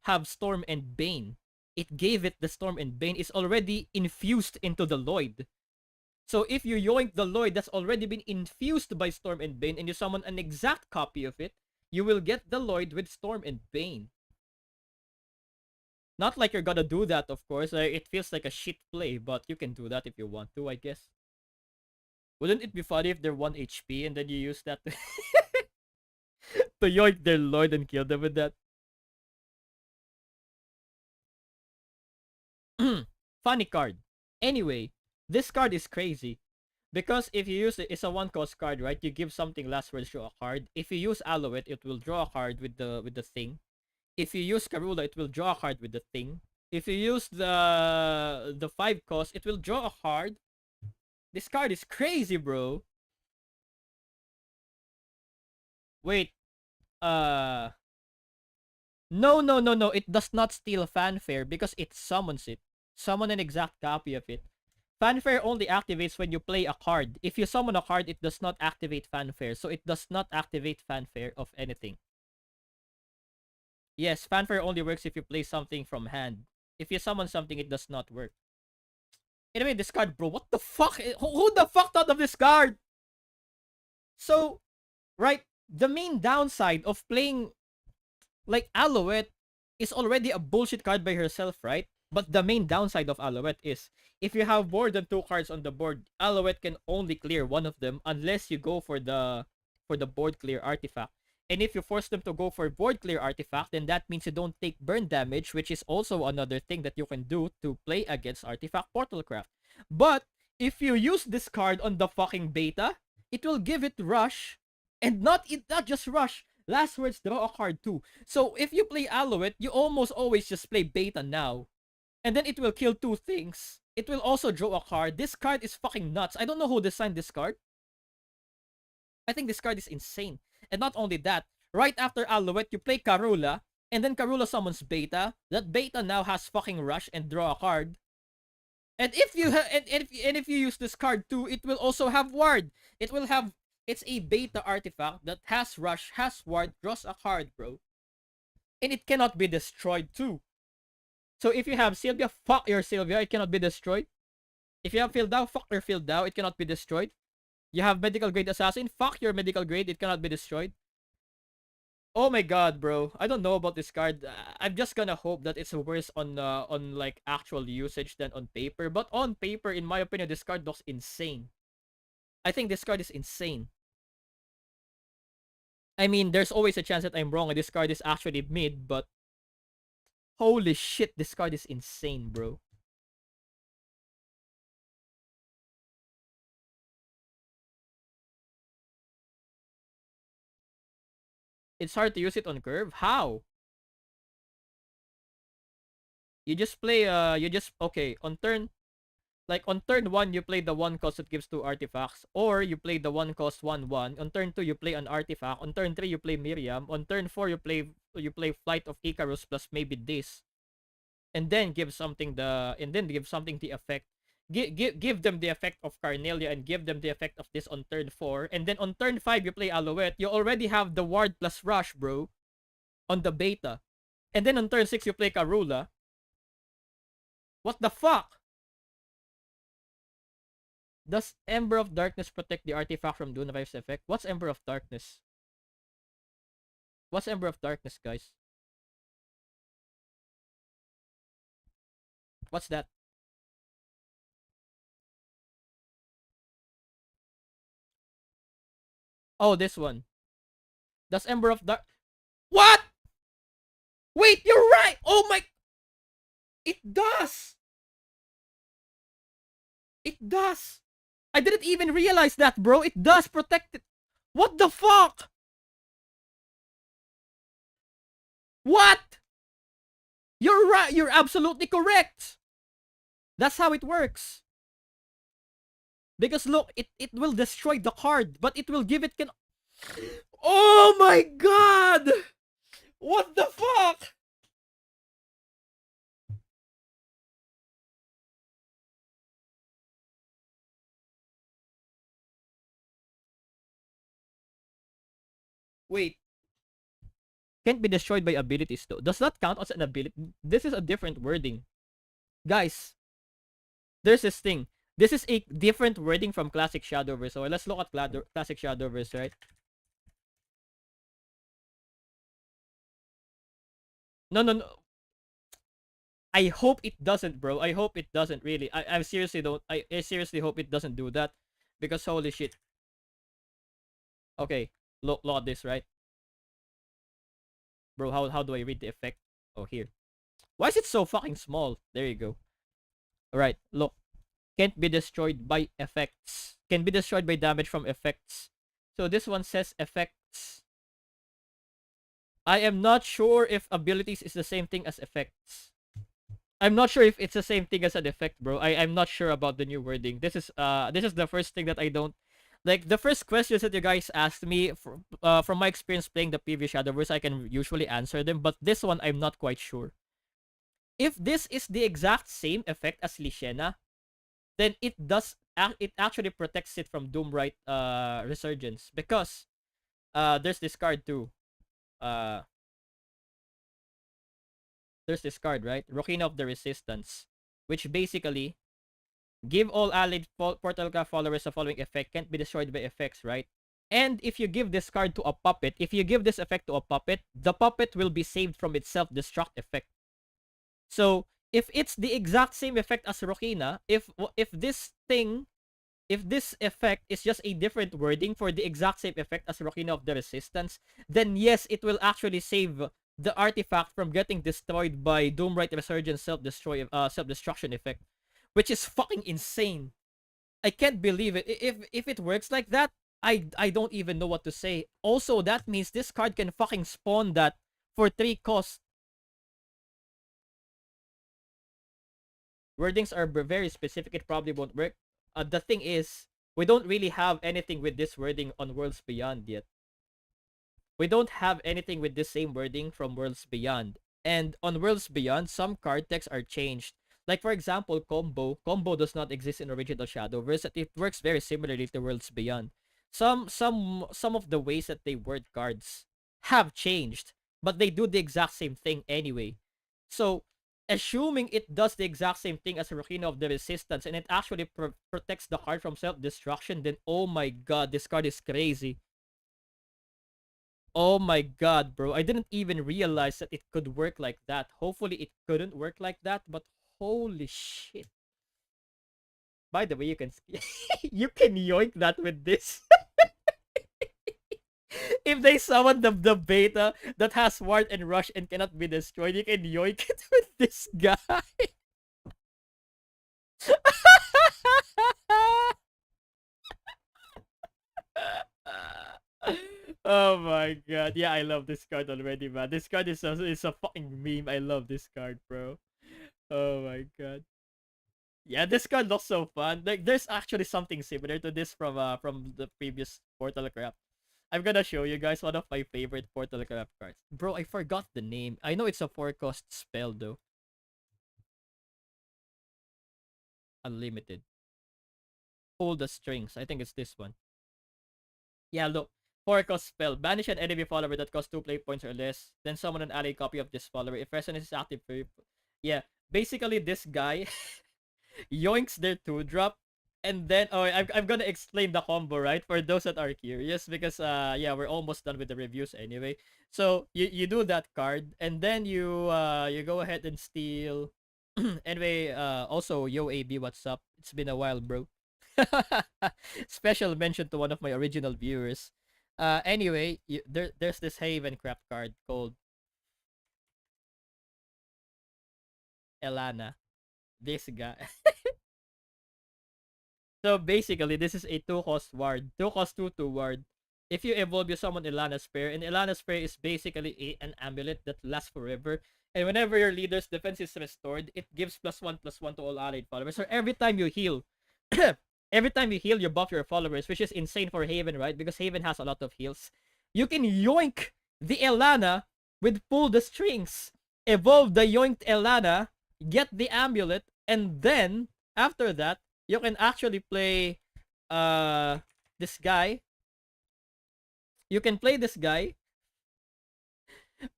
have Storm and Bane. It gave it the Storm and Bane. It's already infused into the Lloyd. So if you yoink the Lloyd that's already been infused by Storm and Bane and you summon an exact copy of it, you will get the Lloyd with Storm and Bane. Not like you're gonna do that, of course. It feels like a shit play, but you can do that if you want to, I guess. Wouldn't it be funny if they're 1 HP and then you use that to, to yoink their Lloyd and kill them with that? Funny card. Anyway, this card is crazy. Because if you use it, it's a 1-cost card, right? You give something last words to a card. If you use Alouette, it will draw a card with the thing. If you use Karula, it will draw a card with the thing. If you use the 5-cost, it will draw a card. This card is crazy, bro. Wait. No, no, no, no. It does not steal Fanfare because it summons it. Summon an exact copy of it. Fanfare only activates when you play a card. If you summon a card, it does not activate Fanfare. So it does not activate Fanfare of anything. Yes, Fanfare only works if you play something from hand. If you summon something, it does not work. Anyway, this card, bro. What the fuck? Who the fuck thought of this card? So, right, the main downside of playing like Alouette is already a bullshit card by herself, right? But the main downside of Alouette is if you have more than 2 cards on the board, Alouette can only clear one of them unless you go for the board clear artifact. And if you force them to go for board clear artifact, then that means you don't take burn damage, which is also another thing that you can do to play against artifact Portalcraft. But if you use this card on the fucking beta, it will give it rush, and not just rush. Last words, draw a card too. So if you play Alouette, you almost always just play beta now. And then it will kill 2 things. it will also draw a card. This card is fucking nuts. I don't know who designed this card. I think this card is insane. And not only that, right after Alouette, you play Karula, and then Karula summons Beta. That Beta now has fucking Rush and draw a card. And if you if you use this card too, it will also have Ward. It will have, it's a Beta artifact that has Rush, has Ward, draws a card, bro. And it cannot be destroyed too. So if you have Sylvia, fuck your Sylvia, it cannot be destroyed. If you have Fildao, fuck your Fildao, it cannot be destroyed. You have Medical Grade Assassin, fuck your Medical Grade, it cannot be destroyed. Oh my god, bro. I don't know about this card. I'm just gonna hope that it's worse on like actual usage than on paper. But on paper, in my opinion, this card looks insane. I think this card is insane. I mean, there's always a chance that I'm wrong and this card is actually mid, but holy shit, this card is insane, bro. It's hard to use it on curve. How? You just play okay, on turn, like on turn 1 you play the 1 cost that gives 2 artifacts, or you play the 1 cost 1/1. On turn 2 you play an artifact. On turn 3 you play Miriam. On turn 4 you play Flight of Icarus plus maybe this. And then give something the effect. Give them the effect of Carnelia and give them the effect of this on turn 4. And then on turn 5 you play Alouette. You already have the Ward plus Rush, bro, on the Beta. And then on turn 6 you play Karula. What the fuck? Does Ember of Darkness protect the artifact from Dunavive's effect? What's Ember of Darkness? What's Ember of Darkness, guys? What's that? Oh, this one. Does Ember of Dark... What? Wait, you're right! Oh my... It does! It does! I didn't even realize that, bro. It does protect it. What the fuck? What? You're right. You're absolutely correct. That's how it works. Because look, it will destroy the card, but it will give it Oh my god! What the fuck? Wait. Can't be destroyed by abilities though. Does that count as an ability? This is a different wording. Guys, there's this thing. This is a different wording from Classic Shadowverse. So let's look at Classic Shadowverse, right? No, no, no. I hope it doesn't, bro. I hope it doesn't really. I seriously don't. I seriously hope it doesn't do that. Because holy shit. Okay. Look at this, right? Bro, how do I read the effect? Oh, here. Why is it so fucking small? There you go. Alright, look. Can't be destroyed by effects. Can be destroyed by damage from effects. So this one says effects. I am not sure if abilities is the same thing as effects. I'm not sure if it's the same thing as an effect, bro. I'm not sure about the new wording. This is the first thing that I don't like. The first questions that you guys asked me from my experience playing the previous Shadowverse, I can usually answer them, but this one I'm not quite sure. If this is the exact same effect as Lishena, then it actually protects it from Doomright Resurgence, because there's this card too. There's this card, right? Rokina of the Resistance, which basically give all allied Portalcraft followers the following effect, can't be destroyed by effects, right? And if you give this card to a puppet, if you give this effect to a puppet, the puppet will be saved from its self-destruct effect. So if it's the exact same effect as Rokina, if this effect is just a different wording for the exact same effect as Rokina of the Resistance, then yes, it will actually save the artifact from getting destroyed by Doomright Resurgence self-destruction effect, which is fucking insane. I can't believe it. If it works like that, I don't even know what to say. Also, that means this card can fucking spawn that for 3 cost. wordings are very specific, it probably won't work. The thing is, we don't really have anything with this wording on Worlds Beyond yet. We don't have anything with this same wording from Worlds Beyond. And on Worlds Beyond, some card texts are changed. Like for example, combo. Combo does not exist in original Shadowverse. It works very similarly to Worlds Beyond. Some of the ways that they word cards have changed, but they do the exact same thing anyway. So, assuming it does the exact same thing as Rokina of the Resistance and it actually protects the card from self-destruction, then oh my god, this card is crazy. Oh my god, bro. I didn't even realize that it could work like that. Hopefully it couldn't work like that, but holy shit. By the way, you can you can yoink that with this. If they summon the beta that has ward and rush and cannot be destroyed, you can yoink it with this guy. Oh my god. Yeah, I love this card already, man. This card is a fucking meme. I love this card, bro. Oh my god. Yeah, this card looks so fun. Like there's actually something similar to this from the previous Portalcraft. I'm gonna show you guys one of my favorite Portalcraft cards. Bro, I forgot the name. I know it's a 4-cost spell though. Unlimited. Pull the strings. I think it's this one. Yeah, look. 4-cost spell. Banish an enemy follower that costs 2 play points or less. Then summon an ally copy of this follower. If resonance is active for you. Yeah. Basically, this guy yoinks their 2-drop. And then, oh, I'm gonna explain the combo, right? For those that are curious. Because, yeah, we're almost done with the reviews anyway. So, you do that card. And then you go ahead and steal. Anyway, also, yo, AB, what's up? It's been a while, bro. Special mention to one of my original viewers. Anyway, there's this Havencraft card called Elana. This guy. So basically, this is a 2-cost ward. 2-cost 2/2 ward. If you evolve, you summon Elana's Prayer. And Elana's Prayer is basically an amulet that lasts forever. And whenever your leader's defense is restored, it gives +1/+1 to all allied followers. So every time you heal, every time you heal, you buff your followers, which is insane for Haven, right? Because Haven has a lot of heals. You can yoink the Elana with pull the strings. Evolve the yoinked Elana, get the amulet, and then, after that, you can actually play this guy. You can play this guy,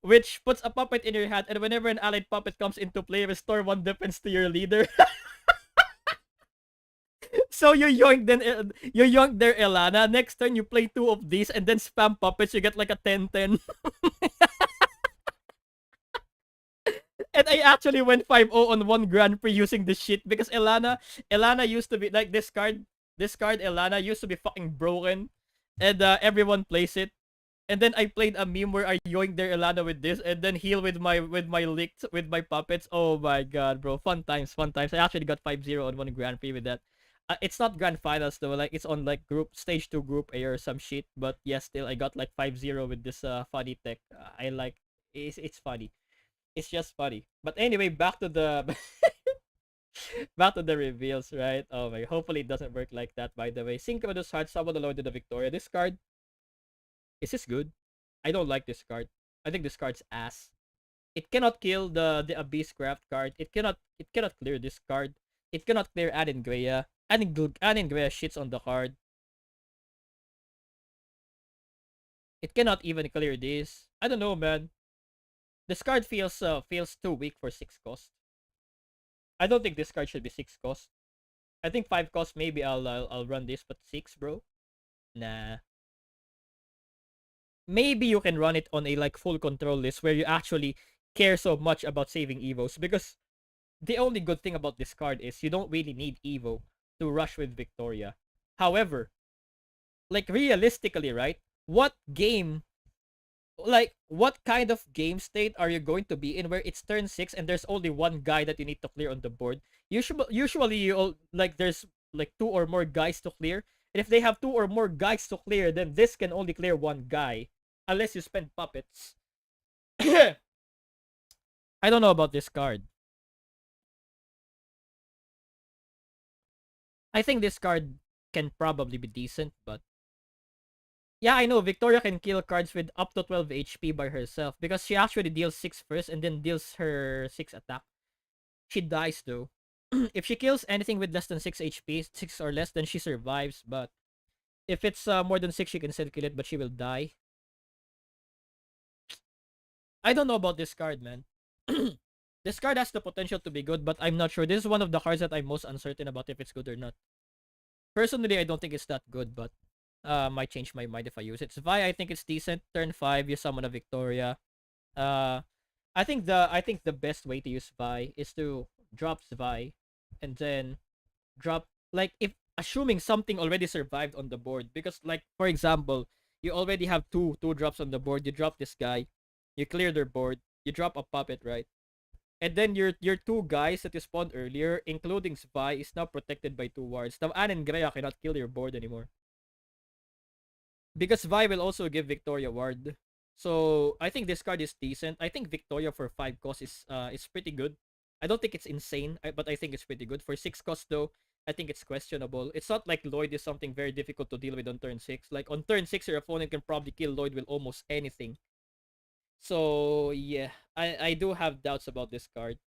which puts a puppet in your hand, and whenever an allied puppet comes into play, restore 1 defense to your leader. So you yoink their Elana. Next turn you play 2 of these and then spam puppets. You get like a 10-10. And I actually went 5-0 on one Grand Prix using this shit because Elana used to be like this card. This card Elana used to be fucking broken, and everyone plays it. And then I played a meme where I yoink their Elana with this, and then heal with my licked with my puppets. Oh my god, bro! Fun times, fun times. I actually got 5-0 on one Grand Prix with that. It's not Grand Finals though. Like it's on like stage 2 group A or some shit. But yeah, still I got like 5-0 with this funny tech. I like it's funny. It's just funny. But anyway, back to the back to the reveals, right? Oh my, hopefully it doesn't work like that, by the way. Synchronous Heart, Summon the Lord of the Victoria. This card, is this good? I don't like this card. I think this card's ass. It cannot kill the Abysscraft card. It cannot clear this card. It cannot clear Aningrea. Aningrea shits on the card. It cannot even clear this. I don't know, man. This card feels too weak for 6 cost. I don't think this card should be 6 cost. I think 5 cost maybe I'll run this, but 6, bro. Nah. Maybe you can run it on a like full control list where you actually care so much about saving evos, because the only good thing about this card is you don't really need evo to rush with Victoria. However, like realistically, right? What game, like what kind of game state are you going to be in where it's turn 6 and there's only one guy that you need to clear on the board? Usually you all, like there's like 2 or more guys to clear. And if they have 2 or more guys to clear, then this can only clear one guy unless you spend puppets. I don't know about this card. I think this card can probably be decent, but yeah, I know Victoria can kill cards with up to 12 HP by herself because she actually deals 6 first and then deals her 6 attack. She dies though. If she kills anything with less than 6 HP, 6 or less, then she survives. But if it's more than 6, she can still kill it, but she will die. I don't know about this card, man. This card has the potential to be good, but I'm not sure. This is one of the cards that I'm most uncertain about if it's good or not. Personally, I don't think it's that good, but might change my mind if I use it. Vi, I think it's decent. Turn 5, you summon a Victoria. Uh, I think the best way to use Vi is to drop Vi, and then drop, like, if assuming something already survived on the board, because, like, for example, you already have two drops on the board. You drop this guy, you clear their board, you drop a puppet, right? And then your two guys that you spawned earlier, including Spy, is now protected by two wards. Now Anne and Greya cannot kill your board anymore. Because Vi will also give Victoria ward. So I think this card is decent. I think Victoria for 5 cost is pretty good. I don't think it's insane, but I think it's pretty good. For 6 cost though, I think it's questionable. It's not like Lloyd is something very difficult to deal with on turn 6. Like on turn 6, your opponent can probably kill Lloyd with almost anything. So yeah, I do have doubts about this card.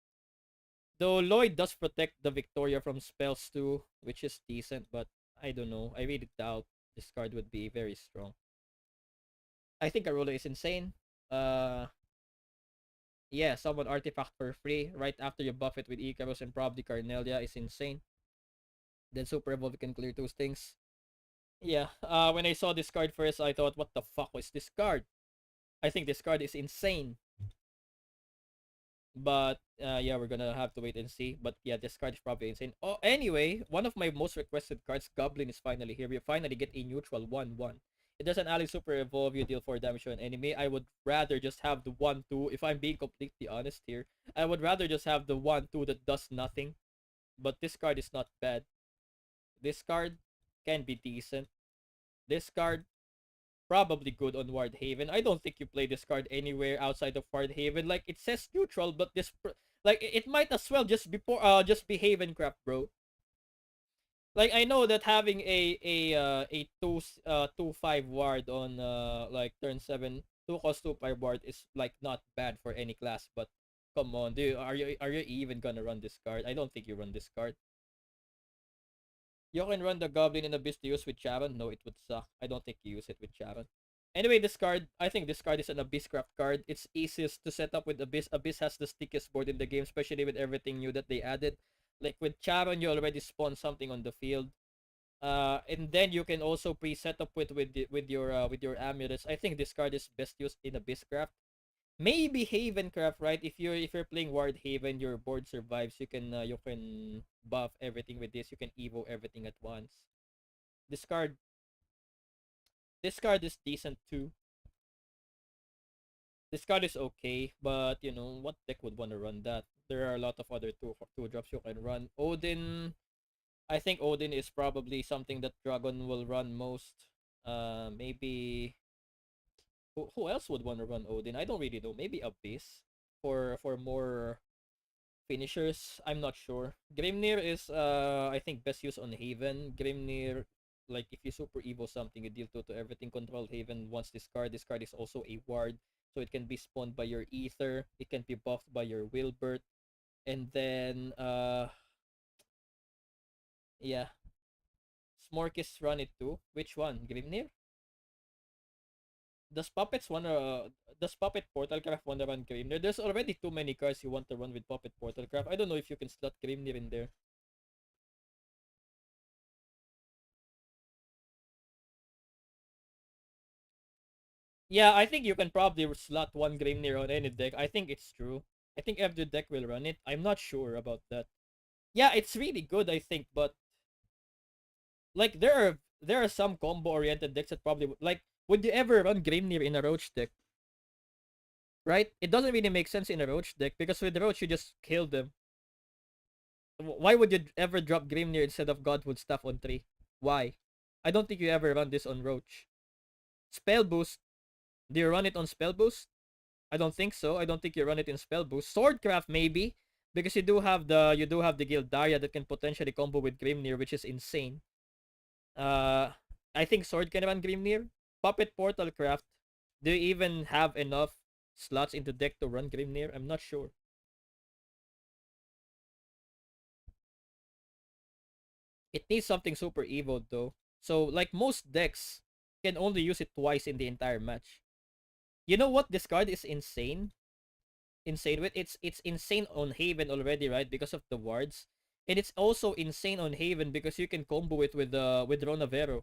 Though Lloyd does protect the Victoria from spells too, which is decent, but I don't know. I really doubt this card would be very strong. I think Arola is insane. Uh yeah, summon artifact for free right after you buff it with Icarus and probably Carnelia is insane. Then Super Evolve can clear those things. Yeah, when I saw this card first, I thought, what the fuck was this card? I think this card is insane. But yeah, we're gonna have to wait and see. But yeah, this card is probably insane. Oh, anyway, one of my most requested cards, Goblin, is finally here. We finally get a neutral 1/1. It does an ally super evolve, you deal 4 damage to an enemy. I would rather just have the 1/2. If I'm being completely honest here, I would rather just have the 1/2 that does nothing. But this card is not bad. This card can be decent. This card probably good on Wardhaven. I don't think you play this card anywhere outside of Wardhaven. Like, it says neutral, but this like it might as well just be Havencraft, bro. Like, I know that having a 2/5 ward on like turn 7, 2 cost 2/5 ward is like not bad for any class, but come on, are you even gonna run this card? I don't think you run this card. You can run the Goblin in Abyss to use with Charon? No, it would suck. I don't think you use it with Charon. Anyway, this card, I think this card is an Abysscraft card. It's easiest to set up with Abyss. Abyss has the stickiest board in the game, especially with everything new that they added. Like with Charon, you already spawn something on the field. And then you can also pre-set up with your amulets. I think this card is best used in Abysscraft. Maybe Havencraft, right? If you're playing Ward Haven, your board survives. You can buff everything with this. You can evo everything at once. This card this card is decent too. This card is okay, but what deck would want to run that? There are a lot of other two drops you can run. Odin, I think Odin is probably something that Dragon will run most. Maybe who else would want to run Odin? I don't really know. Maybe Abyss for more finishers. I'm not sure. Grimnir is I think best used on Haven. Grimnir, like, if you super evo something, you deal 2 to everything. Control Haven once this card. This card is also a ward, so it can be spawned by your Ether. It can be buffed by your Wilbert, and then yeah, Smorkis run it too. Which one? Grimnir? Does Puppet Portalcraft want to run Grimnir? There's already too many cards you want to run with Puppet Portalcraft. I don't know if you can slot Grimnir in there. Yeah, I think you can probably slot one Grimnir on any deck. I think it's true. I think every deck will run it. I'm not sure about that. Yeah, it's really good, I think, but like there are some combo oriented decks that probably like, would you ever run Grimnir in a Roach deck? Right? It doesn't really make sense in a Roach deck because with Roach you just kill them. Why would you ever drop Grimnir instead of Godwood Staff on 3? Why? I don't think you ever run this on Roach. Spell Boost. Do you run it on Spell Boost? I don't think so. I don't think you run it in Spell Boost. Swordcraft maybe, because you do have the Gildaria that can potentially combo with Grimnir, which is insane. Uh, I think Sword can run Grimnir. Puppet Portalcraft. Do you even have enough slots in the deck to run Grimnir? I'm not sure. It needs something super evil though. So like most decks can only use it twice in the entire match. You know what? This card is insane. Insane with it's insane on Haven already, right? Because of the wards. And it's also insane on Haven because you can combo it with Ronavero.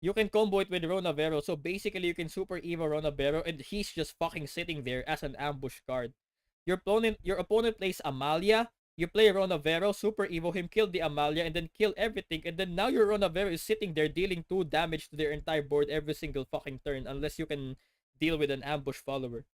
You can combo it with Ronavero. So basically you can super Evo Ronavero and he's just fucking sitting there as an ambush card. Your opponent plays Amalia. You play Ronavero, super Evo him, kill the Amalia, and then kill everything. And then now your Ronavero is sitting there dealing 2 damage to their entire board every single fucking turn unless you can deal with an ambush follower.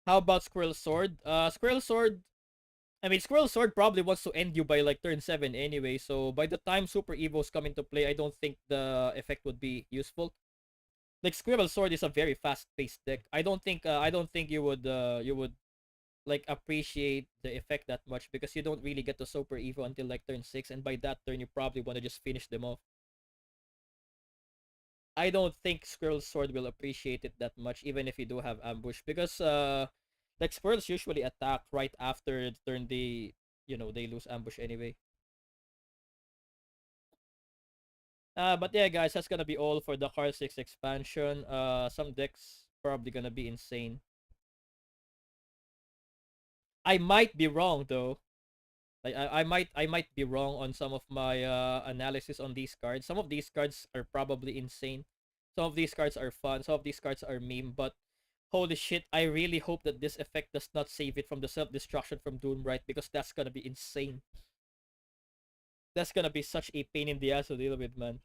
How about Squirrel Sword? Squirrel Sword, I mean, Squirrel Sword probably wants to end you by like turn 7 anyway. So by the time Super Evos come into play, I don't think the effect would be useful. Like Squirrel Sword is a very fast-paced deck. I don't think you would like appreciate the effect that much because you don't really get to Super Evo until like turn 6, and by that turn you probably want to just finish them off. I don't think Squirrel Sword will appreciate it that much, even if you do have ambush, because like squirrels usually attack right after the turn they lose ambush anyway. But yeah, guys, that's gonna be all for the Car 6 expansion. Some decks probably gonna be insane. I might be wrong though. Like I might be wrong on some of my analysis on these cards. Some of these cards are probably insane. Some of these cards are fun. Some of these cards are meme. But holy shit, I really hope that this effect does not save it from the self-destruction from Doombright because that's gonna be insane. That's gonna be such a pain in the ass to deal with, man.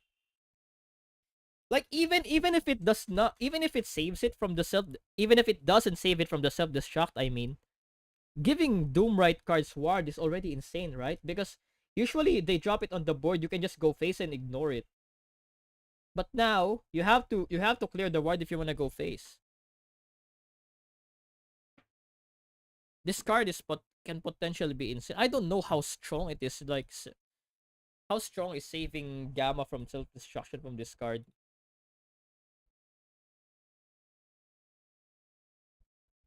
Like even if it does not, even if it saves it from the self, even if it doesn't save it from the self-destruct, I mean, giving Doombright cards ward is already insane, right? Because usually they drop it on the board, you can just go face and ignore it. But now you have to clear the ward if you wanna go face. This card is can potentially be insane. I don't know how strong it is. Like how strong is saving Gamma from self destruction from this card?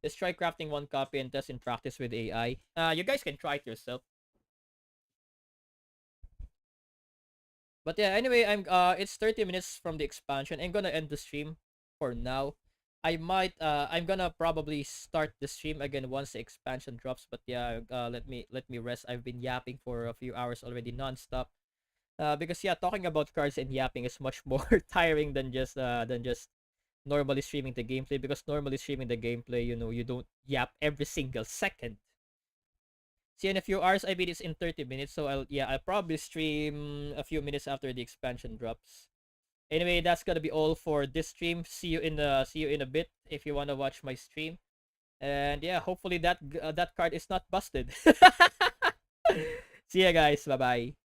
Let's try crafting one copy and test in practice with AI. You guys can try it yourself. But yeah, anyway, it's 30 minutes from the expansion. I'm gonna end the stream for now. I'm gonna probably start the stream again once the expansion drops. But yeah, let me rest. I've been yapping for a few hours already nonstop. Because yeah, talking about cards and yapping is much more tiring than just normally streaming the gameplay. Because normally streaming the gameplay, you don't yap every single second. See, in a few hours, I mean, it's in 30 minutes, so I'll probably stream a few minutes after the expansion drops. Anyway, that's gonna be all for this stream. See you in a bit if you wanna watch my stream. And yeah, hopefully that card is not busted. See ya, guys. Bye bye.